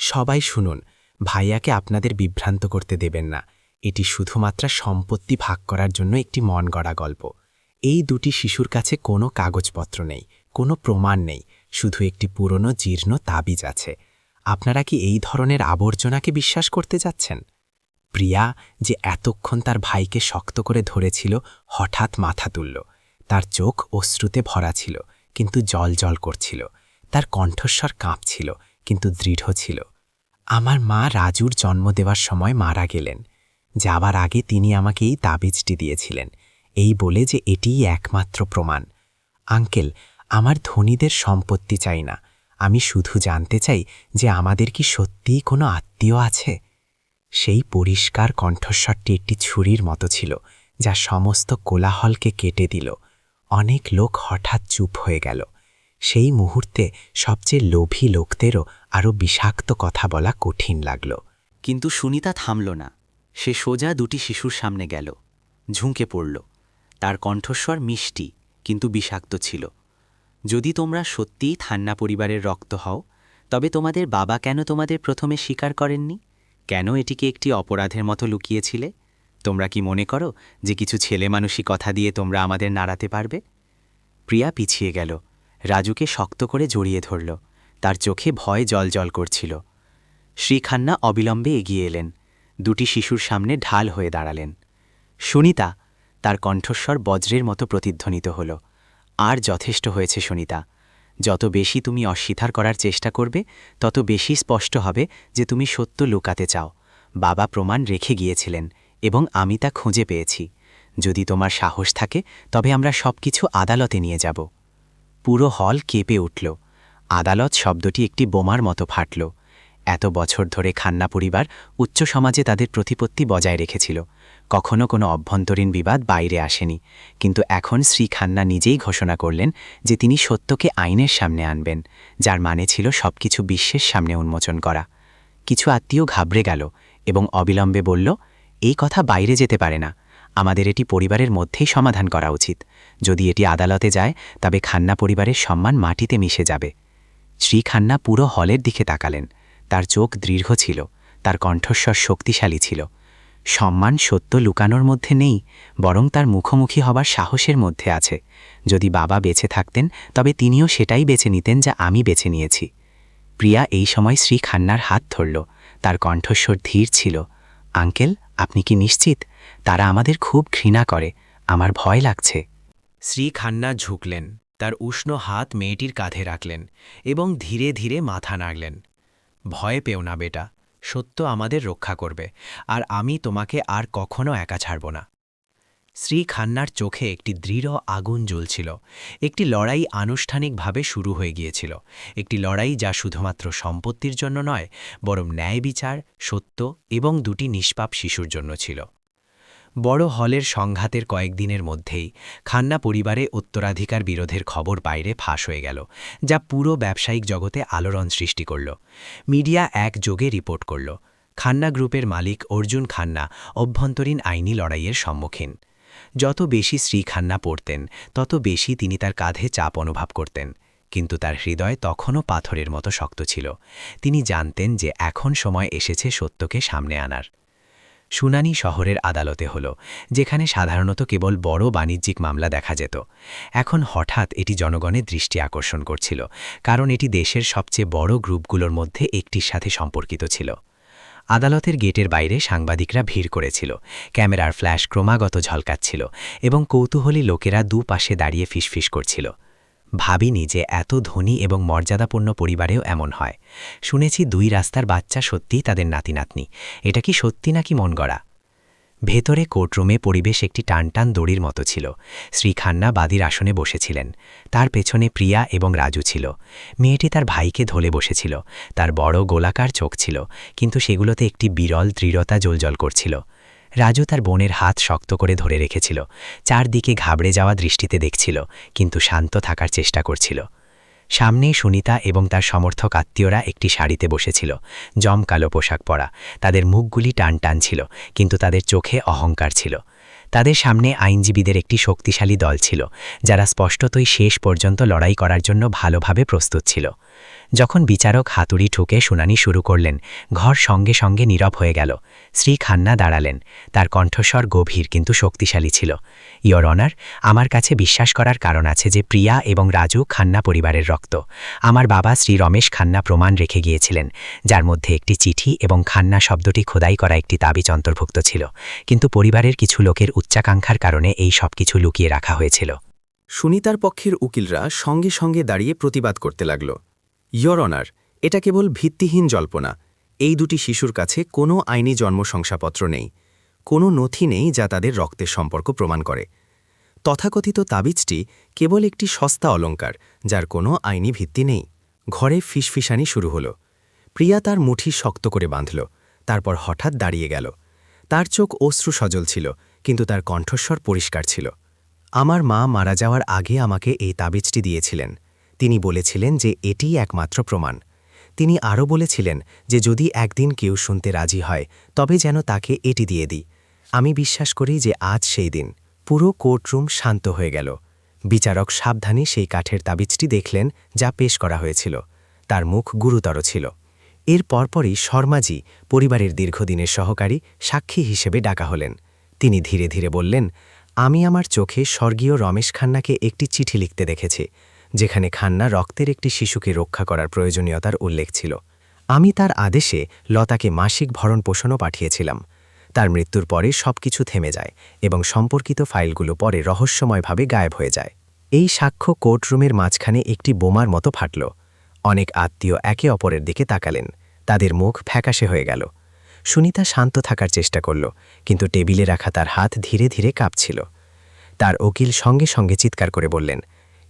সবাই শুনুন, ভাইয়াকে আপনাদের বিভ্রান্ত করতে দেবেন না। এটি শুধুমাত্র সম্পত্তি ভাগ করার জন্য একটি মন গড়া গল্প। এই দুটি শিশুর কাছে কোনো কাগজপত্র নেই, কোনো প্রমাণ নেই, শুধু একটি পুরনো জীর্ণ তাবিজ আছে। আপনারা কি এই ধরনের আবর্জনাকে বিশ্বাস করতে যাচ্ছেন? প্রিয়া, যে এতক্ষণ তার ভাইকে শক্ত করে ধরেছিল, হঠাৎ মাথা তুলল। তার চোখ অশ্রুতে ভরা ছিল, কিন্তু জল জল করছিল। তার কণ্ঠস্বর কাঁপছিল, কিন্তু দৃঢ় ছিল। আমার মা রাজুর জন্ম দেওয়ার সময় মারা গেলেন। যাবার আগে তিনি আমাকে এই তাবিজটি দিয়েছিলেন, এই বলে যে এটিই একমাত্র প্রমাণ। আঙ্কেল, আমার ধনীদের সম্পত্তি চাই না। আমি শুধু জানতে চাই যে আমাদের কি সত্যিই কোনো আত্মীয় আছে। সেই পরিষ্কার কণ্ঠস্বরটি একটি ছুরির মতো ছিল, যা সমস্ত কোলাহলকে কেটে দিল। অনেক লোক হঠাৎ চুপ হয়ে গেল। সেই মুহূর্তে সবচেয়ে লোভী লোকদেরও আরও বিষাক্ত কথা বলা কঠিন লাগল। কিন্তু সুনিতা থামল না। সে সোজা দুটি শিশুর সামনে গেল, ঝুঁকে পড়ল। তার কণ্ঠস্বর মিষ্টি কিন্তু বিষাক্ত ছিল। যদি তোমরা সত্যিই থান্না পরিবারের রক্ত হও, তবে তোমাদের বাবা কেন তোমাদের প্রথমে স্বীকার করেননি? কেন এটিকে একটি অপরাধের মতো লুকিয়েছিলে? তোমরা কি মনে করো যে কিছু ছেলে মানুষই কথা দিয়ে তোমরা আমাদের নাড়াতে পারবে? প্রিয়া পিছিয়ে গেল, রাজুকে শক্ত করে জড়িয়ে ধরল। তার চোখে ভয় জল করছিল। শ্রী খান্না অবিলম্বে এগিয়ে এলেন, দুটি শিশুর সামনে ঢাল হয়ে দাঁড়ালেন। সুনিতা, তার কণ্ঠস্বর বজ্রের মতো প্রতিধ্বনিত হল। আর যথেষ্ট হয়েছে সুনিতা। যত বেশি তুমি অস্বীকার করার চেষ্টা করবে, তত বেশি স্পষ্ট হবে যে তুমি সত্য লুকাতে চাও। বাবা প্রমাণ রেখে গিয়েছিলেন এবং আমি তা খুঁজে পেয়েছি। যদি তোমার সাহস থাকে, তবে আমরা সবকিছু আদালতে নিয়ে যাব। পুরো হল কেঁপে উঠল। আদালত শব্দটি একটি বোমার মতো ফাটল। এত বছর ধরে খান্না পরিবার উচ্চ সমাজে তাদের প্রতিপত্তি বজায় রেখেছিল। কখনো কোনো অভ্যন্তরীণ বিবাদ বাইরে আসেনি, কিন্তু এখন শ্রী খান্না নিজেই ঘোষণা করলেন যে তিনি সত্যকে আইনের সামনে আনবেন, যার মানে ছিল সবকিছু বিশ্বের সামনে উন্মোচন করা। কিছু আত্মীয় ঘাবড়ে গেল এবং অবিলম্বে বলল, এই কথা বাইরে যেতে পারে না। আমাদের এটি পরিবারের মধ্যেই সমাধান করা উচিত। যদি এটি আদালতে যায়, তবে খান্না পরিবারের সম্মান মাটিতে মিশে যাবে। শ্রী খান্না পুরো হলের দিকে তাকালেন। তার চোখ দৃঢ় ছিল, তার কণ্ঠস্বর শক্তিশালী ছিল। সম্মান সত্য লুকানোর মধ্যে নেই, বরং তার মুখোমুখি হবার সাহসের মধ্যে আছে। যদি বাবা বেঁচে থাকতেন, তবে তিনিও সেটাই বেছে নিতেন যা আমি বেছে নিয়েছি। প্রিয়া এই সময় শ্রী খান্নার হাত ধরল। তার কণ্ঠস্বর ধীর ছিল। আঙ্কেল, আপনি কি নিশ্চিত? তারা আমাদের খুব ঘৃণা করে। আমার ভয় লাগছে। শ্রী খান্না ঝুঁকলেন, তার উষ্ণ হাত মেয়েটির কাঁধে রাখলেন এবং ধীরে ধীরে মাথা নাড়লেন। ভয় পেও না বেটা, সত্য আমাদের রক্ষা করবে, আর আমি তোমাকে আর কখনো একা ছাড়ব না। শ্রী খান্নার চোখে একটি দৃঢ় আগুন জ্বলছিল। একটি লড়াই আনুষ্ঠানিকভাবে শুরু হয়ে গিয়েছিল। একটি লড়াই যা শুধুমাত্র সম্পত্তির জন্য নয়, বরং ন্যায় বিচার, সত্য এবং দুটি নিষ্পাপ শিশুর জন্য ছিল। বড় হলের সংঘাতের কয়েকদিনের মধ্যেই খান্না পরিবারে উত্তরাধিকার বিরোধের খবর বাইরে ফাঁস হয়ে গেল, যা পুরো ব্যবসায়িক জগতে আলোড়ন সৃষ্টি করল। মিডিয়া একযোগে রিপোর্ট করল, খান্না গ্রুপের মালিক অর্জুন খান্না অভ্যন্তরীণ আইনি লড়াইয়ের সম্মুখীন। যত বেশি শ্রী খান্না পড়তেন, তত বেশি তিনি তার কাঁধে চাপ অনুভব করতেন। কিন্তু তার হৃদয় তখনও পাথরের মতো শক্ত ছিল। তিনি জানতেন যে এখন সময় এসেছে সত্যকে সামনে আনার। শুনানি শহরের আদালতে হল, যেখানে সাধারণত কেবল বড় বাণিজ্যিক মামলা দেখা যেত। এখন হঠাৎ এটি জনগণের দৃষ্টি আকর্ষণ করছিল, কারণ এটি দেশের সবচেয়ে বড় গ্রুপগুলোর মধ্যে একটির সাথে সম্পর্কিত ছিল। আদালতের গেটের বাইরে সাংবাদিকরা ভিড় করেছিল। ক্যামেরার ফ্ল্যাশ ক্রমাগত ঝলকাচ্ছিল এবং কৌতূহলী লোকেরা দুপাশে দাঁড়িয়ে ফিসফিস করছিল। ভাবিনি যে এত ধনী এবং মর্যাদাপূর্ণ পরিবারেও এমন হয়। শুনেছি 2 রাস্তার বাচ্চা সত্যিই তাদের নাতি নাতনি। এটা কি সত্যি নাকি মন গড়া? ভেতরে কোর্টরুমে পরিবেশ একটি টানটান দড়ির মতো ছিল। শ্রী খান্না বাদীর আসনে বসেছিলেন। তার পেছনে প্রিয়া এবং রাজু ছিল। মেয়েটি তার ভাইকে ধলে বসেছিল। তার বড় গোলাকার চোখ ছিল, কিন্তু সেগুলোতে একটি বিরল দৃঢ়তা জ্বলজ্বল করছিল। রাজু তার বোনের হাত শক্ত করে ধরে রেখেছিল। চারদিকে ঘাবড়ে যাওয়া দৃষ্টিতে দেখছিল, কিন্তু শান্ত থাকার চেষ্টা করছিল। সামনেই সুনিতা এবং তার সমর্থক আত্মীয়রা একটি সারিতে বসেছিল, জমকালো পোশাক পরা। তাদের মুখগুলি টান টান ছিল, কিন্তু তাদের চোখে অহংকার ছিল। তাদের সামনে আইনজীবীদের একটি শক্তিশালী দল ছিল, যারা স্পষ্টতই শেষ পর্যন্ত লড়াই করার জন্য ভালোভাবে প্রস্তুত ছিল। যখন বিচারক হাতুড়ি ঠুকে শুনানি শুরু করলেন, ঘর সঙ্গে সঙ্গে নীরব হয়ে গেল। শ্রী খান্না দাঁড়ালেন। তার কণ্ঠস্বর গভীর কিন্তু শক্তিশালী ছিল। ইয়োর অনার, আমার কাছে বিশ্বাস করার কারণ আছে যে প্রিয়া এবং রাজু খান্না পরিবারের রক্ত। আমার বাবা শ্রী রমেশ খান্না প্রমাণ রেখে গিয়েছিলেন, যার মধ্যে একটি চিঠি এবং খান্না শব্দটি খোদাই করা একটি তাবিজ অন্তর্ভুক্ত ছিল। কিন্তু পরিবারের কিছু লোকের উচ্চাকাঙ্ক্ষার কারণে এই সব কিছু লুকিয়ে রাখা হয়েছিল। সুনিতার পক্ষের উকিলরা সঙ্গে সঙ্গে দাঁড়িয়ে প্রতিবাদ করতে লাগল। ইয়োর অনার, এটা কেবল ভিত্তিহীন জল্পনা। এই দুটি শিশুর কাছে কোনো আইনি জন্ম শংসাপত্র নেই, কোনো নথি নেই যা তাদের রক্তের সম্পর্ক প্রমাণ করে। তথাকথিত তাবিজটি কেবল একটি সস্তা অলঙ্কার, যার কোনো আইনি ভিত্তি নেই। ঘরে ফিসফিসানি শুরু হল। প্রিয়া তার মুঠি শক্ত করে বাঁধল, তারপর হঠাৎ দাঁড়িয়ে গেল। তার চোখ অশ্রু সজল ছিল, কিন্তু তার কণ্ঠস্বর পরিষ্কার ছিল। আমার মা মারা যাওয়ার আগে আমাকে এই তাবিজটি দিয়েছিলেন। তিনি বলেছিলেন যে এটিই একমাত্র প্রমাণ। তিনি আরও বলেছিলেন যে যদি একদিন কেউ শুনতে রাজি হয় তবে যেন তাকে এটি দিয়ে দিই। আমি বিশ্বাস করি যে আজ সেই দিন। পুরো কোর্টরুম শান্ত হয়ে গেল। বিচারক সাবধানে সেই কাঠের তাবিজটি দেখলেন যা পেশ করা হয়েছিল। তার মুখ গুরুতর ছিল। এর পরপরই শর্মাজি পরিবারের দীর্ঘদিনের সহকারী সাক্ষী হিসেবে ডাকা হলেন। তিনি ধীরে ধীরে বললেন, আমি আমার চোখে স্বর্গীয় রমেশ খান্নাকে একটি চিঠি লিখতে দেখেছি, যেখানে খান্না রক্তের একটি শিশুকে রক্ষা করার প্রয়োজনীয়তার উল্লেখ ছিল। আমি তার আদেশে লতাকে মাসিক ভরণপোষণও পাঠিয়েছিলাম। তার মৃত্যুর পরে সবকিছু থেমে যায় এবং সম্পর্কিত ফাইলগুলো পরে রহস্যময়ভাবে গায়েব হয়ে যায়। এই সাক্ষ্য কোর্টরুমের মাঝখানে একটি বোমার মতো ফাটল। অনেক আত্মীয় একে অপরের দিকে তাকালেন। তাদের মুখ ফ্যাকাশে হয়ে গেল। সুনিতা শান্ত থাকার চেষ্টা করল, কিন্তু টেবিলে রাখা তার হাত ধীরে ধীরে কাঁপছিল। তার উকিল সঙ্গে সঙ্গে চিৎকার করে বললেন,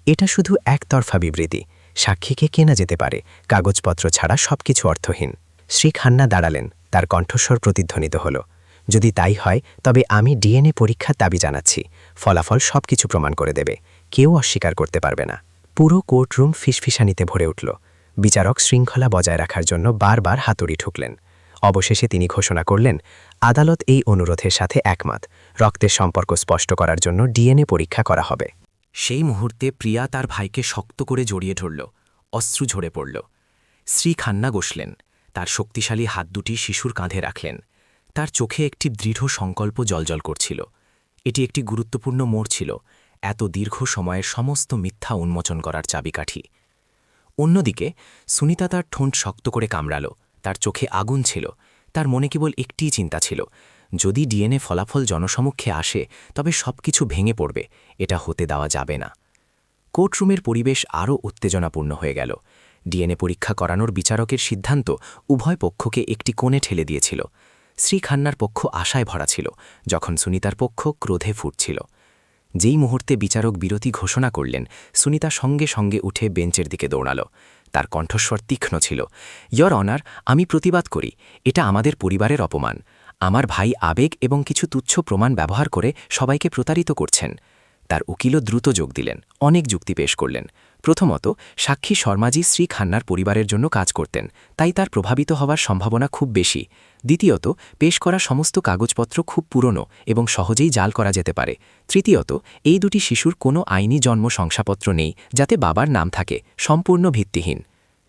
এটা শুধু একতরফা বিবৃতি। সাক্ষীকে কেনা যেতে পারে, কাগজপত্র ছাড়া সবকিছু অর্থহীন। শ্রী খান্না দাঁড়ালেন, তার কণ্ঠস্বর প্রতিধ্বনিত হল, যদি তাই হয় তবে আমি ডিএনএ পরীক্ষার দাবি জানাচ্ছি। ফলাফল সবকিছু প্রমাণ করে দেবে, কেউ অস্বীকার করতে পারবে না। পুরো কোর্টরুম ফিসফিসানিতে ভরে উঠল। বিচারক শৃঙ্খলা বজায় রাখার জন্য বারবার হাতুড়ি ঠুকলেন। অবশেষে তিনি ঘোষণা করলেন, আদালত এই অনুরোধের সাথে একমত। রক্তের সম্পর্ক স্পষ্ট করার জন্য ডিএনএ পরীক্ষা করা হবে। সেই মুহূর্তে প্রিয়া তার ভাইকে শক্ত করে জড়িয়ে ধরল। অশ্রু ঝরে পড়ল। শ্রী খান্না বসলেন, তার শক্তিশালী হাত দুটি শিশুর কাঁধে রাখলেন। তার চোখে একটি দৃঢ় সংকল্প জ্বলজ্বল করছিল। এটি একটি গুরুত্বপূর্ণ মোড় ছিল, এত দীর্ঘ সময়ের সমস্ত মিথ্যা উন্মোচন করার চাবিকাঠি। অন্যদিকে সুনিতা তার ঠোঁট শক্ত করে কামড়াল। তার চোখে আগুন ছিল। তার মনে কেবল একটিই চিন্তা ছিল, যদি ডিএনএ ফলাফল জনসমক্ষে আসে তবে সবকিছু ভেঙে পড়বে। এটা হতে দেওয়া যাবে না। কোর্টরুমের পরিবেশ আরও উত্তেজনাপূর্ণ হয়ে গেল। ডিএনএ পরীক্ষা করানোর বিচারকের সিদ্ধান্ত উভয় পক্ষকে একটি কোণে ঠেলে দিয়েছিল। শ্রী খান্নার পক্ষ আশায় ভরা ছিল, যখন সুনিতার পক্ষ ক্রোধে ফুটছিল। যেই মুহূর্তে বিচারক বিরতি ঘোষণা করলেন, সুনিতা সঙ্গে সঙ্গে উঠে বেঞ্চের দিকে দৌড়াল। তার কণ্ঠস্বর তীক্ষ্ণ ছিল, ইয়র অনার, আমি প্রতিবাদ করি। এটা আমাদের পরিবারের অপমান। আমার ভাই আবেগ এবং কিছু তুচ্ছ প্রমাণ ব্যবহার করে সবাইকে প্রতারিত করছেন। তার উকিলও দ্রুত যোগ দিলেন, অনেক যুক্তি পেশ করলেন। প্রথমত, সাক্ষী শর্মাজি শ্রী খান্নার পরিবারের জন্য কাজ করতেন, তাই তার প্রভাবিত হওয়ার সম্ভাবনা খুব বেশি। দ্বিতীয়ত, পেশ করা সমস্ত কাগজপত্র খুব পুরনো এবং সহজেই জাল করা যেতে পারে। তৃতীয়ত, এই দুটি শিশুর কোনো আইনি জন্ম শংসাপত্র নেই যাতে বাবার নাম থাকে, সম্পূর্ণ ভিত্তিহীন।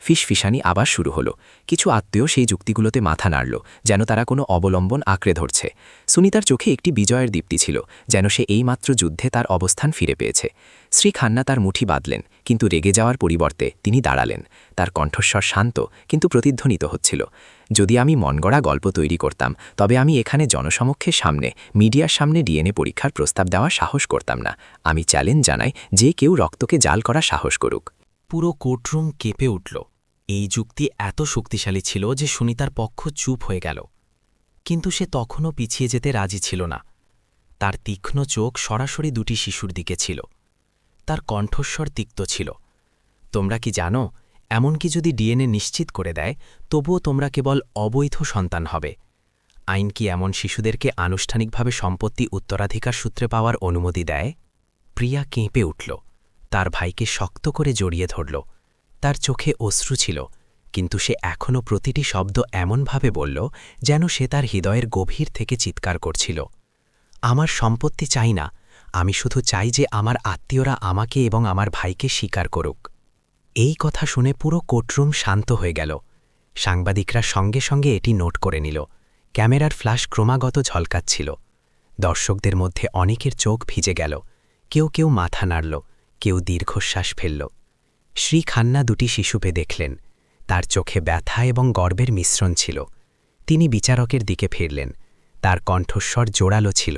ফিসফিসানি আবার শুরু হলো। কিছু আত্মীয় সেই যুক্তিগুলোতে মাথা নাড়ল, যেন তারা কোনো অবলম্বন আঁকড়ে ধরছে। সুনিতার চোখে একটি বিজয়ের দীপ্তি ছিল, যেন সে এইমাত্র যুদ্ধে তার অবস্থান ফিরে পেয়েছে। শ্রী খান্না তার মুঠি বাঁধলেন, কিন্তু রেগে যাওয়ার পরিবর্তে তিনি দাঁড়ালেন। তার কণ্ঠস্বর শান্ত কিন্তু প্রতিধ্বনিত হচ্ছিল, যদি আমি মনগড়া গল্প তৈরি করতাম তবে আমি এখানে জনসমক্ষের সামনে, মিডিয়ার সামনে ডিএনএ পরীক্ষার প্রস্তাব দেওয়ার সাহস করতাম না। আমি চ্যালেঞ্জ জানাই, যে কেউ রক্তকে জাল করার সাহস করুক। পুরো কোর্টরুম কেঁপে উঠল। এই যুক্তি এত শক্তিশালী ছিল যে সুনিতার পক্ষ চুপ হয়ে গেল। কিন্তু সে তখনও পিছিয়ে যেতে রাজি ছিল না। তার তীক্ষ্ণ চোখ সরাসরি দুটি শিশুর দিকে ছিল। তার কণ্ঠস্বর তিক্ত ছিল, তোমরা কি জানো, এমনকি যদি ডিএনএ নিশ্চিত করে দেয় তবুও তোমরা কেবল অবৈধ সন্তান হবে। আইন কি এমন শিশুদেরকে আনুষ্ঠানিকভাবে সম্পত্তি উত্তরাধিকার সূত্রে পাওয়ার অনুমতি দেয়? প্রিয়া কেঁপে উঠল, তার ভাইকে শক্ত করে জড়িয়ে ধরল। তার চোখে অশ্রু ছিল, কিন্তু সে এখনও প্রতিটি শব্দ এমনভাবে বলল যেন সে তার হৃদয়ের গভীর থেকে চিৎকার করছিল। আমার সম্পত্তি চাই না, আমি শুধু চাই যে আমার আত্মীয়রা আমাকে এবং আমার ভাইকে স্বীকার করুক। এই কথা শুনে পুরো কোর্টরুম শান্ত হয়ে গেল। সাংবাদিকরা সঙ্গে সঙ্গে এটি নোট করে নিল। ক্যামেরার ফ্ল্যাশ ক্রমাগত ঝলকাচ্ছিল। দর্শকদের মধ্যে অনেকের চোখ ভিজে গেল। কেউ কেউ মাথা নাড়ল, কেউ দীর্ঘশ্বাস ফেলল। শ্রী খান্না দুটি শিশুকে দেখলেন। তার চোখে ব্যথা এবং গর্বের মিশ্রণ ছিল। তিনি বিচারকের দিকে ফিরলেন। তার কণ্ঠস্বর জোরালো ছিল,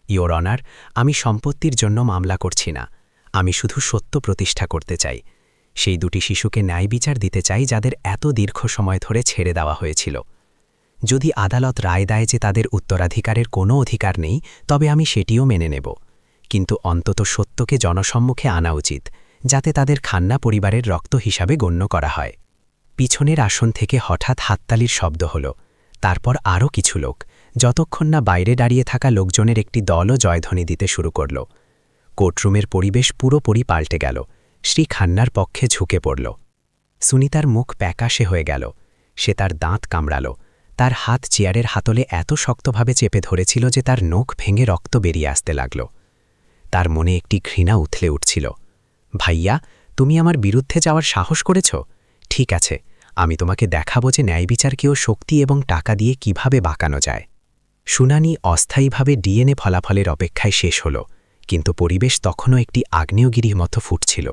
ইয়োর অনার, আমি সম্পত্তির জন্য মামলা করছি না। আমি শুধু সত্য প্রতিষ্ঠা করতে চাই। সেই দুটি শিশুকে ন্যায় বিচার দিতে চাই যাদের এত দীর্ঘ সময় ধরে ছেড়ে দেওয়া হয়েছিল। যদি আদালত রায় দেয় যে তাদের উত্তরাধিকারের কোনো অধিকার নেই, তবে আমি সেটিও মেনে নেব। কিন্তু অন্তত সত্যকে জনসম্মুখে আনা উচিত, যাতে তাদের খান্না পরিবারের রক্ত হিসাবে গণ্য করা হয়। পিছনের আসন থেকে হঠাৎ হাততালির শব্দ হল। তারপর আরও কিছু লোক, যতক্ষণ না বাইরে দাঁড়িয়ে থাকা লোকজনের একটি দলও জয়ধ্বনি দিতে শুরু করল। কোর্টরুমের পরিবেশ পুরোপুরি পাল্টে গেল। শ্রী খান্নার পক্ষে ঝুঁকে পড়ল। সুনিতার মুখ প্যাকাশে হয়ে গেল। সে তার দাঁত কামড়াল। তার হাত চেয়ারের হাতলে এত শক্তভাবে চেপে ধরেছিল যে তার নখ ভেঙে রক্ত বেরিয়ে আসতে লাগল। তার মনে একটি ঘৃণা উথলে উঠছিল। ভাইয়া, তুমি আমার বিরুদ্ধে যাওয়ার সাহস করেছ? ঠিক আছে, আমি তোমাকে দেখাবো যে ন্যায়বিচারকেও শক্তি এবং টাকা দিয়ে কিভাবে বাঁকানো যায়। শুনানি অস্থায়ীভাবে ডিএনএ ফলাফলের অপেক্ষায় শেষ হল, কিন্তু পরিবেশ তখনও একটি আগ্নেয়গিরির মতো ফুটছিল।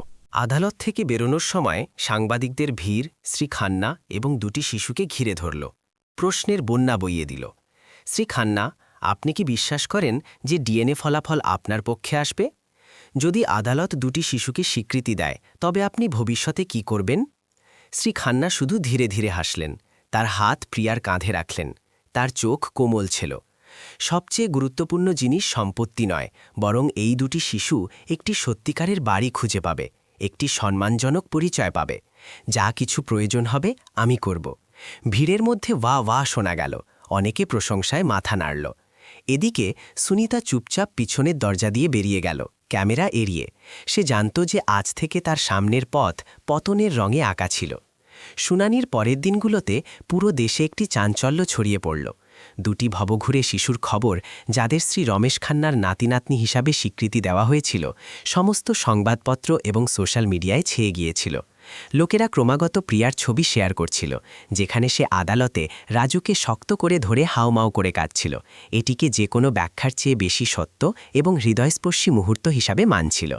আদালত থেকে বেরোনোর সময় সাংবাদিকদের ভিড় শ্রী খান্না এবং দুটি শিশুকে ঘিরে ধরল। প্রশ্নের বন্যা বইয়ে দিল। শ্রী খান্না, আপনি কি বিশ্বাস করেন যে ডিএনএ ফলাফল আপনার পক্ষে আসবে? যদি আদালত দুটি শিশুকে স্বীকৃতি দেয়, তবে আপনি ভবিষ্যতে কি করবেন? শ্রী খান্না শুধু ধীরে ধীরে হাসলেন। তার হাত প্রিয়ার কাঁধে রাখলেন। তার চোখ কোমল ছিল। সবচেয়ে গুরুত্বপূর্ণ জিনিস সম্পত্তি নয়, বরং এই দুটি শিশু একটি সত্যিকারের বাড়ি খুঁজে পাবে, একটি সম্মানজনক পরিচয় পাবে। যা কিছু প্রয়োজন হবে আমি করব। ভিড়ের মধ্যে ওয়া ওয়া শোনা গেল। অনেকে প্রশংসায় মাথা নাড়ল। এদিকে সুনিতা চুপচাপ পিছনের দরজা দিয়ে বেরিয়ে গেল, ক্যামেরা এড়িয়ে। সে জানত যে আজ থেকে তার সামনের পথ পতনের রঙে আঁকা ছিল। শুনানির পরের দিনগুলোতে পুরো দেশে একটি চাঞ্চল্য ছড়িয়ে পড়ল। দুটি ভবঘুরে শিশুর খবর, যাদের শ্রী রমেশ খান্নার নাতিনাতনি হিসাবে স্বীকৃতি দেওয়া হয়েছিল, সমস্ত সংবাদপত্র এবং সোশ্যাল মিডিয়ায় ছেয়ে গিয়েছিল। লোকেরা ক্রমাগত প্রিয়ার ছবি শেয়ার করছিল, যেখানে সে আদালতে রাজুকে শক্ত করে ধরে হাউমাউ করে কাঁদছিল। এটিকে যে কোনো ব্যাখ্যার চেয়ে বেশি সত্য এবং হৃদয়স্পর্শী মুহূর্ত হিসাবে মানছিল।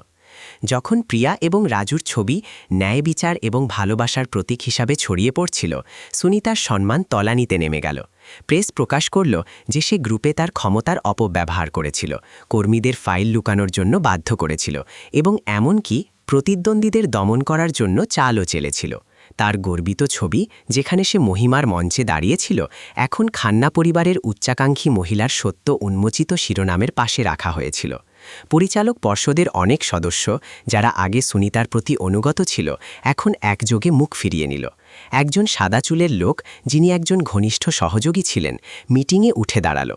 যখন প্রিয়া এবং রাজুর ছবি ন্যায় বিচার এবং ভালোবাসার প্রতীক হিসাবে ছড়িয়ে পড়ছিল, সুনিতার সম্মান তলানিতে নেমে গেল। প্রেস প্রকাশ করল যে সে গ্রুপে তার ক্ষমতার অপব্যবহার করেছিল, কর্মীদের ফাইল লুকানোর জন্য বাধ্য করেছিল এবং এমনকি প্রতিদ্বন্দ্বীদের দমন করার জন্য চালও চেলেছিল। তার গর্বিত ছবি, যেখানে সে মহিমার মঞ্চে দাঁড়িয়েছিল, এখন খান্না পরিবারের উচ্চাকাঙ্ক্ষী মহিলার সত্য উন্মোচিত শিরোনামের পাশে রাখা হয়েছিল। পরিচালক পর্ষদের অনেক সদস্য, যারা আগে সুনিতার প্রতি অনুগত ছিল, এখন একযোগে মুখ ফিরিয়ে নিল। একজন সাদা চুলের লোক, যিনি একজন ঘনিষ্ঠ সহযোগী ছিলেন, মিটিংয়ে উঠে দাঁড়াল।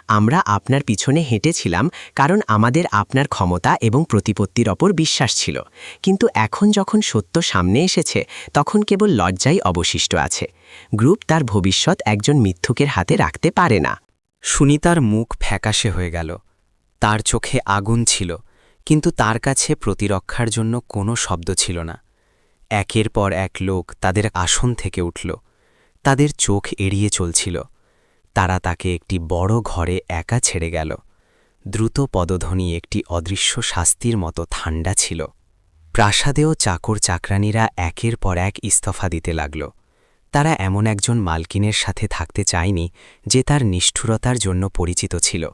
আমরা আপনার পিছনে হেঁটেছিলাম কারণ আমাদের আপনার ক্ষমতা এবং প্রতিপত্তির ওপর বিশ্বাস ছিল, কিন্তু এখন যখন সত্য সামনে এসেছে, তখন কেবল লজ্জাই অবশিষ্ট আছে। গ্রুপ তার ভবিষ্যৎ একজন মিথ্যুকের হাতে রাখতে পারে না। সুনিতার মুখ ফ্যাকাশে হয়ে গেল। তার চোখে আগুন ছিল, কিন্তু তার কাছে প্রতিরক্ষার জন্য কোনো শব্দ ছিল না। একের পর এক লোক তাদের আসন থেকে উঠল। তাদের চোখ এড়িয়ে চলছিল। তারা তাকে একটি বড় ঘরে একা ছেড়ে গেল। দ্রুত পদধ্বনি একটি অদৃশ্য শাস্তির মতো ঠান্ডা ছিল। প্রাসাদেও চাকর চাকরানীরা একের পর এক ইস্তফা দিতে লাগল। তারা এমন একজন মালকিনের সাথে থাকতে চায়নি যে তার নিষ্ঠুরতার জন্য পরিচিত ছিল।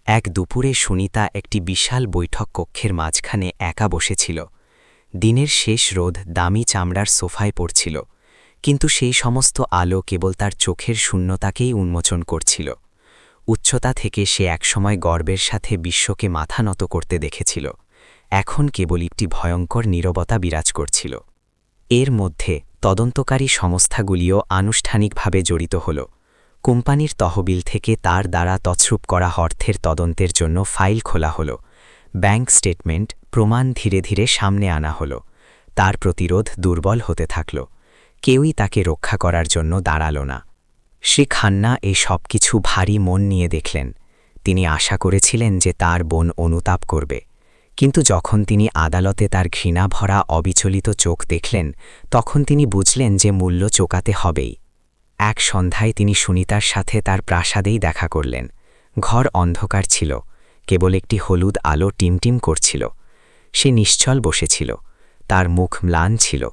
এক দুপুরে সুনিতা একটি বিশাল বৈঠক কক্ষের মাঝখানে একা বসেছিল। দিনের শেষ রোদ দামি চামড়ার সোফায় পড়ছিল, কিন্তু সেই সমস্ত আলো কেবল তার চোখের শূন্যতাকেই উন্মোচন করছিল। উচ্চতা থেকে সে একসময় গর্বের সাথে বিশ্বকে মাথা নত করতে দেখেছিল। এখন কেবল একটি ভয়ঙ্কর নীরবতা বিরাজ করছিল। এর মধ্যে তদন্তকারী সংস্থাগুলিও আনুষ্ঠানিকভাবে জড়িত হল। কোম্পানির তহবিল থেকে তার দ্বারা তছরূপ করা অর্থের তদন্তের জন্য ফাইল খোলা হল। ব্যাংক স্টেটমেন্ট প্রমাণ ধীরে ধীরে সামনে আনা হল। তার প্রতিরোধ দুর্বল হতে থাকল। কেউই তাকে রক্ষা করার জন্য দাঁড়াল না। শ্রী খান্না এই সব কিছু ভারী মন নিয়ে দেখলেন। তিনি আশা করেছিলেন যে তার বোন অনুতাপ করবে, কিন্তু যখন তিনি আদালতে তার ঘৃণা ভরা অবিচলিত চোখ দেখলেন, তখন তিনি বুঝলেন যে মূল্য চোকাতে হবেই। এক সন্ধ্যায় তিনি সুনিতার সাথে তার প্রাসাদেই দেখা করলেন। ঘর অন্ধকার ছিল, কেবল একটি হলুদ আলো টিমটিম করছিল। সে নিশ্চল বসেছিল। তার মুখ ম্লান ছিল,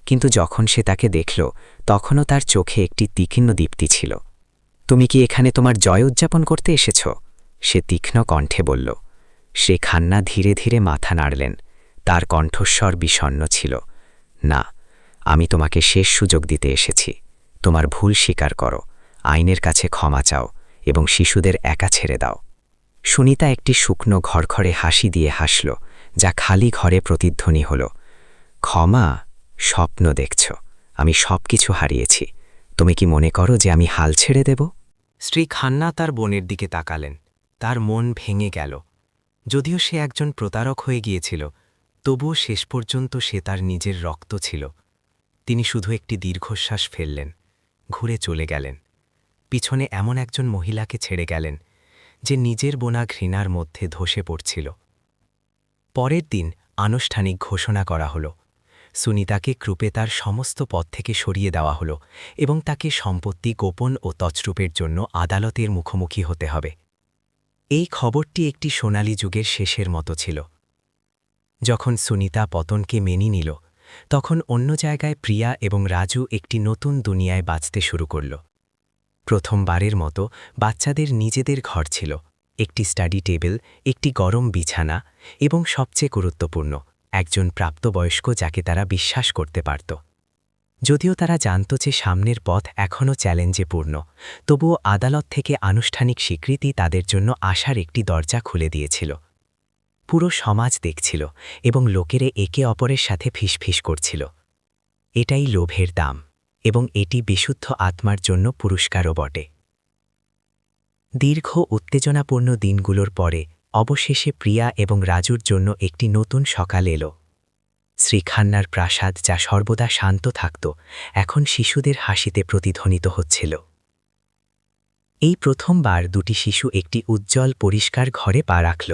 কিন্তু যখন সে তাকে দেখল, তখনও তার চোখে একটি তীক্ষ্ণ দীপ্তি ছিল। তুমি কি এখানে তোমার জয় উদযাপন করতে এসেছ? সে তীক্ষ্ণ কণ্ঠে বলল। শ্রী খান্না ধীরে ধীরে মাথা নাড়লেন। তার কণ্ঠস্বর বিষণ্ণ ছিল। না, আমি তোমাকে শেষ সুযোগ দিতে এসেছি। তোমার ভুল স্বীকার করো, আইনের কাছে ক্ষমা চাও এবং শিশুদের একা ছেড়ে দাও। সুনিতা একটি শুকনো ঘরঘরে হাসি দিয়ে হাসল, যা খালি ঘরে প্রতিধ্বনি হল। ক্ষমা? স্বপ্ন দেখছ। আমি সব কিছু হারিয়েছি। তুমি কি মনে করো যে আমি হাল ছেড়ে দেব? স্ত্রী খান্না তার বোনের দিকে তাকালেন। তার মন ভেঙে গেল। যদিও সে একজন প্রতারক হয়ে গিয়েছিল, তবুও শেষ পর্যন্ত সে তার নিজের রক্ত ছিল। তিনি শুধু একটি দীর্ঘশ্বাস ফেললেন, ঘুরে চলে গেলেন। পিছনে এমন একজন মহিলাকে ছেড়ে গেলেন যে নিজের বোনা ঘৃণার মধ্যে ধসে পড়ছিল। পরের দিন আনুষ্ঠানিক ঘোষণা করা হল। সুনিতাকে ক্রুপে তার সমস্ত পদ থেকে সরিয়ে দেওয়া হল এবং তাকে সম্পত্তি গোপন ও তছরূপের জন্য আদালতের মুখোমুখি হতে হবে। এই খবরটি একটি সোনালী যুগের শেষের মতো ছিল। যখন সুনিতা পতনকে মেনে নিল, তখন অন্য জায়গায় প্রিয়া এবং রাজু একটি নতুন দুনিয়ায় বাঁচতে শুরু করল। প্রথমবারের মতো বাচ্চাদের নিজেদের ঘর ছিল, একটি স্টাডি টেবিল, একটি গরম বিছানা এবং সবচেয়ে গুরুত্বপূর্ণ একজন প্রাপ্তবয়স্ক যাকে তারা বিশ্বাস করতে পারত। যদিও তারা জানত যে সামনের পথ এখনও চ্যালেঞ্জে পূর্ণ, তবুও আদালত থেকে আনুষ্ঠানিক স্বীকৃতি তাদের জন্য আসার একটি দরজা খুলে দিয়েছিল। পুরো সমাজ দেখছিল এবং লোকেরে একে অপরের সাথে ফিসফিস করছিল। এটাই লোভের দাম, এবং এটি বিশুদ্ধ আত্মার জন্য পুরস্কারও বটে। দীর্ঘ উত্তেজনাপূর্ণ দিনগুলোর পরে অবশেষে প্রিয়া এবং রাজুর জন্য একটি নতুন সকাল এলো। শ্রী খান্নার প্রাসাদ, যা সর্বদা শান্ত থাকত, এখন শিশুদের হাসিতে প্রতিধ্বনিত হচ্ছিল। এই প্রথমবার দুটি শিশু একটি উজ্জ্বল পরিষ্কার ঘরে পা রাখল,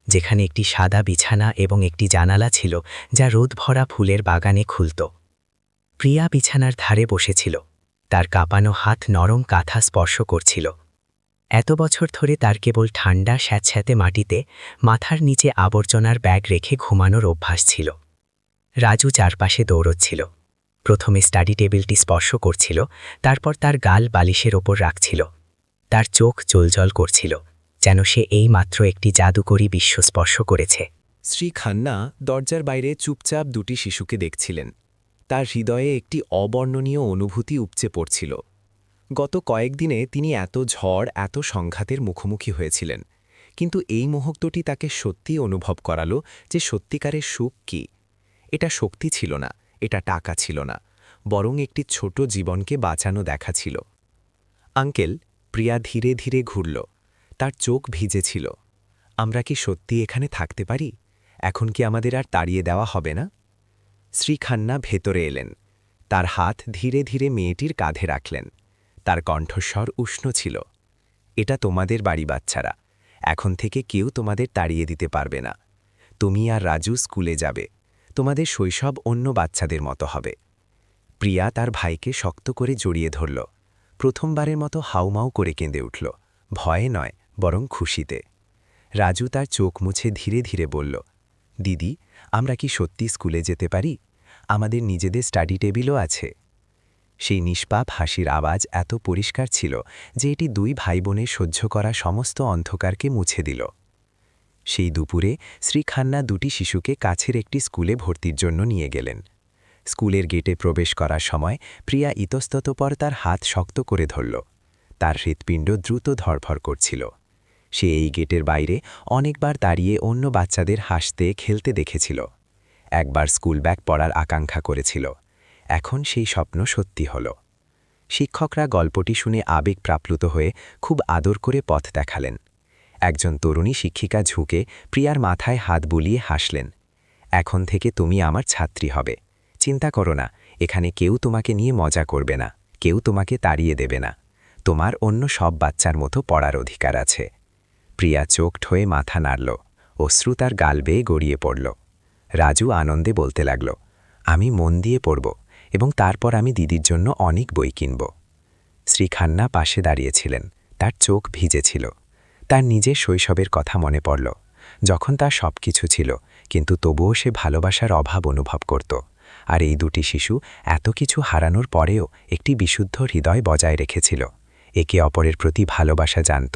যেখানে একটি সাদা বিছানা এবং একটি জানালা ছিল যা রোদ ভরা ফুলের বাগানে খুলত। প্রিয়া বিছানার ধারে বসেছিল, তার কাঁপানো হাত নরম কাঁথা স্পর্শ করছিল। এত বছর ধরে তার কেবল ঠান্ডা স্যাঁতস্যাঁতে মাটিতে মাথার নিচে আবর্জনার ব্যাগ রেখে ঘুমানোর অভ্যাস ছিল। রাজু চারপাশে দৌড়চ্ছিল। প্রথমে স্টাডি টেবিলটি স্পর্শ করছিল, তারপর তার গাল বালিশের ওপর রাখছিল। তার চোখ জ্বলজ্বল করছিল, যেন সে এইমাত্র একটি জাদুকরী বিশ্ব স্পর্শ করেছে। শ্রী খান্না দরজার বাইরে চুপচাপ দুটি শিশুকে দেখছিলেন। তার হৃদয়ে একটি অবর্ণনীয় অনুভূতি উপচে পড়ছিল। গত কয়েকদিনে তিনি এত ঝড়, এত সংঘাতের মুখোমুখি হয়েছিলেন, কিন্তু এই মুহূর্তটি তাকে সত্যিই অনুভব করালো যে সত্যিকারের সুখ কী। এটা শক্তি ছিল না, এটা টাকা ছিল না, বরং একটি ছোট জীবনকে বাঁচানো দেখা ছিল। আঙ্কেল, প্রিয়া ধীরে ধীরে ঘুরল। তার চোখ ভিজে ছিল। আমরা কি সত্যি এখানে থাকতে পারি? এখন কি আমাদের আর তাড়িয়ে দেওয়া হবে না? শ্রী খান্না ভেতরে এলেন। তার হাত ধীরে ধীরে মেয়েটির কাঁধে রাখলেন। তার কণ্ঠস্বর উষ্ণ ছিল। এটা তোমাদের বাড়ি বাচ্চারা, এখন থেকে কেউ তোমাদের তাড়িয়ে দিতে পারবে না। তুমি আর রাজু স্কুলে যাবে, তোমাদের শৈশব অন্য বাচ্চাদের মতো হবে। প্রিয়া তার ভাইকে শক্ত করে জড়িয়ে ধরল। প্রথমবারের মতো হাউমাউ করে কেঁদে উঠল, ভয়ে নয় বরং খুশিতে। রাজু তার চোখ মুছে ধীরে ধীরে বলল, দিদি, আমরা কি সত্যি স্কুলে যেতে পারি? আমাদের নিজেদের স্টাডি টেবিলও আছে। সেই নিষ্পাপ হাসির আওয়াজ এত পরিষ্কার ছিল যে এটি দুই ভাই বোনের সহ্য করা সমস্ত অন্ধকারকে মুছে দিল। সেই দুপুরে শ্রী খান্না দুটি শিশুকে কাছের একটি স্কুলে ভর্তির জন্য নিয়ে গেলেন। স্কুলের গেটে প্রবেশ করার সময় প্রিয়া ইতস্ততপর তার হাত শক্ত করে ধরল। তার হৃৎপিণ্ড দ্রুত ধড়ফড় করছিল। সে এই গেটের বাইরে অনেকবার দাঁড়িয়ে অন্য বাচ্চাদের হাসতে খেলতে দেখেছিল। একবার স্কুল ব্যাগ পড়ার আকাঙ্ক্ষা করেছিল। এখন সেই স্বপ্ন সত্যি হল। শিক্ষকরা গল্পটি শুনে আবেগপ্রাপ্লুত হয়ে খুব আদর করে পথ দেখালেন। একজন তরুণী শিক্ষিকা ঝুঁকে প্রিয়ার মাথায় হাত বুলিয়ে হাসলেন। এখন থেকে তুমি আমার ছাত্রী হবে। চিন্তা করো না, এখানে কেউ তোমাকে নিয়ে মজা করবে না, কেউ তোমাকে তাড়িয়ে দেবে না। তোমার অন্য সব বাচ্চার মতো পড়ার অধিকার আছে। প্রিয়া চোখ ঠয়ে মাথা নাড়ল, অশ্রু তার গাল বেয়ে গড়িয়ে পড়ল। রাজু আনন্দে বলতে লাগল, আমি মন দিয়ে পড়ব এবং তারপর আমি দিদির জন্য অনেক বই কিনব। শ্রী খান্না পাশে দাঁড়িয়েছিলেন, তার চোখ ভিজেছিল। তার নিজের শৈশবের কথা মনে পড়ল, যখন তার সব কিছু ছিল, কিন্তু তবুও সে ভালোবাসার অভাব অনুভব করত। আর এই দুটি শিশু এত কিছু হারানোর পরেও একটি বিশুদ্ধ হৃদয় বজায় রেখেছিল, একে অপরের প্রতি ভালোবাসা জানত,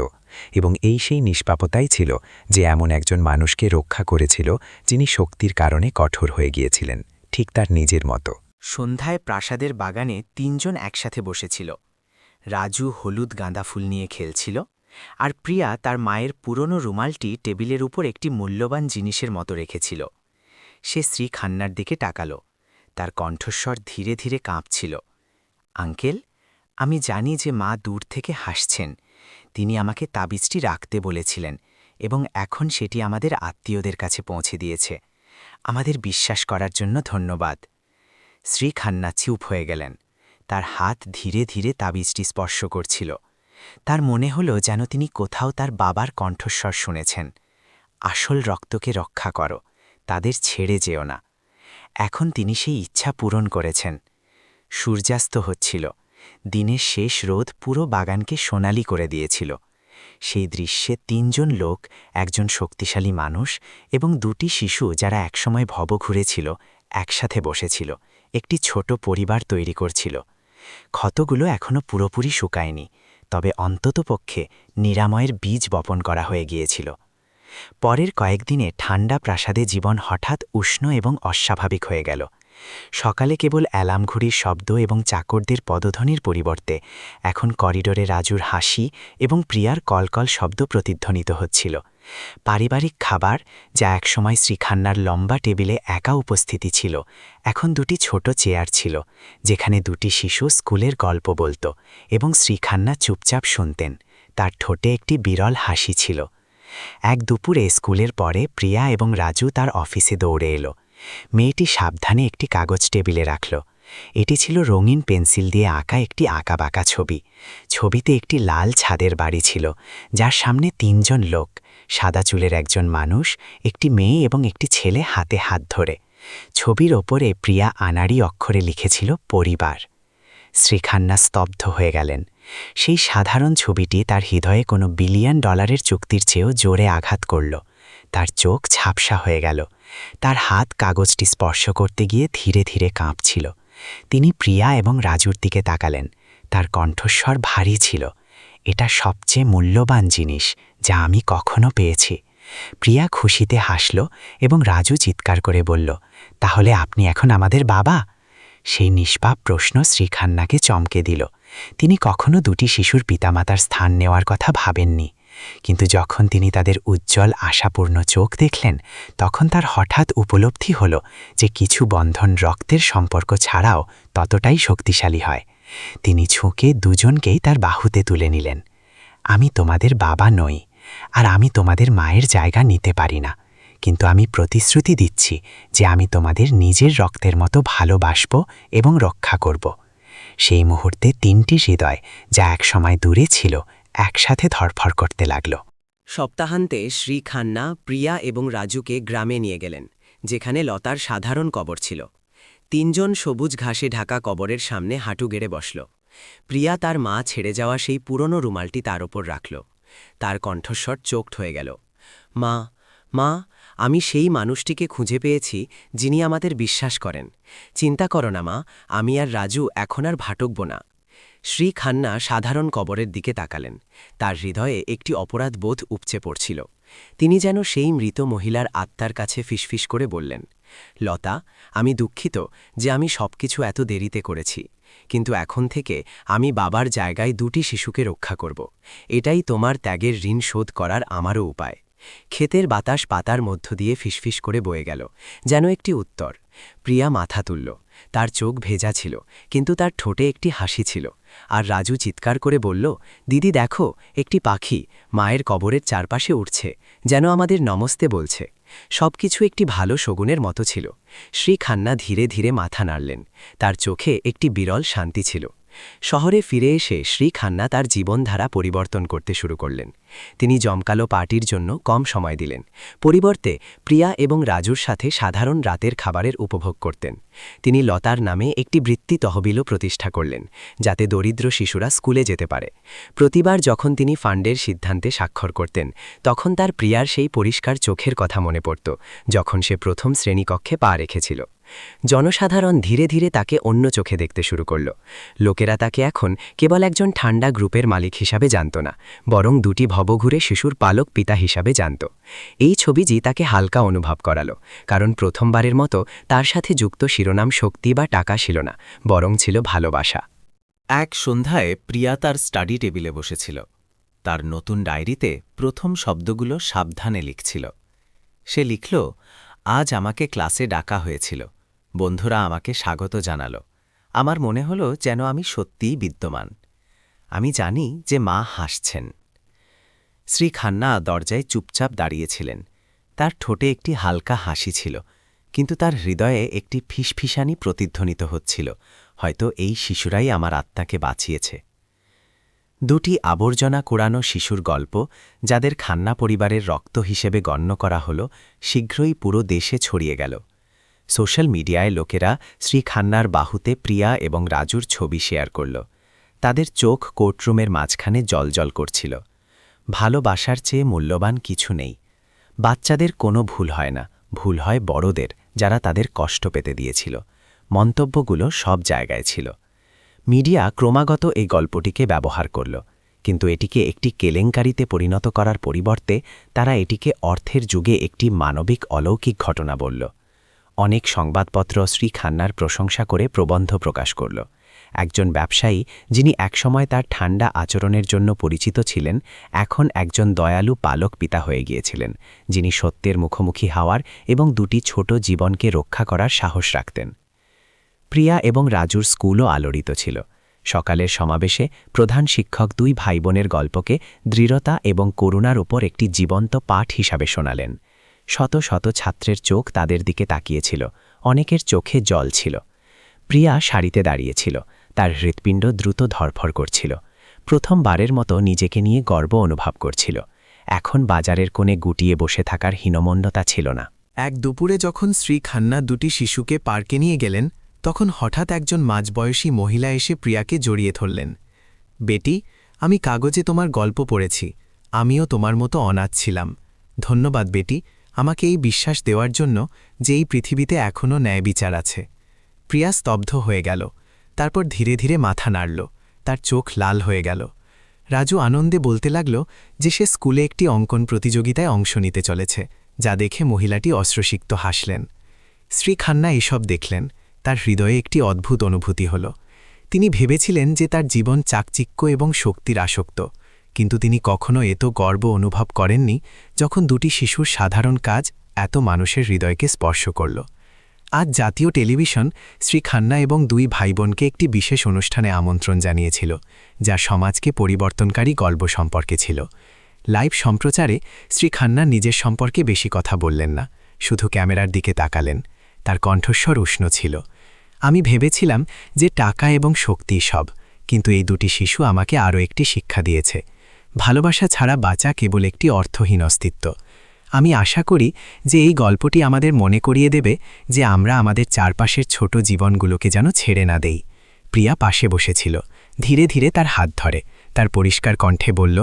এবং এই সেই নিষ্পাপতাই ছিল যে এমন একজন মানুষকে রক্ষা করেছিল যিনি শক্তির কারণে কঠোর হয়ে গিয়েছিলেন, ঠিক তার নিজের মতো। সন্ধ্যায় প্রাসাদের বাগানে তিনজন একসাথে বসেছিল। রাজু হলুদ গাঁদা ফুল নিয়ে খেলছিল, আর প্রিয়া তার মায়ের পুরনো রুমালটি টেবিলের উপর একটি মূল্যবান জিনিসের মতো রেখেছিল। সে শ্রী খান্নার দিকে তাকাল। তার কণ্ঠস্বর ধীরে ধীরে কাঁপছিল। আঙ্কেল, আমি জানি যে মা দূর থেকে হাসছেন, তিনি আমাকে তাবিজটি রাখতে বলেছিলেন এবং এখন সেটি আমাদের আত্মীয়দের কাছে পৌঁছে দিয়েছে। আমাদের বিশ্বাস করার জন্য ধন্যবাদ। শ্রী খান্না চুপ হয়ে গেলেন। তার হাত ধীরে ধীরে তাবিজটি স্পর্শ করছিল। তার মনে হলো যেন তিনি কোথাও তার বাবার কণ্ঠস্বর শুনেছেন, আসল রক্তকে রক্ষা করো, তাদের ছেড়ে যেও না। এখন তিনি সেই ইচ্ছা পূরণ করেছেন। সূর্যাস্ত হচ্ছিল। দিনের শেষ রোদ পুরো বাগানকে সোনালি করে দিয়েছিল। সেই দৃশ্যে ৩ জন লোক, একজন শক্তিশালী মানুষ এবং 2টি শিশু যারা একসময় ভব ঘুরেছিল, একসাথে বসেছিল, একটি ছোট পরিবার তৈরি করছিল। ক্ষতগুলো এখনও পুরোপুরি শুকায়নি, তবে অন্ততপক্ষে নিরাময়ের বীজ বপন করা হয়ে গিয়েছিল। পরের কয়েকদিনে ঠান্ডা প্রাসাদে জীবন হঠাৎ উষ্ণ এবং অস্বাভাবিক হয়ে গেল। সকালে কেবল অ্যালার্ম ঘড়ির শব্দ এবং চাকরদের পদধ্বনির পরিবর্তে এখন করিডোরে রাজুর হাসি এবং প্রিয়ার কলকল শব্দ প্রতিধ্বনিত হচ্ছিল। পারিবারিক খাবার, যা একসময় শ্রীখান্নার লম্বা টেবিলে একা উপস্থিতি ছিল, এখন 2টি ছোট চেয়ার ছিল, যেখানে 2টি শিশু স্কুলের গল্প বলত এবং শ্রীখান্না চুপচাপ শুনতেন। তার ঠোঁটে একটি বিরল হাসি ছিল। এক দুপুরে স্কুলের পরে প্রিয়া এবং রাজু তার অফিসে দৌড়ে এলো। মেয়েটি সাবধানে একটি কাগজ টেবিলে রাখল। এটি ছিল রঙিন পেন্সিল দিয়ে আঁকা একটি আঁকাবাঁকা ছবি। ছবিতে একটি লাল ছাদের বাড়ি ছিল, যার সামনে 3 জন লোক, সাদা চুলের একজন মানুষ, একটি মেয়ে এবং একটি ছেলে হাতে হাত ধরে। ছবির ওপরে প্রিয়া আনাড়ি অক্ষরে লিখেছিল পরিবার। শ্রীখান্না স্তব্ধ হয়ে গেলেন। সেই সাধারণ ছবিটি তার হৃদয়ে কোনো $1 বিলিয়ন চুক্তির চেয়েও জোরে আঘাত করল। তার চোখ ঝাপসা হয়ে গেল। তার হাত কাগজটি স্পর্শ করতে গিয়ে ধীরে ধীরে কাঁপছিল। তিনি প্রিয়া এবং রাজুর দিকে তাকালেন। তার কণ্ঠস্বর ভারী ছিল, এটা সবচেয়ে মূল্যবান জিনিস যা আমি কখনো পেয়েছি। প্রিয়া খুশিতে হাসল এবং রাজু চিৎকার করে বলল, তাহলে আপনি এখন আমাদের বাবা? সেই নিষ্পাপ প্রশ্ন শ্রীখান্নাকে চমকে দিল। তিনি কখনো 2টি শিশুর পিতামাতার স্থান নেওয়ার কথা ভাবেননি, কিন্তু যখন তিনি তাদের উজ্জ্বল আশাপূর্ণ চোখ দেখলেন, তখন তার হঠাৎ উপলব্ধি হল যে কিছু বন্ধন রক্তের সম্পর্ক ছাড়াও ততটাই শক্তিশালী হয়। তিনি ঝুঁকে 2জনকেই তার বাহুতে তুলে নিলেন। আমি তোমাদের বাবা নই, আর আমি তোমাদের মায়ের জায়গা নিতে পারি না, কিন্তু আমি প্রতিশ্রুতি দিচ্ছি যে আমি তোমাদের নিজের রক্তের মতো ভালোবাসব এবং রক্ষা করব। সেই মুহূর্তে 3টি হৃদয়, যা একসময় দূরে ছিল, একসাথে ধরফর করতে লাগল। সপ্তাহান্তে শ্রী খান্না প্রিয়া এবং রাজুকে গ্রামে নিয়ে গেলেন, যেখানে লতার সাধারণ কবর ছিল। 3 জন সবুজ ঘাসে ঢাকা কবরের সামনে হাঁটু গেড়ে বসল। প্রিয়া তার মা ছেড়ে যাওয়া সেই পুরনো রুমালটি তার ওপর রাখল। তার কণ্ঠস্বর চোখট হয়ে গেল। মা, মা, আমি সেই মানুষটিকে খুঁজে পেয়েছি যিনি আমাদের বিশ্বাস করেন। চিন্তা করো না মা, আমি আর রাজু এখন আর ভাটকব না। শ্রী খান্না সাধারণ কবরের দিকে তাকালেন। তার হৃদয়ে একটি অপরাধ বোধ উপচে পড়ছিল। তিনি যেন সেই মৃত মহিলার আত্মার কাছে ফিসফিস করে বললেন, লতা, আমি দুঃখিত যে আমি সবকিছু এত দেরিতে করেছি, কিন্তু এখন থেকে আমি বাবার জায়গায় 2টি শিশুকে রক্ষা করব। এটাই তোমার ত্যাগের ঋণ শোধ করার আমারও উপায়। ক্ষেতের বাতাস পাতার মধ্য দিয়ে ফিসফিস করে বয়ে গেল, যেন একটি উত্তর। প্রিয়া মাথা তুলল। তার চোখ ভেজা ছিল, কিন্তু তার ঠোঁটে একটি হাসি ছিল। আর রাজু চিৎকার করে বলল, দিদি দেখো, একটি পাখি মায়ের কবরের চারপাশে উঠছে, যেন আমাদের নমস্তে বলছে। সবকিছু একটি ভালো শগুনের মতো ছিল। শ্রী খান্না ধীরে ধীরে মাথা নাড়লেন। তার চোখে একটি বিরল শান্তি ছিল। শহরে ফিরে এসে শ্রী খান্না তার জীবনধারা পরিবর্তন করতে শুরু করলেন। তিনি জমকালো পার্টির জন্য কম সময় দিলেন। পরিবর্তে প্রিয়া এবং রাজুর সাথে সাধারণ রাতের খাবারের উপভোগ করতেন। তিনি লতার নামে একটি বৃত্তি তহবিলও প্রতিষ্ঠা করলেন, যাতে দরিদ্র শিশুরা স্কুলে যেতে পারে। প্রতিবার যখন তিনি ফান্ডের সিদ্ধান্তে স্বাক্ষর করতেন, তখন তার প্রিয়ার সেই পরিষ্কার চোখের কথা মনে পড়ত, যখন সে প্রথম শ্রেণীকক্ষে পা রেখেছিল। জনসাধারণ ধীরে ধীরে তাকে অন্য চোখে দেখতে শুরু করল। লোকেরা তাকে এখন কেবল একজন ঠান্ডা গ্রুপের মালিক হিসাবে জানত না, বরং 2টি ভবঘুরে শিশুর পালক পিতা হিসাবে জানত। এই ছবিটি তাকে হালকা অনুভব করালো, কারণ প্রথমবারের মতো তার সাথে যুক্ত শিরোনাম শক্তি বা টাকা ছিল না, বরং ছিল ভালোবাসা। এক সন্ধ্যায় প্রিয়া তার স্টাডি টেবিলে বসেছিল। তার নতুন ডায়েরিতে প্রথম শব্দগুলো সাবধানে লিখছিল। সে লিখল, আজ আমাকে ক্লাসে ডাকা হয়েছিল। বন্ধুরা আমাকে স্বাগত জানালো। আমার মনে হলো যেন আমি সত্যিই বিদ্যমান। আমি জানি যে মা হাসছেন। শ্রী খান্না দরজায় চুপচাপ দাঁড়িয়েছিলেন। তার ঠোঁটে একটি হালকা হাসি ছিল, কিন্তু তার হৃদয়ে একটি ফিসফিসানি প্রতিধ্বনিত হচ্ছিল, হয়তো এই শিশুরাই আমার আত্মাকে বাঁচিয়েছে। দুটি আবর্জনা কুড়ানো শিশুর গল্প, যাদের খান্না পরিবারের রক্ত হিসেবে গণ্য করা হল, শীঘ্রই পুরো দেশে ছড়িয়ে গেল। সোশ্যাল মিডিয়ায় লোকেরা শ্রী খান্নার বাহুতে প্রিয়া এবং রাজুর ছবি শেয়ার করল। তাদের চোখ কোর্টরুমের মাঝখানে জ্বলজ্বল করছিল। ভালোবাসার চেয়ে মূল্যবান কিছু নেই। বাচ্চাদের কোনো ভুল হয় না, ভুল হয় বড়দের, যারা তাদের কষ্ট পেতে দিয়েছিল। মন্তব্যগুলো সব জায়গায় ছিল। মিডিয়া ক্রমাগত এই গল্পটিকে ব্যবহার করল, কিন্তু এটিকে একটি কেলেঙ্কারিতে পরিণত করার পরিবর্তে তারা এটিকে অর্থের যুগে একটি মানবিক অলৌকিক ঘটনা বলল। অনেক সংবাদপত্র শ্রী খান্নার প্রশংসা করে প্রবন্ধ প্রকাশ করল। একজন ব্যবসায়ী, যিনি একসময় তার ঠান্ডা আচরণের জন্য পরিচিত ছিলেন, এখন একজন দয়ালু পালক পিতা হয়ে গিয়েছিলেন, যিনি সত্যের মুখোমুখি হওয়ার এবং দুটি ছোট জীবনকে রক্ষা করার সাহস রাখতেন। প্রিয়া এবং রাজুর স্কুলও আলোড়িত ছিল। সকালের সমাবেশে প্রধান শিক্ষক দুই ভাইবোনের গল্পকে দৃঢ়তা এবং করুণার ওপর একটি জীবন্ত পাঠ হিসাবে শোনালেন। শত শত ছাত্রের চোখ তাদের দিকে তাকিয়েছিল, অনেকের চোখে জল ছিল। প্রিয়া সারিতে দাঁড়িয়েছিল, তার হৃৎপিণ্ড দ্রুত ধরফর করছিল। প্রথমবারের মতো নিজেকে নিয়ে গর্ব অনুভব করছিল। এখন বাজারের কোণে গুটিয়ে বসে থাকার হীনমন্যতা ছিল না। এক দুপুরে যখন শ্রী খান্না দুটি শিশুকে পার্কে নিয়ে গেলেন, তখন হঠাৎ একজন মাঝবয়সী মহিলা এসে প্রিয়াকে জড়িয়ে ধরলেন। বেটি, আমি কাগজে তোমার গল্প পড়েছি, আমিও তোমার মতো অনাথ ছিলাম। ধন্যবাদ বেটি, আমাকে এই বিশ্বাস দেওয়ার জন্য যে এই পৃথিবীতে এখনও ন্যায় বিচার আছে। প্রিয়া স্তব্ধ হয়ে গেল, তারপর ধীরে ধীরে মাথা নাড়ল, তার চোখ লাল হয়ে গেল। রাজু আনন্দে বলতে লাগল যে সে স্কুলে একটি অঙ্কন প্রতিযোগিতায় অংশ নিতে চলেছে, যা দেখে মহিলাটি অশ্রুসিক্ত হাসলেন। শ্রী খান্না এসব দেখলেন, তার হৃদয়ে একটি অদ্ভুত অনুভূতি হল। তিনি ভেবেছিলেন যে তার জীবন চাকচিক্য এবং শক্তির আসক্ত, কিন্তু তিনি কখনো এত গর্ব অনুভব করেননি যখন দুটি শিশুর সাধারণ কাজ এত মানুষের হৃদয়কে স্পর্শ করল। আজ জাতীয় টেলিভিশন শ্রী খান্না এবং দুই ভাইবোনকে একটি বিশেষ অনুষ্ঠানে আমন্ত্রণ জানিয়েছিল, যা সমাজকে পরিবর্তনকারী গল্প সম্পর্কে ছিল। লাইভ সম্প্রচারে শ্রী খান্না নিজের সম্পর্কে বেশি কথা বললেন না, শুধু ক্যামেরার দিকে তাকালেন। তার কণ্ঠস্বর উষ্ণ ছিল। আমি ভেবেছিলাম যে টাকা এবং শক্তি সব, কিন্তু এই দুটি শিশু আমাকে আরও একটি শিক্ষা দিয়েছে। ভালোবাসা ছাড়া বাঁচা কেবল একটি অর্থহীন অস্তিত্ব। আমি আশা করি যে এই গল্পটি আমাদের মনে করিয়ে দেবে যে আমরা আমাদের চারপাশের ছোট জীবনগুলোকে যেন ছেড়ে না দেই। প্রিয়া পাশে বসেছিল, ধীরে ধীরে তার হাত ধরে তার পরিষ্কার কণ্ঠে বলল,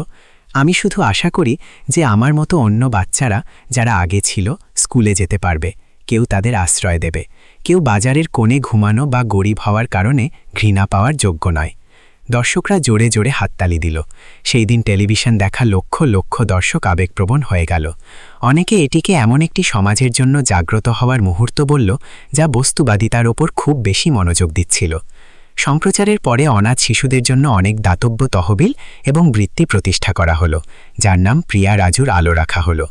আমি শুধু আশা করি যে আমার মতো অন্য বাচ্চারা যারা আগে ছিল স্কুলে যেতে পারবে। কেউ তাদের আশ্রয় দেবে, কেউ বাজারের কোণে ঘুমানো বা গরিব হওয়ার কারণে ঘৃণা পাওয়ার যোগ্য নয়। দর্শকরা জোরে জোরে হাততালি দিল। সেই দিন টেলিভিশন দেখা লক্ষ লক্ষ দর্শক আবেগপ্রবণ হয়ে গেল। অনেকে এটিকে এমন একটি সমাজের জন্য জাগ্রত হওয়ার মুহূর্ত বলল, যা বস্তুবাদিতার ওপর খুব বেশি মনোযোগ দিচ্ছিল। সম্প্রচারের পরে অনাথ শিশুদের জন্য অনেক দাতব্য তহবিল এবং বৃত্তি প্রতিষ্ঠা করা হলো, যার নাম প্রিয়া রাজুর আলো রাখা হলো।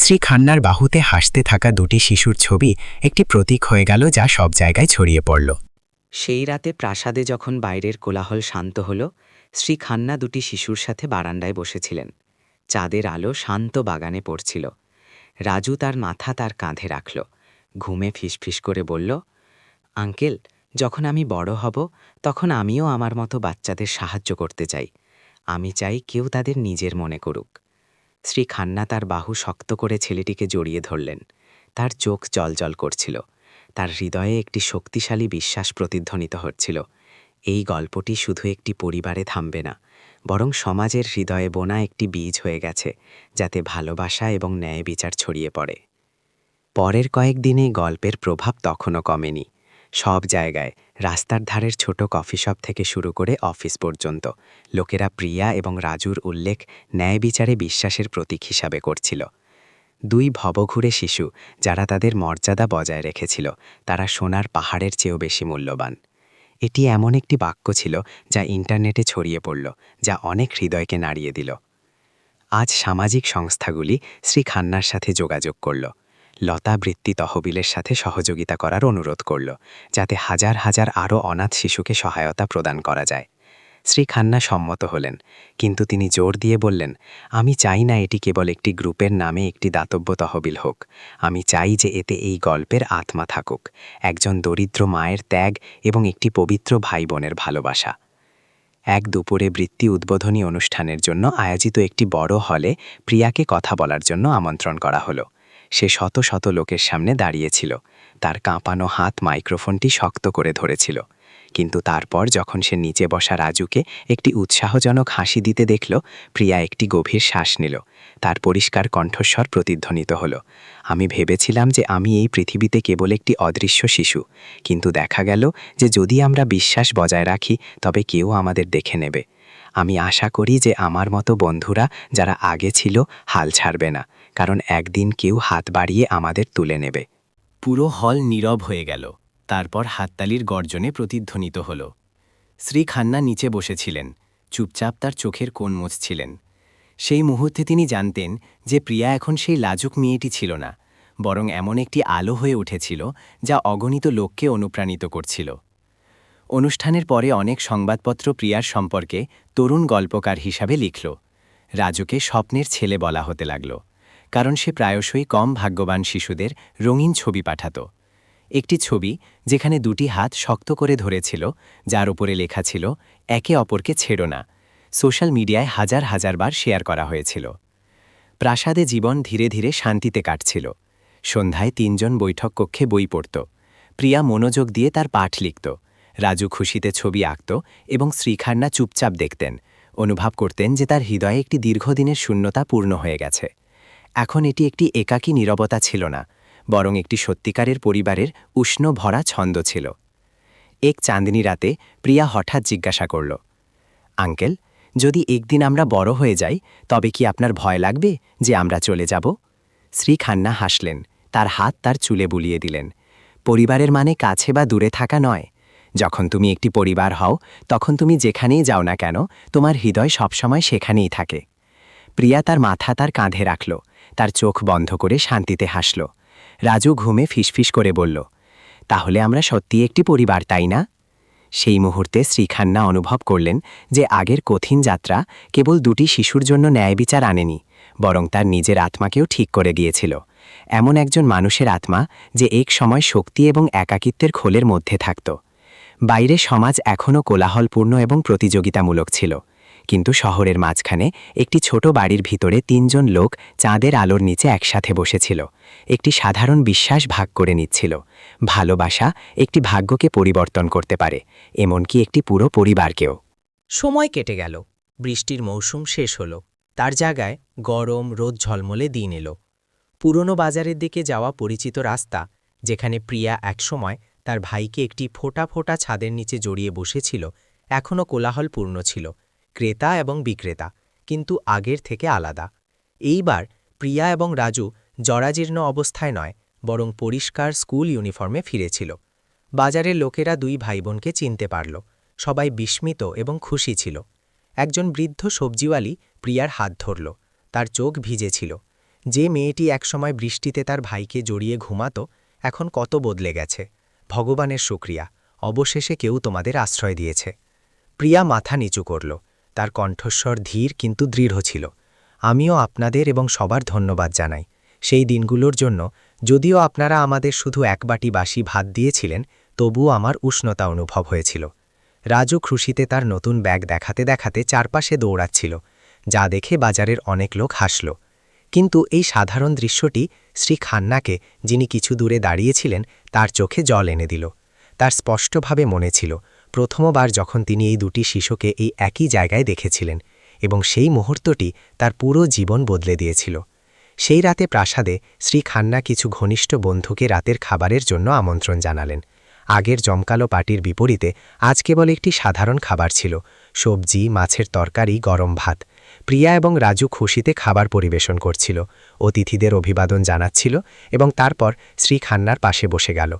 শ্রী খান্নার বাহুতে হাসতে থাকা দুটি শিশুর ছবি একটি প্রতীক হয়ে গেল, যা সব জায়গায় ছড়িয়ে পড়ল। সেই রাতে প্রাসাদে যখন বাইরের কোলাহল শান্ত হল, শ্রী খান্না দুটি শিশুর সাথে বারান্দায় বসেছিলেন। চাঁদের আলো শান্ত বাগানে পড়ছিল। রাজু তার মাথা তার কাঁধে রাখল, ঘুমে ফিসফিস করে বলল, আঙ্কেল, যখন আমি বড় হব তখন আমিও আমার মতো বাচ্চাদের সাহায্য করতে চাই। আমি চাই কেউ তাদের নিজের মনে করুক। শ্রী খান্না তার বাহু শক্ত করে ছেলেটিকে জড়িয়ে ধরলেন। তার চোখ জলজল করছিল, তার হৃদয়ে একটি শক্তিশালী বিশ্বাস প্রতিধ্বনিত হচ্ছিল। এই গল্পটি শুধু একটি পরিবারে থামবে না, বরং সমাজের হৃদয়ে বোনা একটি বীজ হয়ে গেছে, যাতে ভালোবাসা এবং ন্যায় বিচার ছড়িয়ে পড়ে। পরের কয়েকদিনে গল্পের প্রভাব তখনও কমেনি। সব জায়গায়, রাস্তার ধারের ছোট কফি শপ থেকে শুরু করে অফিস পর্যন্ত, লোকেরা প্রিয়া এবং রাজুর উল্লেখ ন্যায় বিচারে বিশ্বাসের প্রতীক হিসাবে করছিল। দুই ভবঘুরে শিশু, যারা তাদের মর্যাদা বজায় রেখেছিল, তারা সোনার পাহাড়ের চেয়েও বেশি মূল্যবান। এটি এমন একটি বাক্য ছিল যা ইন্টারনেটে ছড়িয়ে পড়ল, যা অনেক হৃদয়কে নাড়িয়ে দিল। আজ সামাজিক সংস্থাগুলি শ্রী খান্নার সাথে যোগাযোগ করল, লতা বৃত্তি তহবিলের সাথে সহযোগিতা করার অনুরোধ করল, যাতে হাজার হাজার আরও অনাথ শিশুকে সহায়তা প্রদান করা যায়। শ্রী খান্না সম্মত হলেন, কিন্তু তিনি জোর দিয়ে বললেন, আমি চাই না এটি কেবল একটি গ্রুপের নামে একটি দাতব্য তহবিল হোক। আমি চাই যে এতে এই গল্পের আত্মা থাকুক, একজন দরিদ্র মায়ের ত্যাগ এবং একটি পবিত্র ভাই বোনের ভালোবাসা। এক দুপুরে বৃত্তি উদ্বোধনী অনুষ্ঠানের জন্য আয়োজিত একটি বড় হলে প্রিয়াকে কথা বলার জন্য আমন্ত্রণ করা হলো। সে শত শত লোকের সামনে দাঁড়িয়েছিল, তার কাঁপানো হাত মাইক্রোফোনটি শক্ত করে ধরেছিল। কিন্তু তারপর যখন সে নিচে বসা রাজুকে একটি উৎসাহজনক হাসি দিতে দেখল, প্রিয়া একটি গভীর শ্বাস নিল। তার পরিষ্কার কণ্ঠস্বর প্রতিধ্বনিত হল, আমি ভেবেছিলাম যে আমি এই পৃথিবীতে কেবল একটি অদৃশ্য শিশু, কিন্তু দেখা গেল যে যদি আমরা বিশ্বাস বজায় রাখি তবে কেউ আমাদের দেখে নেবে। আমি আশা করি যে আমার মতো বন্ধুরা যারা আগে ছিল হাল ছাড়বে না, কারণ একদিন কেউ হাত বাড়িয়ে আমাদের তুলে নেবে। পুরো হল নীরব হয়ে গেল। তারপর হাততালির গর্জনে প্রতিধ্বনিত হল। শ্রী খান্না নিচে বসেছিলেন, চুপচাপ তার চোখের কোণ মুছছিলেন। সেই মুহূর্তে তিনি জানতেন যে প্রিয়া এখন সেই লাজুক মেয়েটি ছিল না, বরং এমন একটি আলো হয়ে উঠেছিল যা অগণিত লোককে অনুপ্রাণিত করছিল। অনুষ্ঠানের পরে অনেক সংবাদপত্র প্রিয়ার সম্পর্কে তরুণ গল্পকার হিসাবে লিখল। রাজুকে স্বপ্নের ছেলে বলা হতে লাগল, কারণ সে প্রায়শই কম ভাগ্যবান শিশুদের রঙিন ছবি পাঠাত। একটি ছবি যেখানে দুটি হাত শক্ত করে ধরেছিল, যার উপরে লেখা ছিল, একে অপরকে ছেড়ো না। সোশ্যাল মিডিয়ায় হাজার হাজার বার শেয়ার করা হয়েছিল। প্রাসাদে জীবন ধীরে ধীরে শান্তিতে কাটছিল। সন্ধ্যায় ৩ জন বৈঠক কক্ষে বই পড়ত। প্রিয়া মনোযোগ দিয়ে তার পাঠ লিখত, রাজু খুশিতে ছবি আঁকত এবং শ্রীখান্না চুপচাপ দেখতেন, অনুভব করতেন যে তার হৃদয়ে একটি দীর্ঘদিনের শূন্যতা পূর্ণ হয়ে গেছে। এখন এটি একটি একাকী নীরবতা ছিল না, বরং একটি সত্যিকারের পরিবারের উষ্ণ ভরা ছন্দ ছিল। এক চাঁদনী রাতে প্রিয়া হঠাৎ জিজ্ঞাসা করল, আঙ্কেল, যদি একদিন আমরা বড় হয়ে যাই তবে কি আপনার ভয় লাগবে যে আমরা চলে যাব? শ্রী খান্না হাসলেন, তার হাত তার চুলে বুলিয়ে দিলেন। পরিবারের মানে কাছে বা দূরে থাকা নয়। যখন তুমি একটি পরিবার হও তখন তুমি যেখানেই যাও না কেন তোমার হৃদয় সবসময় সেখানেই থাকে। প্রিয়া তার মাথা তার কাঁধে রাখল, তার চোখ বন্ধ করে শান্তিতে হাসল। রাজু ঘুমে ফিসফিস করে বলল, তাহলে আমরা সত্যিই একটি পরিবার, তাই না? সেই মুহূর্তে শ্রীখান্না অনুভব করলেন যে আগের কঠিন যাত্রা কেবল দুটি শিশুর জন্য ন্যায়বিচার আনেনি, বরং তার নিজের আত্মাকেও ঠিক করে গিয়েছিল। এমন একজন মানুষের আত্মা যে এক সময় শক্তি এবং একাকিত্বের খোলের মধ্যে থাকত। বাইরে সমাজ এখনও কোলাহলপূর্ণ এবং প্রতিযোগিতামূলক ছিল, কিন্তু শহরের মাঝখানে একটি ছোট বাড়ির ভিতরে ৩ জন লোক চাঁদের আলোর নিচে একসাথে বসেছিল, একটি সাধারণ বিশ্বাস ভাগ করে নিচ্ছিল। ভালোবাসা একটি ভাগ্যকে পরিবর্তন করতে পারে, এমনকি একটি পুরো পরিবারকেও। সময় কেটে গেল, বৃষ্টির মৌসুম শেষ হল, তার জায়গায় গরম রোদ ঝলমলে দিন এলো। পুরনো বাজারের দিকে যাওয়া পরিচিত রাস্তা, যেখানে প্রিয়া একসময় তার ভাইকে একটি ফোঁটা ফোঁটা ছাদের নিচে জড়িয়ে বসেছিল, এখনও কোলাহলপূর্ণ ছিল, ক্রেতা এবং বিক্রেতা, কিন্তু আগের থেকে আলাদা। এইবার প্রিয়া এবং রাজু জরাজীর্ণ অবস্থায় নয়, বরং পরিষ্কার স্কুল ইউনিফর্মে ফিরেছিল। বাজারের লোকেরা 2 ভাইবোনকে চিনতে পারল, সবাই বিস্মিত এবং খুশি ছিল। একজন বৃদ্ধ সবজিওয়ালি প্রিয়ার হাত ধরল, তার চোখ ভিজেছিল। যে মেয়েটি একসময় বৃষ্টিতে তার ভাইকে জড়িয়ে ঘুমাত, এখন কত বদলে গেছে। ভগবানের শুকরিয়া, অবশেষে কেউ তোমাদের আশ্রয় দিয়েছে। প্রিয়া মাথা নিচু করল, তার কণ্ঠস্বর ধীর কিন্তু দৃঢ় ছিল। আমিও আপনাদের এবং সবার ধন্যবাদ জানাই সেই দিনগুলোর জন্য। যদিও আপনারা আমাদের শুধু 1 বাটি বাসি ভাত দিয়েছিলেন, তবুও আমার উষ্ণতা অনুভব হয়েছিল। রাজু খুশিতে তার নতুন ব্যাগ দেখাতে দেখাতে চারপাশে দৌড়াচ্ছিল, যা দেখে বাজারের অনেক লোক হাসল। কিন্তু এই সাধারণ দৃশ্যটি শ্রী খান্নাকে, যিনি কিছু দূরে দাঁড়িয়েছিলেন, তার চোখে জল এনে দিল। তার স্পষ্টভাবে মনে ছিল প্রথমবার যখন তিনি এই 2টি শিশুকে এই একই জায়গায় দেখেছিলেন, এবং সেই মুহূর্তটি তার পুরো জীবন বদলে দিয়েছিল। সেই রাতে প্রাসাদে শ্রী খান্না কিছু ঘনিষ্ঠ বন্ধুকে রাতের খাবারের জন্য আমন্ত্রণ জানালেন। আগের জমকালো পার্টির বিপরীতে আজ কেবল একটি সাধারণ খাবার ছিল, সবজি, মাছের তরকারি, গরম ভাত। প্রিয়া এবং রাজু খুশিতে খাবার পরিবেশন করছিল, অতিথিদের অভিবাদন জানাচ্ছিল এবং তারপর শ্রী খান্নার পাশে বসে গেল।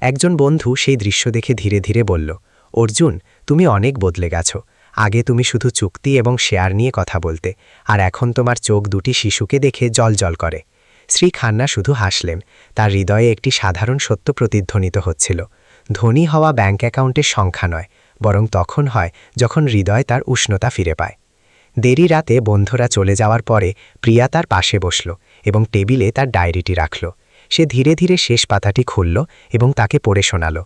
একজন বন্ধু সেই দৃশ্য দেখে ধীরে ধীরে বলল, অর্জুন, তুমি অনেক বদলে গেছো। আগে তুমি শুধু চুক্তি এবং শেয়ার নিয়ে কথা বলতে, আর এখন তোমার চোখ 2টি শিশুকে দেখে জল করে। শ্রী খান্না শুধু হাসলেন, তার হৃদয়ে একটি সাধারণ সত্য প্রতিধ্বনিত হচ্ছিল। ধনী হওয়া ব্যাঙ্ক অ্যাকাউন্টের সংখ্যা নয়, বরং তখন হয় যখন হৃদয় তার উষ্ণতা ফিরে পায়। দেরি রাতে বন্ধুরা চলে যাওয়ার পরে প্রিয়া তার পাশে বসল এবং টেবিলে তার ডায়েরিটি রাখল। সে ধীরে ধীরে শেষ পাতাটি খুলল এবং তাকে পড়ে শোনাল।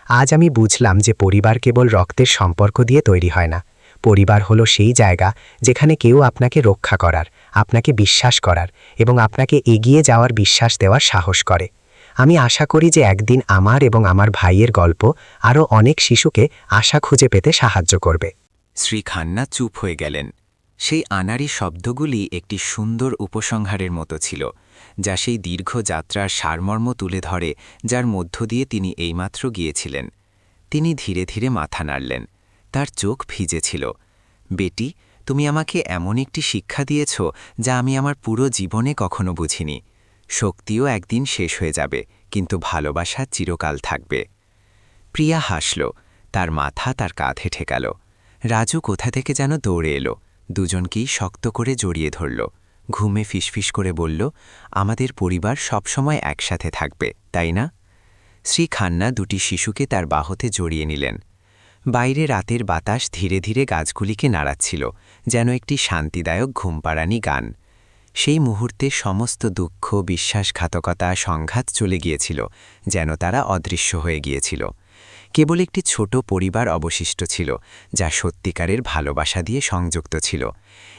আজ আমি বুঝলাম যে পরিবার কেবল রক্তের সম্পর্ক দিয়ে তৈরি হয় না। পরিবার হলো সেই জায়গা যেখানে কেউ আপনাকে রক্ষা করার, আপনাকে বিশ্বাস করার এবং আপনাকে এগিয়ে যাওয়ার বিশ্বাস দেওয়ার সাহস করে। আমি আশা করি যে একদিন আমার এবং আমার ভাইয়ের গল্প আরও অনেক শিশুকে আশা খুঁজে পেতে সাহায্য করবে। শ্রী খান্না চুপ হয়ে গেলেন। সেই আনাড়ি শব্দগুলি একটি সুন্দর উপসংহারের মতো ছিল, যা সেই দীর্ঘ যাত্রার সারমর্ম তুলে ধরে যার মধ্য দিয়ে তিনি এইমাত্র গিয়েছিলেন। তিনি ধীরে ধীরে মাথা নাড়লেন। তার চোখ ভিজেছিল। বেটি, তুমি আমাকে এমন একটি শিক্ষা দিয়েছ যা আমি আমার পুরো জীবনে কখনো বুঝিনি। শক্তিও একদিন শেষ হয়ে যাবে, কিন্তু ভালোবাসা চিরকাল থাকবে। প্রিয়া হাসল। তার মাথা তার কাঁধে ঠেকাল। রাজু কোথা থেকে যেন দৌড়ে এলো। দুজনকেই শক্ত করে জড়িয়ে ধরল। ঘুমে ফিসফিস করে বলল, আমাদের পরিবার সবসময় একসাথে থাকবে, তাই না? শ্রী খান্না দুটি শিশুকে তার বাহুতে জড়িয়ে নিলেন। বাইরে রাতের বাতাস ধীরে ধীরে গাছগুলিকে নাড়াচ্ছিল, যেন একটি শান্তিদায়ক ঘুমপাড়ানি গান। সেই মুহূর্তে সমস্ত দুঃখ, বিশ্বাসঘাতকতা, সংঘাত চলে গিয়েছিল, যেন তারা অদৃশ্য হয়ে গিয়েছিল। কেবল একটি ছোট পরিবার অবশিষ্ট ছিল, যা সত্যিকারের ভালোবাসা দিয়ে সংযুক্ত ছিল।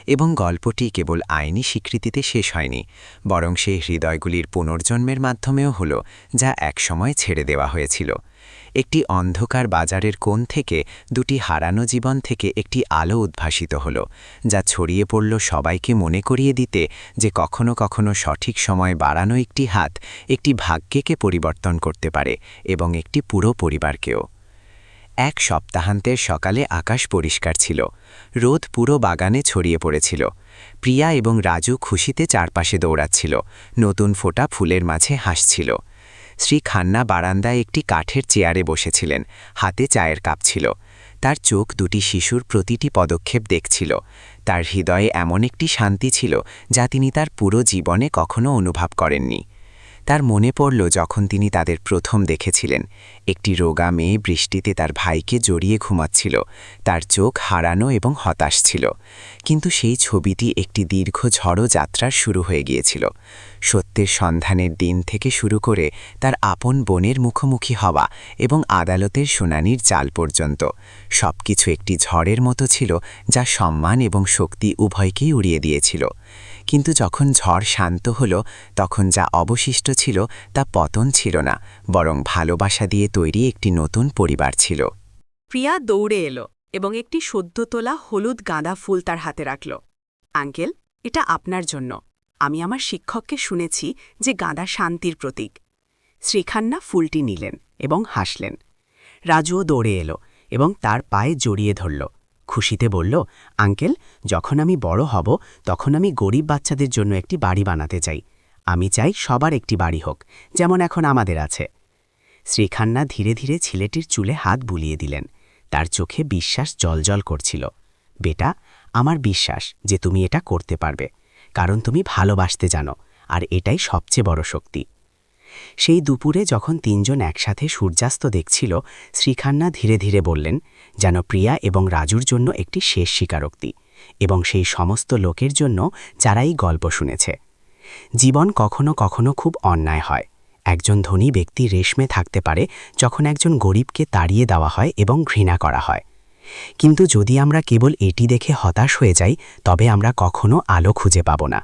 এবং গল্পটি কেবল আইনি স্বীকৃতিতে শেষ হয়নি, বরং সেই হৃদয়গুলির পুনর্জন্মের মাধ্যমেও হল, যা একসময় ছেড়ে দেওয়া হয়েছিল। একটি অন্ধকার বাজারের কোণ থেকে দুটি হারানো জীবন থেকে একটি আলো উদ্ভাসিত হল, যা ছড়িয়ে পড়ল সবাইকে মনে করিয়ে দিতে যে কখনো কখনো সঠিক সময় বাড়ানো একটি হাত একটি ভাগ্যকে পরিবর্তন করতে পারে, এবং একটি পুরো পরিবারকেও। এক সপ্তাহান্তের সকালে আকাশ পরিষ্কার ছিল। রোদ পুরো বাগানে ছড়িয়ে পড়েছিল। প্রিয়া এবং রাজু খুশিতে চারপাশে দৌড়াচ্ছিল, নতুন ফোটা ফুলের মাঝে হাসছিল। শ্রী খান্না বারান্দায় একটি কাঠের চেয়ারে বসেছিলেন, হাতে চায়ের কাপ ছিল। তার চোখ দুটি শিশুর প্রতিটি পদক্ষেপ দেখছিল। তার হৃদয়ে এমন একটি শান্তি ছিল যা তিনি তার পুরো জীবনে কখনো অনুভব করেননি। তার মনে পড়ল যখন তিনি তাদের প্রথম দেখেছিলেন। একটি রোগা মেয়ে বৃষ্টিতে তার ভাইকে জড়িয়ে ঘুমাচ্ছিল, তার চোখ হারানো এবং হতাশ ছিল। কিন্তু সেই ছবিটি একটি দীর্ঘ ঝড়ো যাত্রার শুরু হয়ে গিয়েছিল। সত্যের সন্ধানের দিন থেকে শুরু করে তার আপন বোনের মুখোমুখি হওয়া এবং আদালতের শুনানির চাল পর্যন্ত সবকিছু একটি ঝড়ের মতো ছিল, যা সম্মান এবং শক্তি উভয়কেই উড়িয়ে দিয়েছিল। কিন্তু যখন ঝড় শান্ত হল, তখন যা অবশিষ্ট ছিল তা পতন ছিল না, বরং ভালোবাসা দিয়ে তৈরি একটি নতুন পরিবার ছিল। প্রিয়া দৌড়ে এলো এবং একটি সদ্য তোলা হলুদ গাঁদা ফুল তার হাতে রাখল। আঙ্কেল, এটা আপনার জন্য। আমি আমার শিক্ষককে শুনেছি যে গাঁদা শান্তির প্রতীক। শ্রীখান্না ফুলটি নিলেন এবং হাসলেন। রাজুও দৌড়ে এলো এবং তার পায়ে জড়িয়ে ধরল। খুশিতে বলল, আঙ্কেল, যখন আমি বড় হব তখন আমি গরিব বাচ্চাদের জন্য একটি বাড়ি বানাতে চাই। আমি চাই সবার একটি বাড়ি হোক, যেমন এখন আমাদের আছে। শ্রীখান্না ধীরে ধীরে ছেলেটির চুলে হাত বুলিয়ে দিলেন। তার চোখে বিশ্বাস জলজল করছিল। বেটা, আমার বিশ্বাস যে তুমি এটা করতে পারবে, কারণ তুমি ভালোবাসতে জানো, আর এটাই সবচেয়ে বড় শক্তি। সেই দুপুরে যখন তিনজন একসাথে সূর্যাস্ত দেখছিল, শ্রীখান্না ধীরে ধীরে বললেন, যেন প্রিয়া এবং রাজুর জন্য একটি শেষ স্বীকারোক্তি, এবং সেই সমস্ত লোকের জন্য যারা এই গল্প শুনেছে। জীবন কখনো কখনো খুব অন্যায় হয়। একজন ধনী ব্যক্তি রেশমে থাকতে পারে যখন একজন গরিবকে তাড়িয়ে দেওয়া হয় এবং ঘৃণা করা হয়। কিন্তু যদি আমরা কেবল এটি দেখে হতাশ হয়ে যাই, তবে আমরা কখনো আলো খুঁজে পাব না।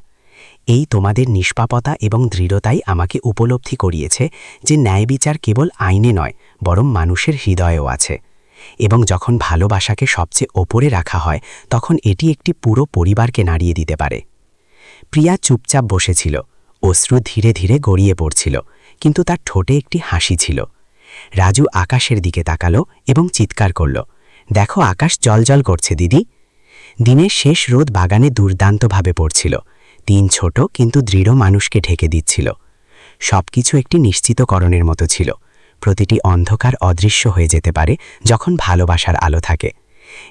এই তোমাদের নিষ্পাপতা এবং দৃঢ়তাই আমাকে উপলব্ধি করিয়েছে যে ন্যায় বিচার কেবল আইনে নয়, বরং মানুষের হৃদয়েও আছে। এবং যখন ভালোবাসাকে সবচেয়ে ওপরে রাখা হয়, তখন এটি একটি পুরো পরিবারকে নাড়িয়ে দিতে পারে। প্রিয়া চুপচাপ বসেছিল। অশ্রু ধীরে ধীরে গড়িয়ে পড়ছিল, কিন্তু তার ঠোঁটে একটি হাসি ছিল। রাজু আকাশের দিকে তাকালো এবং চিৎকার করল, দেখো, আকাশ জলজল করছে দিদি। দিনের শেষ রোদ বাগানে দুর্দান্তভাবে পড়ছিল। তিন ছোট কিন্তু দৃঢ় মানুষকে ঢেকে দিচ্ছিল। সবকিছু একটি নিশ্চিতকরণের মতো ছিল। প্রতিটি অন্ধকার অদৃশ্য হয়ে যেতে পারে যখন ভালোবাসার আলো থাকে।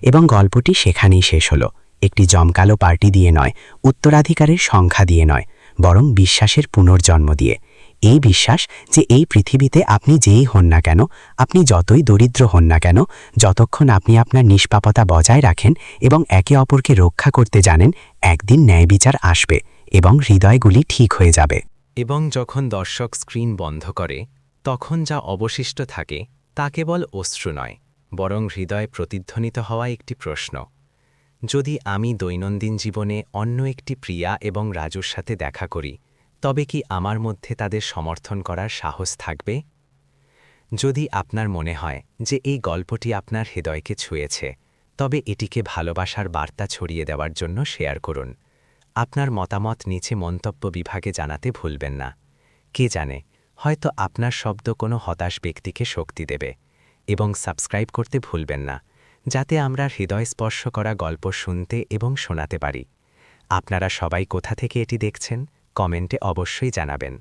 এবং গল্পটি সেখানেই শেষ হলো, একটি জমকালো পার্টি দিয়ে নয়, উত্তরাধিকারের সংখ্যা দিয়ে নয়, বরং বিশ্বাসের পুনর্জন্ম দিয়ে। এই বিশ্বাস যে এই পৃথিবীতে আপনি যেই হন না কেন, আপনি যতই দরিদ্র হন না কেন, যতক্ষণ আপনি আপনার নিষ্পাপতা বজায় রাখেন এবং একে অপরকে রক্ষা করতে জানেন, একদিন ন্যায় বিচার আসবে এবং হৃদয়গুলি ঠিক হয়ে যাবে। এবং যখন দর্শক স্ক্রিন বন্ধ করে তখন যা অবশিষ্ট থাকে তা কেবল অশ্রু নয়, বরং হৃদয়ে প্রতিধ্বনিত হওয়া একটি প্রশ্ন: যদি আমি দৈনন্দিন জীবনে অন্য একটি প্রিয়া এবং রাজুর সাথে দেখা করি, তবে কি আমার মধ্যে তাদের সমর্থন করার সাহস থাকবে? যদি আপনার মনে হয় যে এই গল্পটি আপনার হৃদয়কে ছুঁয়েছে, তবে এটিকে ভালোবাসার বার্তা ছড়িয়ে দেওয়ার জন্য শেয়ার করুন। আপনার মতামত নিচে মন্তব্য বিভাগে জানাতে ভুলবেন না। কে জানে, হয়তো আপনার শব্দ কোনো হতাশ ব্যক্তিকে শক্তি দেবে। এবং সাবস্ক্রাইব করতে ভুলবেন না, যাতে আমরা হৃদয়স্পর্শ করা গল্প শুনতে এবং শোনাতে পারি। আপনারা সবাই কোথা থেকে এটি দেখছেন কমেন্টে অবশ্যই জানাবেন।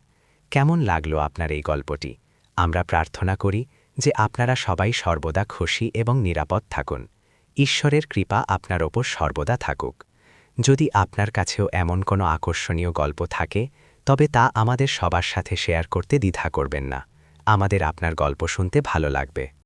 কেমন লাগলো আপনার এই গল্পটি? আমরা প্রার্থনা করি যে আপনারা সবাই সর্বদা খুশি এবং নিরাপদ থাকুন। ঈশ্বরের কৃপা আপনার ওপর সর্বদা থাকুক। যদি আপনার কাছেও এমন কোনো আকর্ষণীয় গল্প থাকে, তবে তা আমাদের সবার সাথে শেয়ার করতে দ্বিধা করবেন না। আমাদের আপনার গল্প শুনতে ভালো লাগবে।